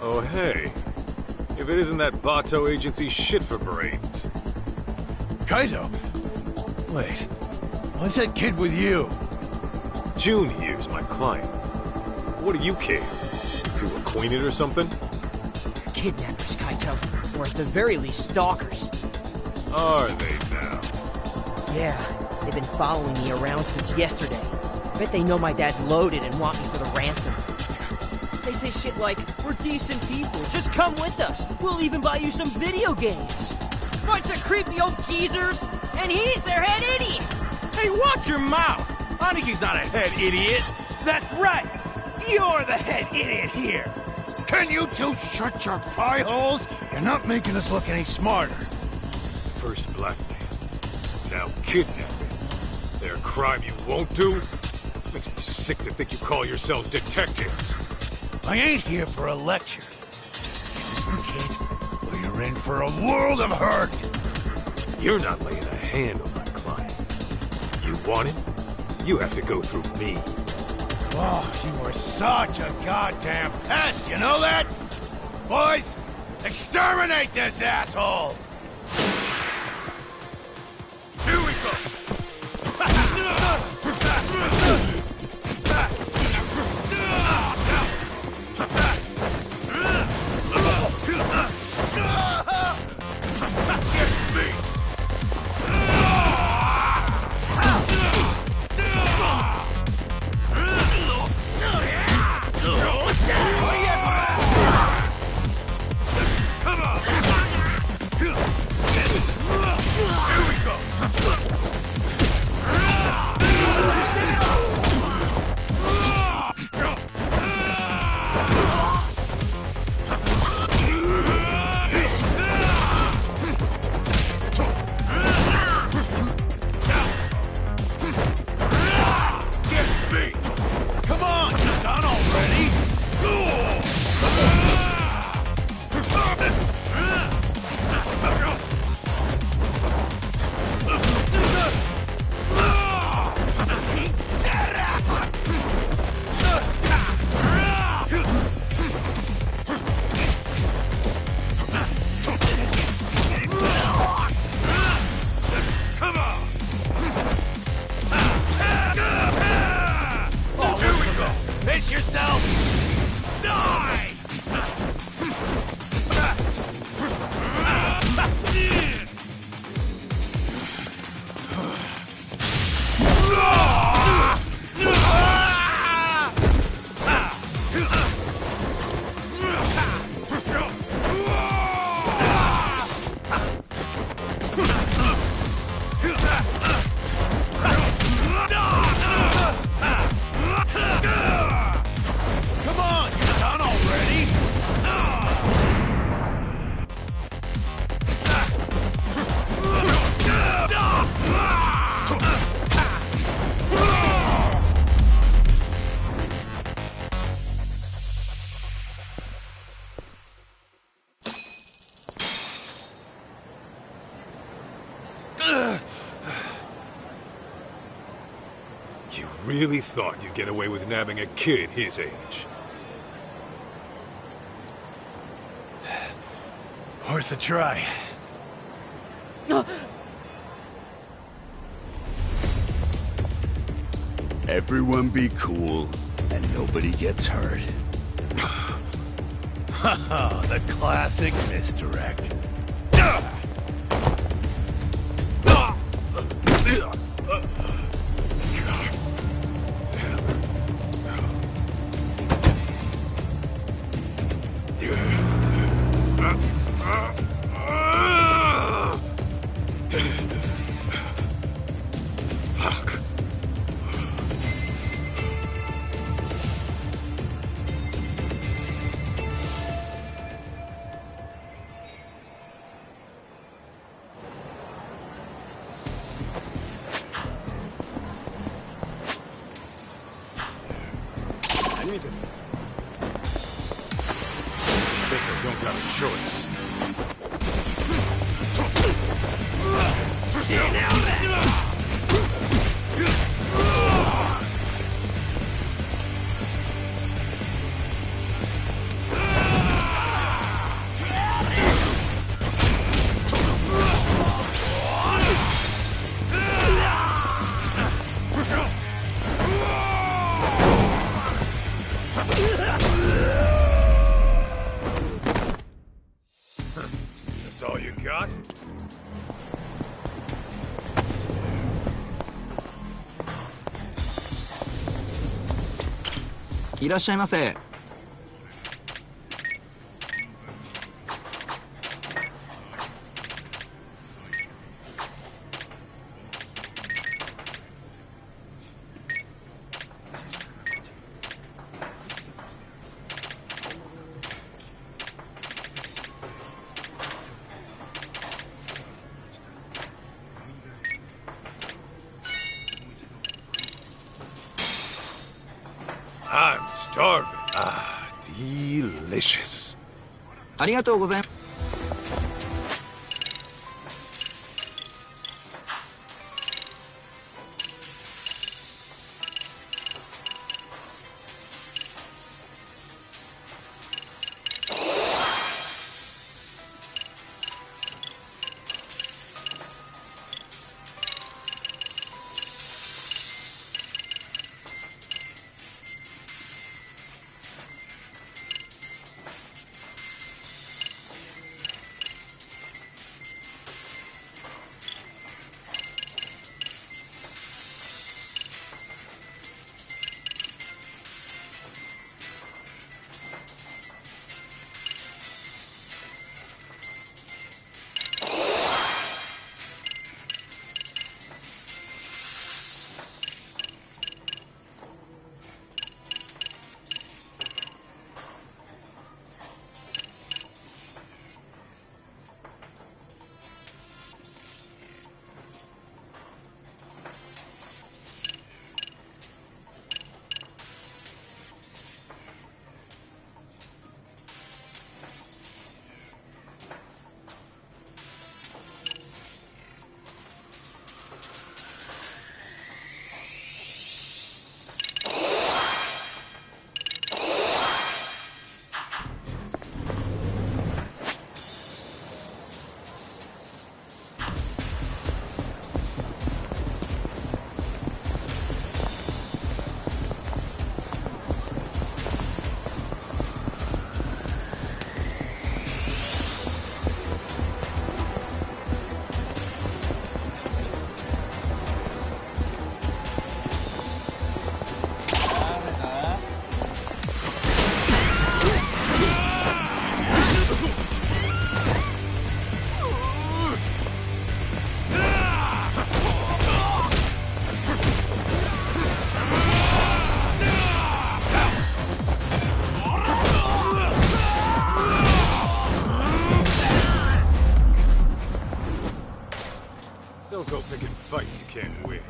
Oh, hey. If it isn't that Bato agency shit for brains. Kaito! Wait, what's that kid with you? June here's my client. What do you care? You acquainted or something? Kidnappers, Kaito. Or at the very least, stalkers. Are they now? Yeah, they've been following me around since yesterday. Bet they know my dad's loaded and want me for the ransom. They say shit like, we're decent people, just come with us. We'll even buy you some video games. Bunch of creepy old geezers, and he's their head idiot. Hey, watch your mouth. Aniki's not a head idiot. That's right. You're the head idiot here. Can you two shut your pie holes? You're not making us look any smarter. First blackmail, now kidnapping. They're a crime you won't do? Makes me sick to think you call yourselves detectives. I ain't here for a lecture. Listen, kid, or you're in for a world of hurt. You're not laying a hand on my client. You want him? You have to go through me. Oh, you are such a goddamn pest, you know that? Boys, exterminate this asshole! Here we go! really thought you'd get away with nabbing a kid his age. Worth a try. Everyone be cool, and nobody gets hurt. Haha, the classic misdirect. Fuck. I need to... Guess I don't got a choice. That's all you got?いらっしゃいませ。I'm starving. Ah, delicious. ありがとうございます。Don't go picking fights you can't win.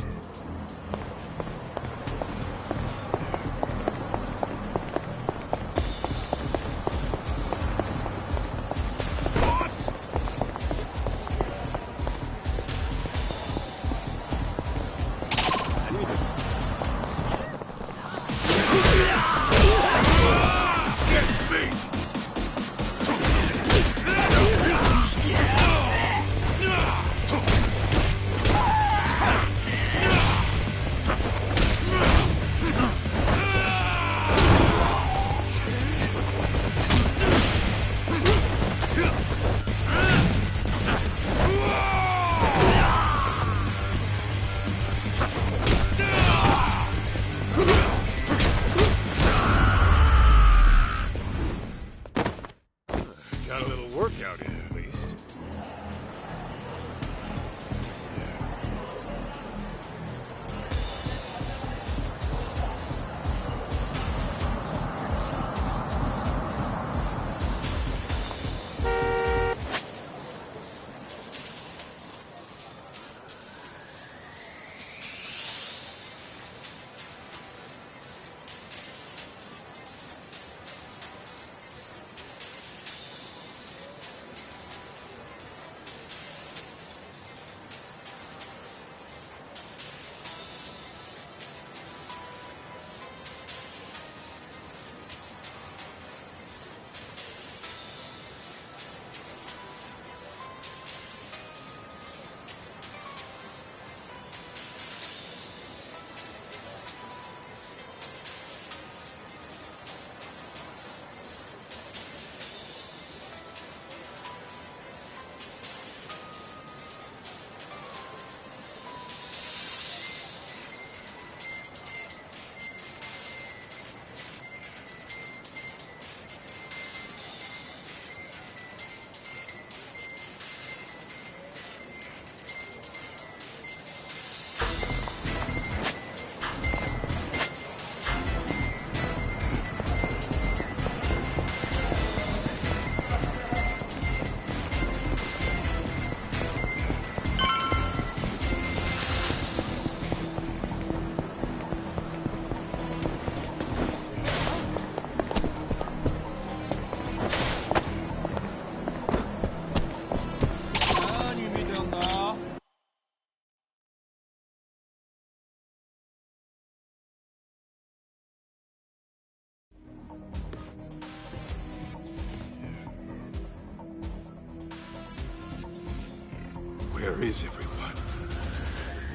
Where is everyone?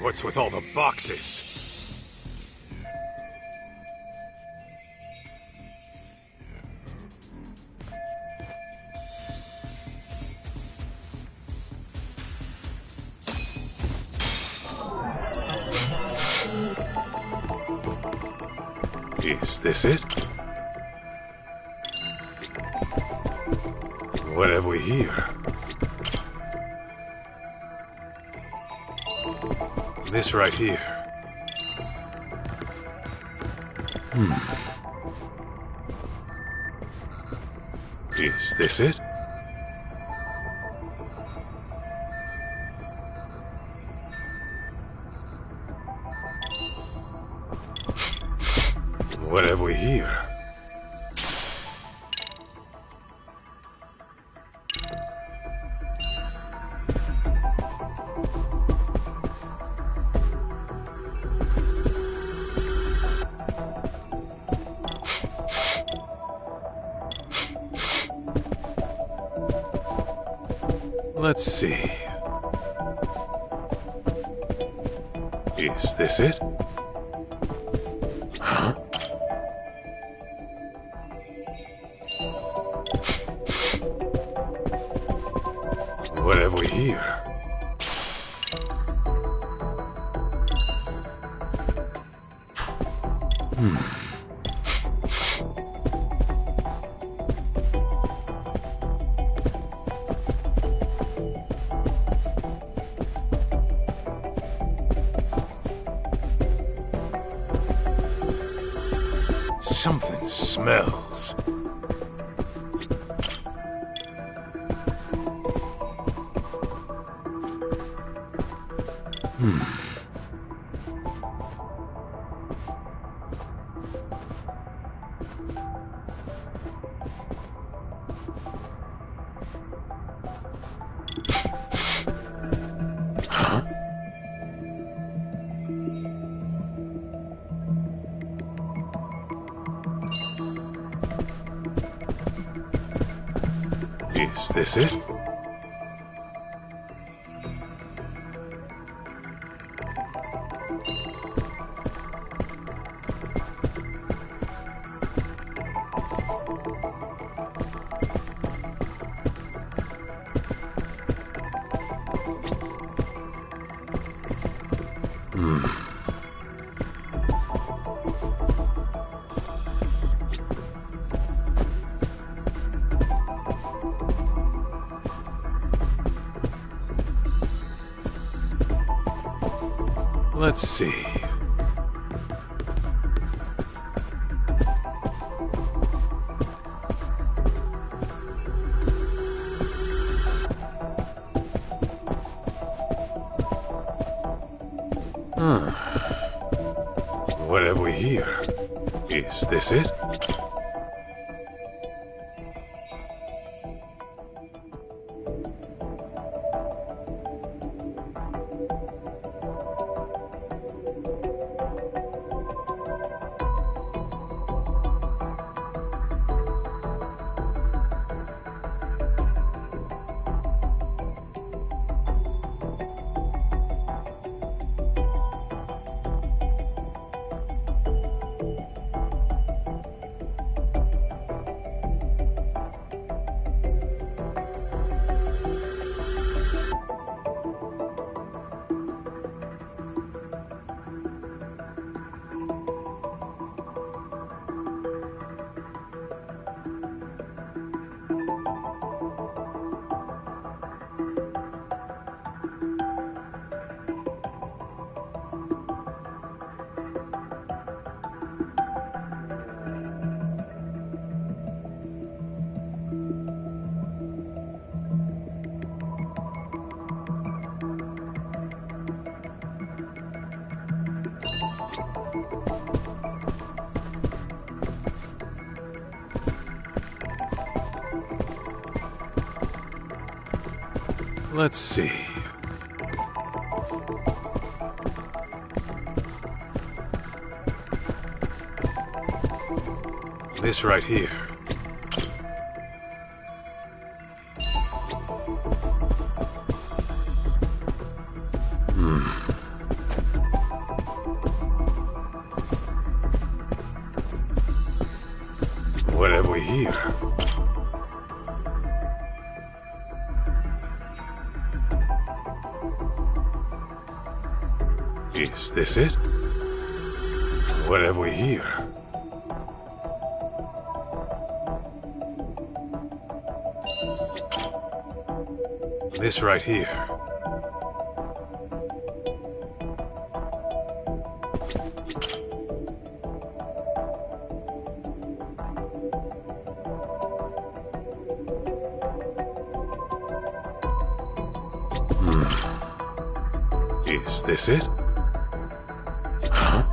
What's with all the boxes? Is this it? What have we here? This right here. Is this it? What have we here? Let's see. Is this it? Huh? What have we here? Something smells. Huh? Is this it? Let's see. What have we here? Is this it? Let's see. This right here. What have we here? Is this it? What have we here? This right here. Is this it? Huh?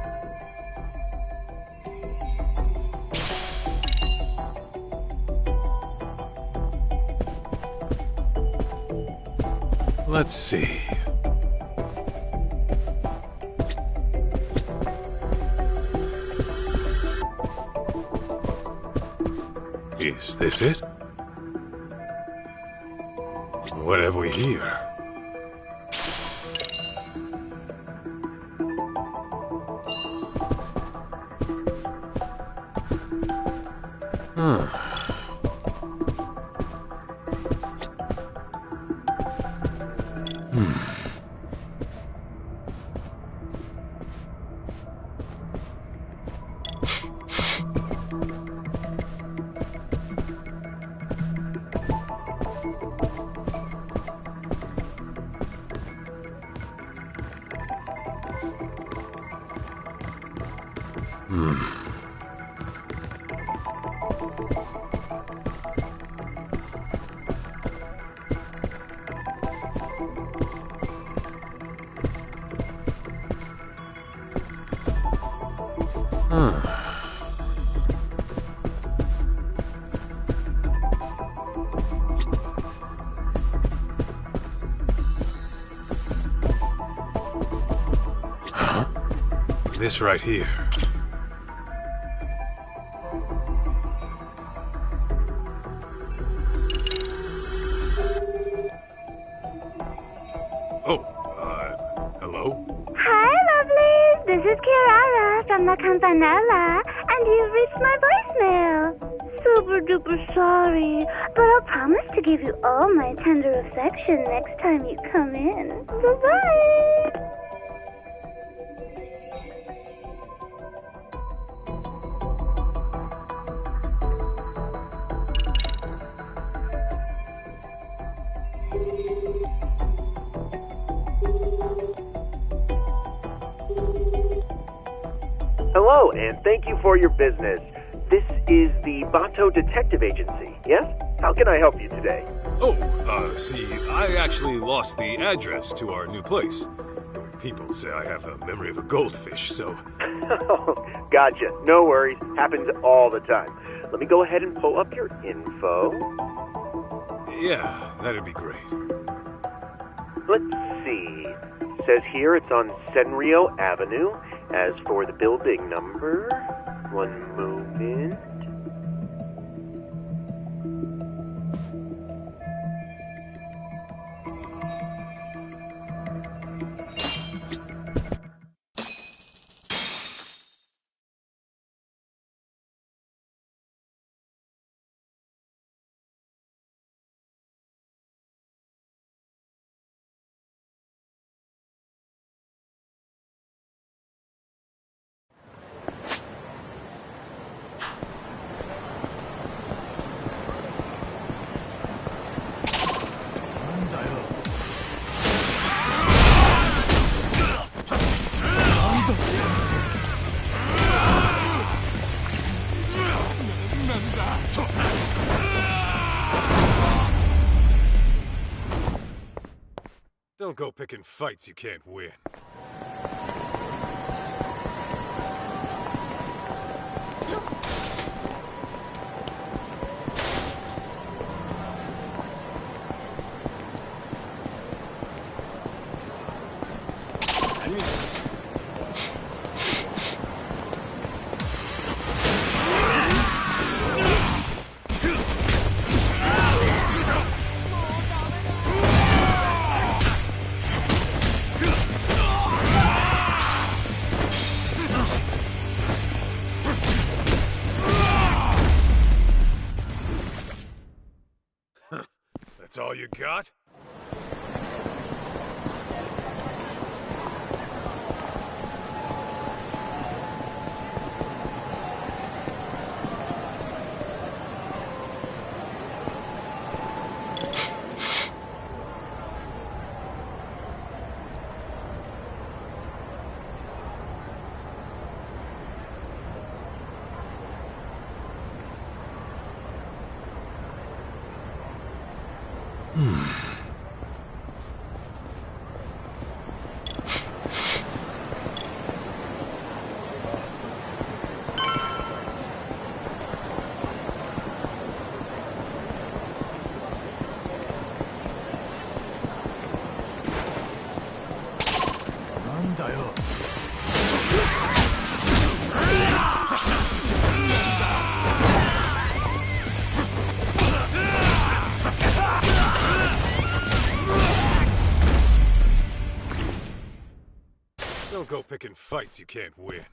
Let's see. Is this it? What have we here? This right here. Oh, hello? Hi, lovelies. This is Kirara from the Campanella, and you've reached my voicemail. Super duper sorry, but I'll promise to give you all my tender affection next time you come in. Bye-bye. Hello, and thank you for your business. This is the Bato Detective Agency, yes? How can I help you today? Oh, see, I actually lost the address to our new place. People say I have the memory of a goldfish, so... Gotcha. No worries. Happens all the time. Let me go ahead and pull up your info. Yeah, that'd be great. Let's see. Says here it's on Senrio Avenue. As for the building number, one moment. Don't go picking fights you can't win. got? Don't go picking fights you can't win.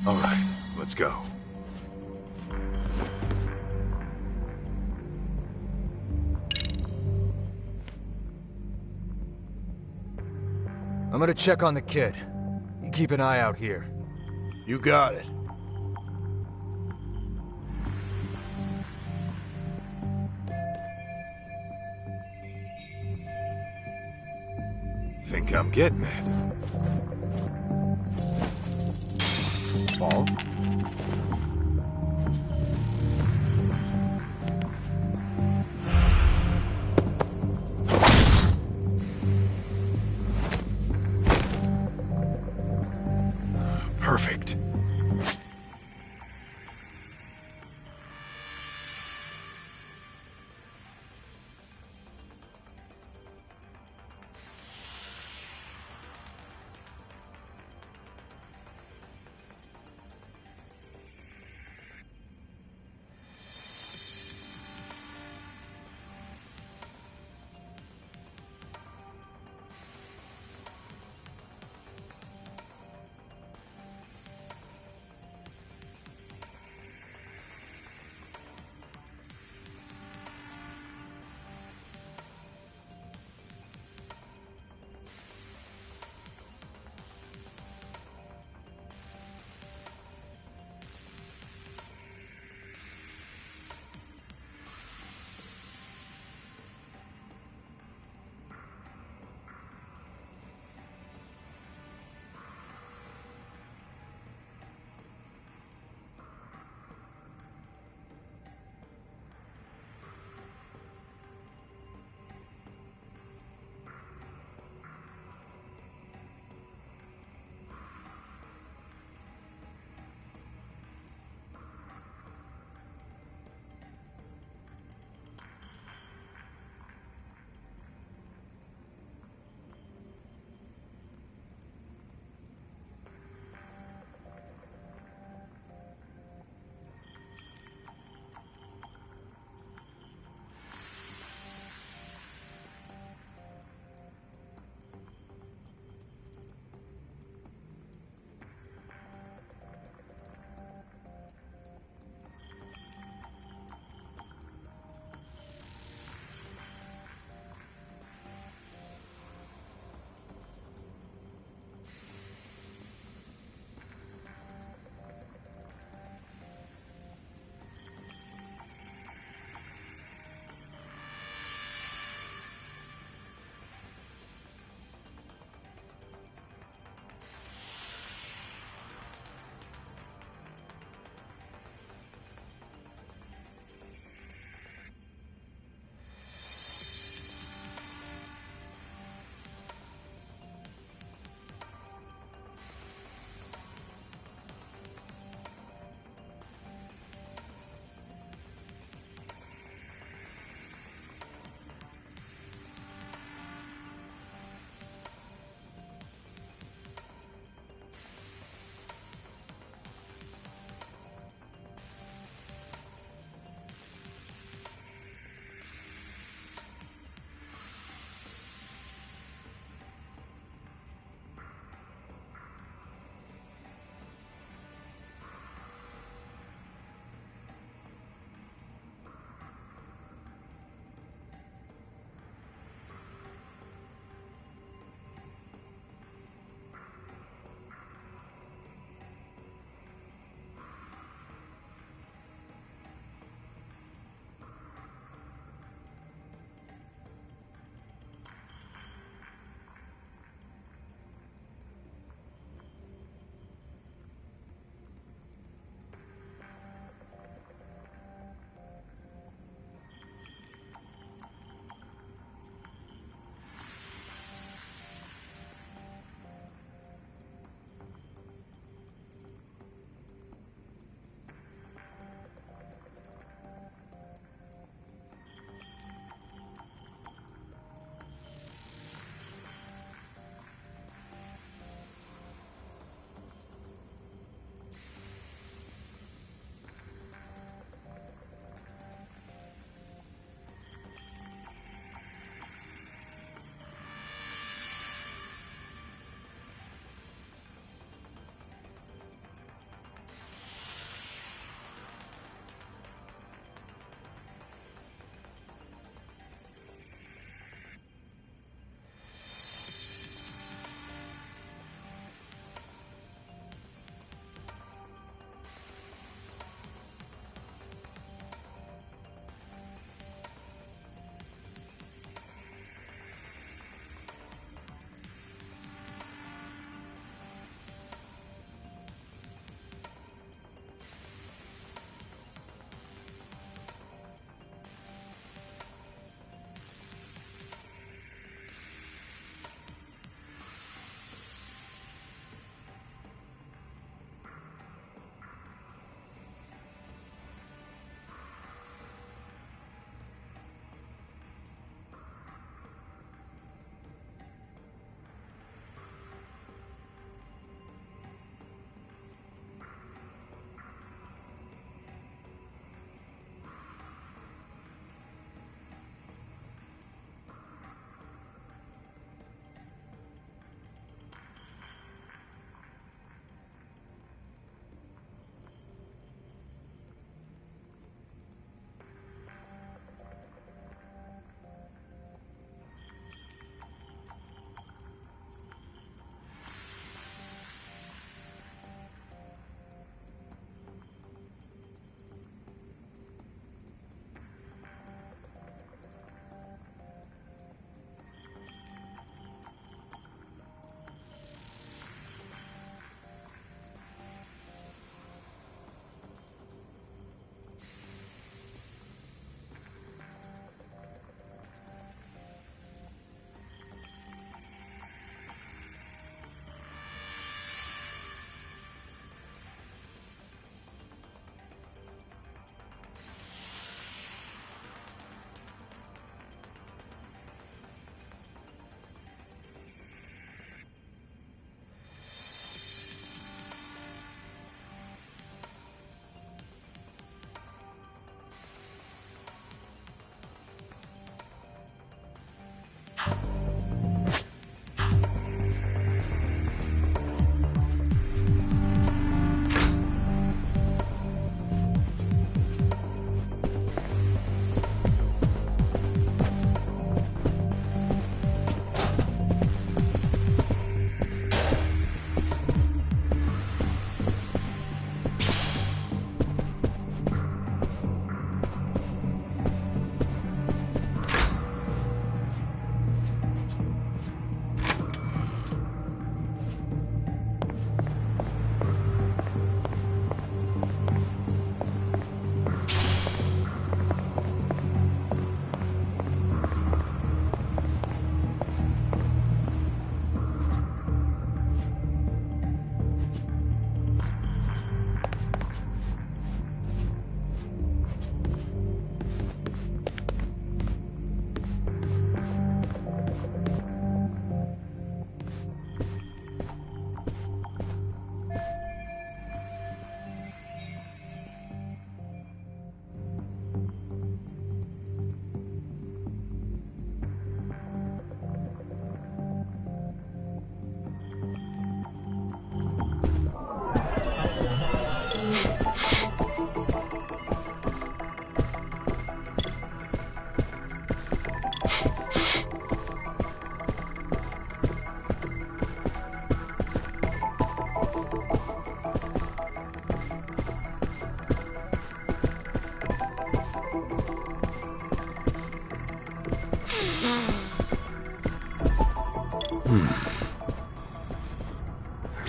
All right, let's go. I'm gonna check on the kid. You keep an eye out here. You got it. Think I'm getting it. Fall? Perfect.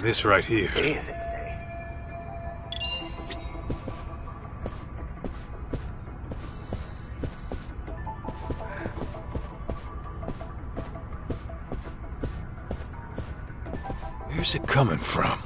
This right here. Where's it coming from?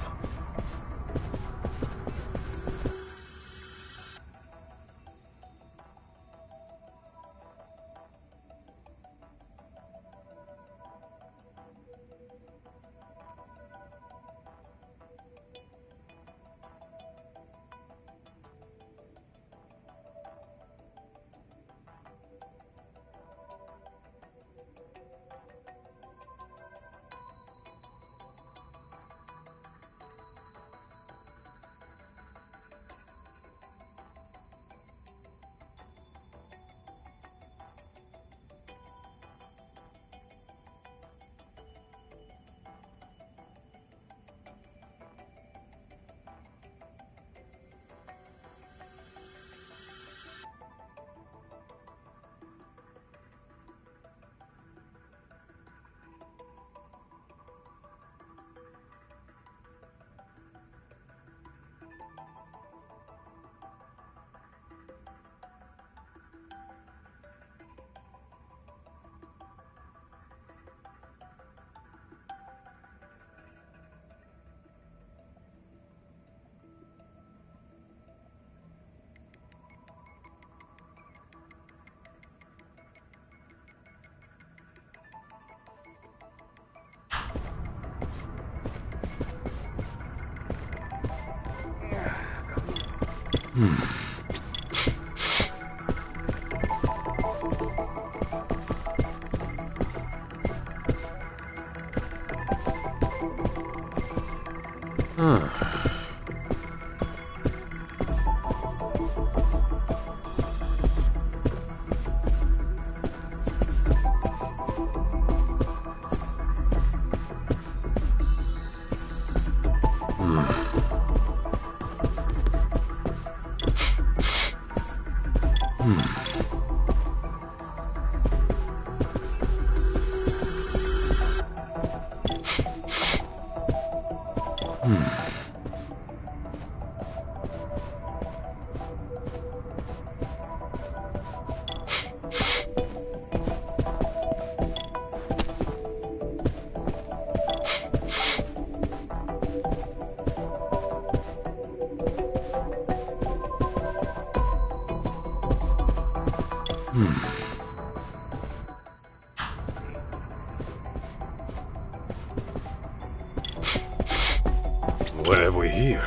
What have we here?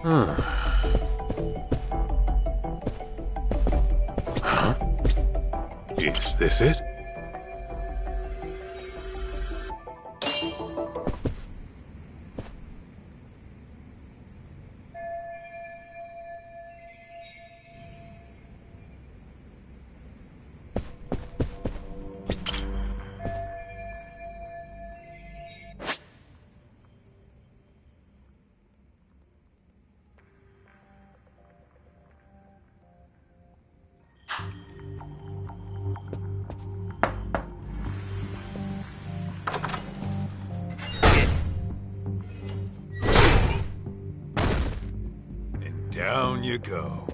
Huh? Is this it? Down you go.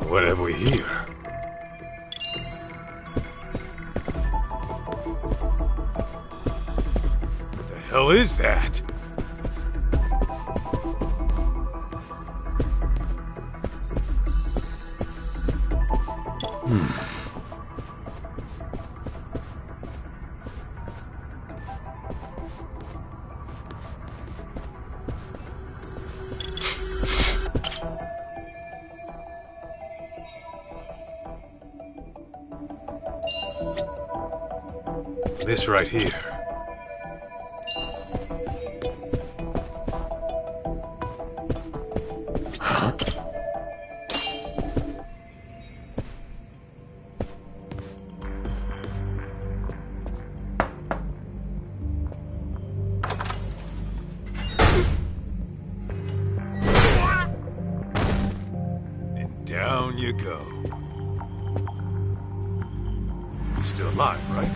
What have we here? What the hell is that? This right here. Huh? And down you go. Still alive, right?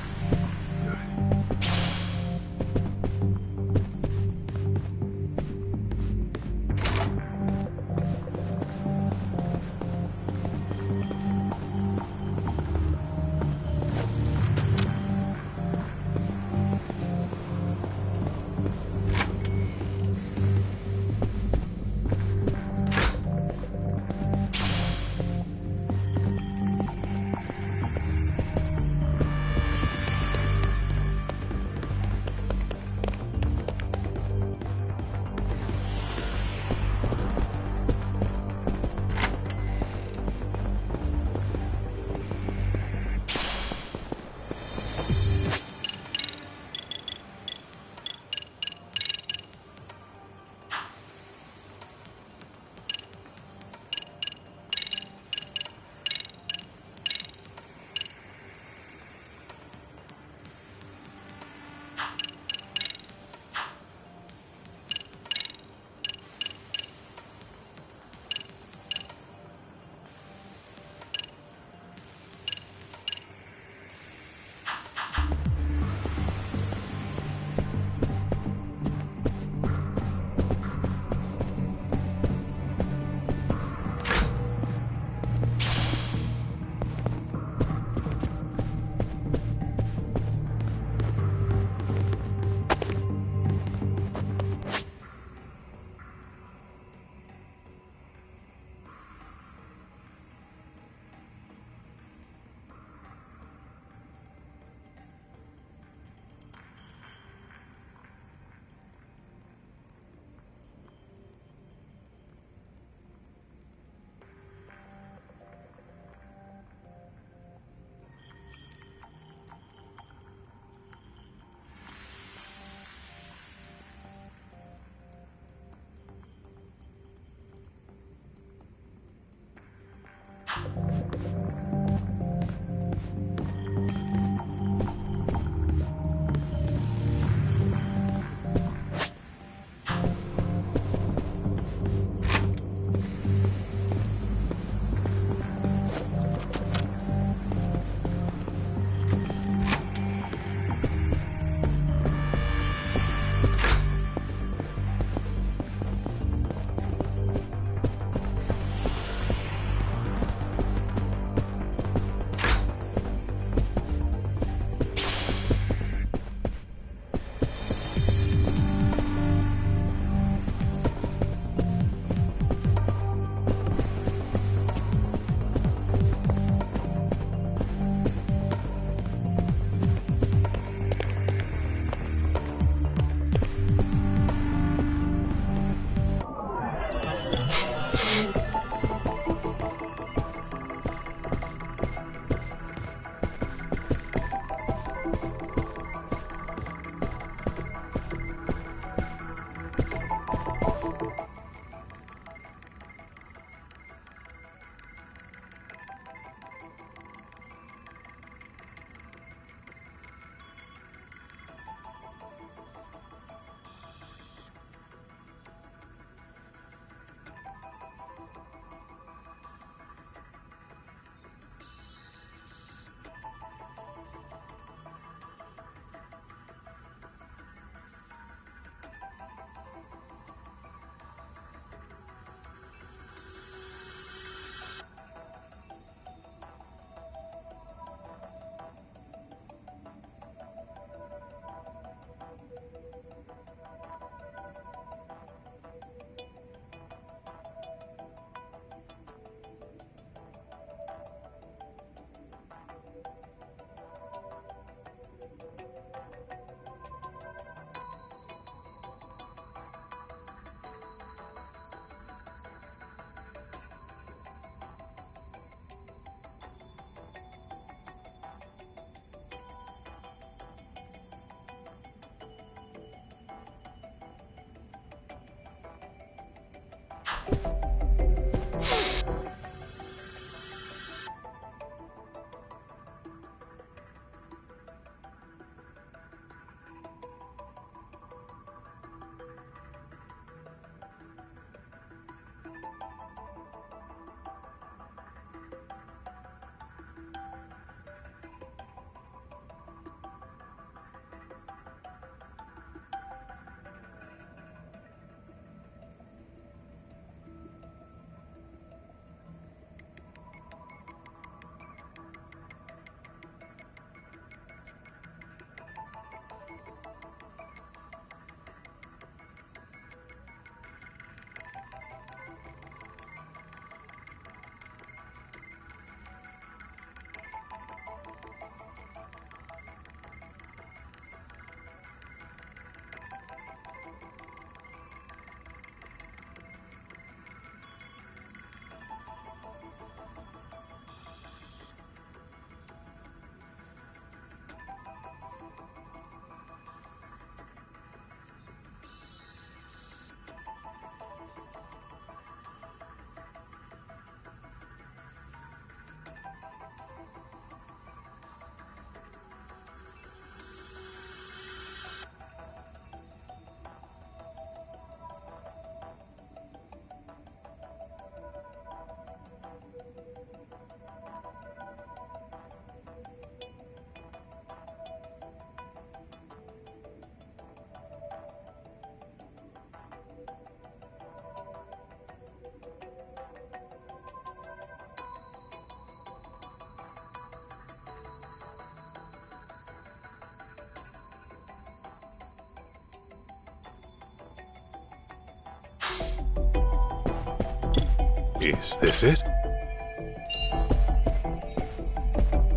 Is this it?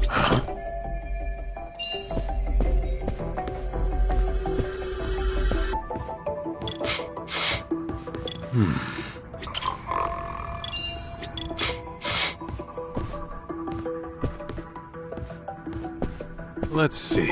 Huh? Let's see.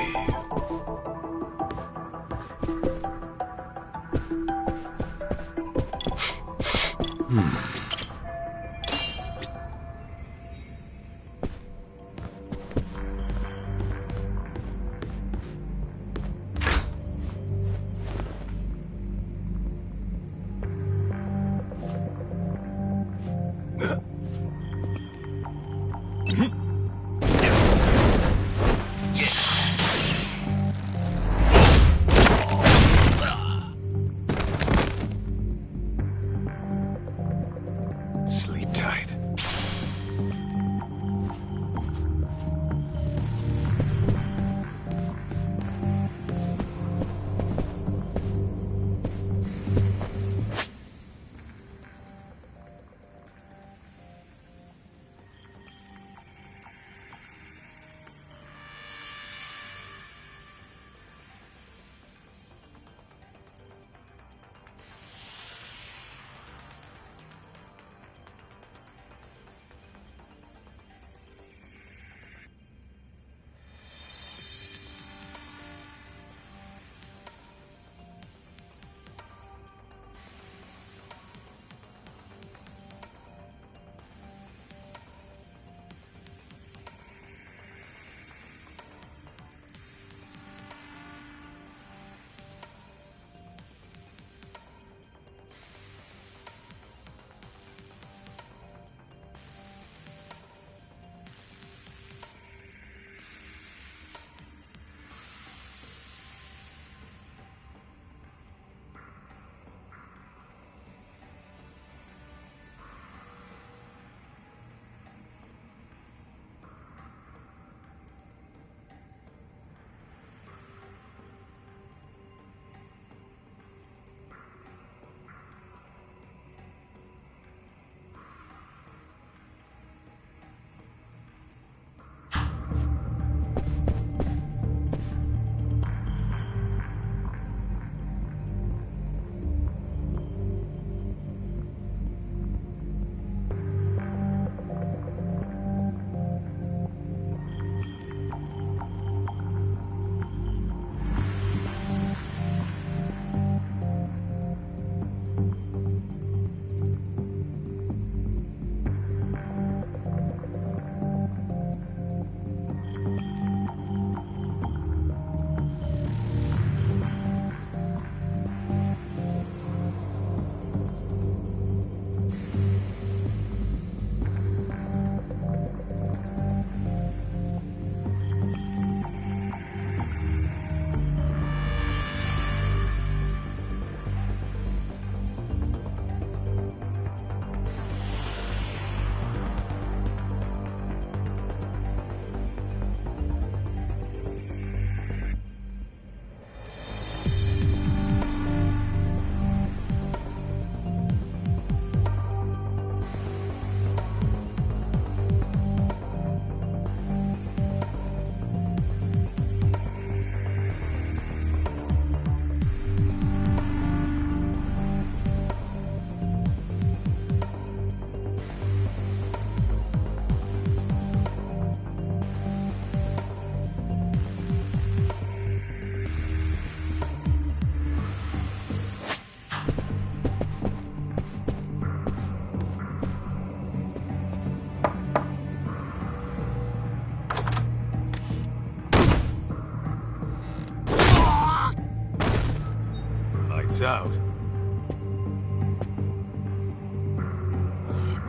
this out.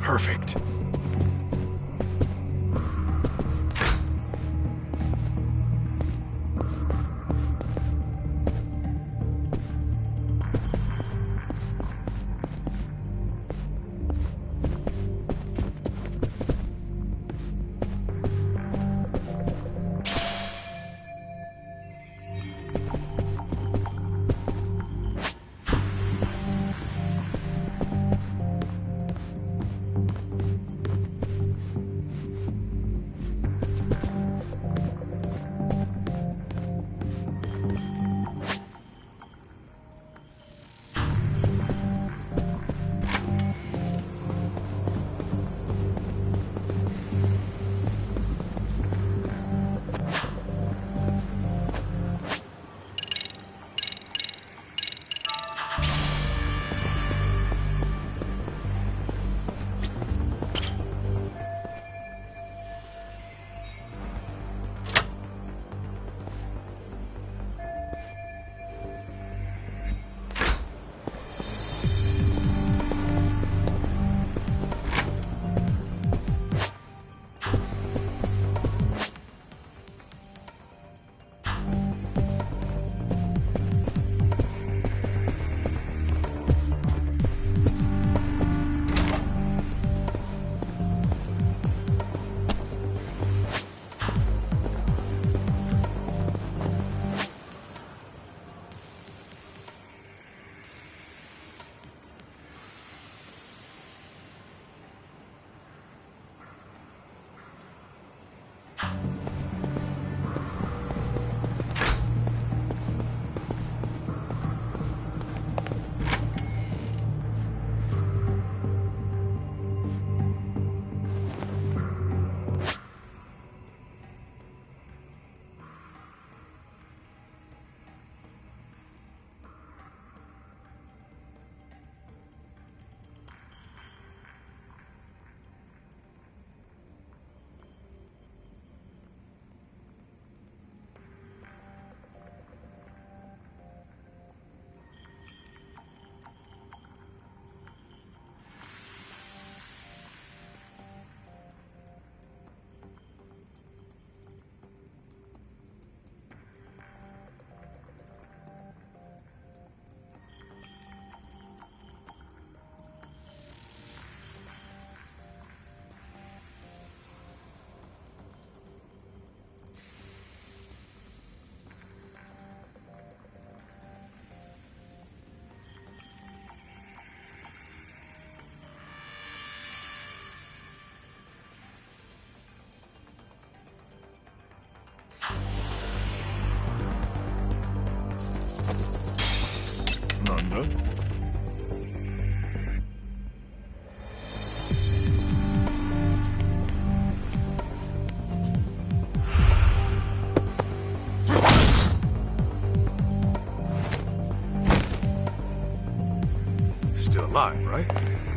Perfect. Still alive, right?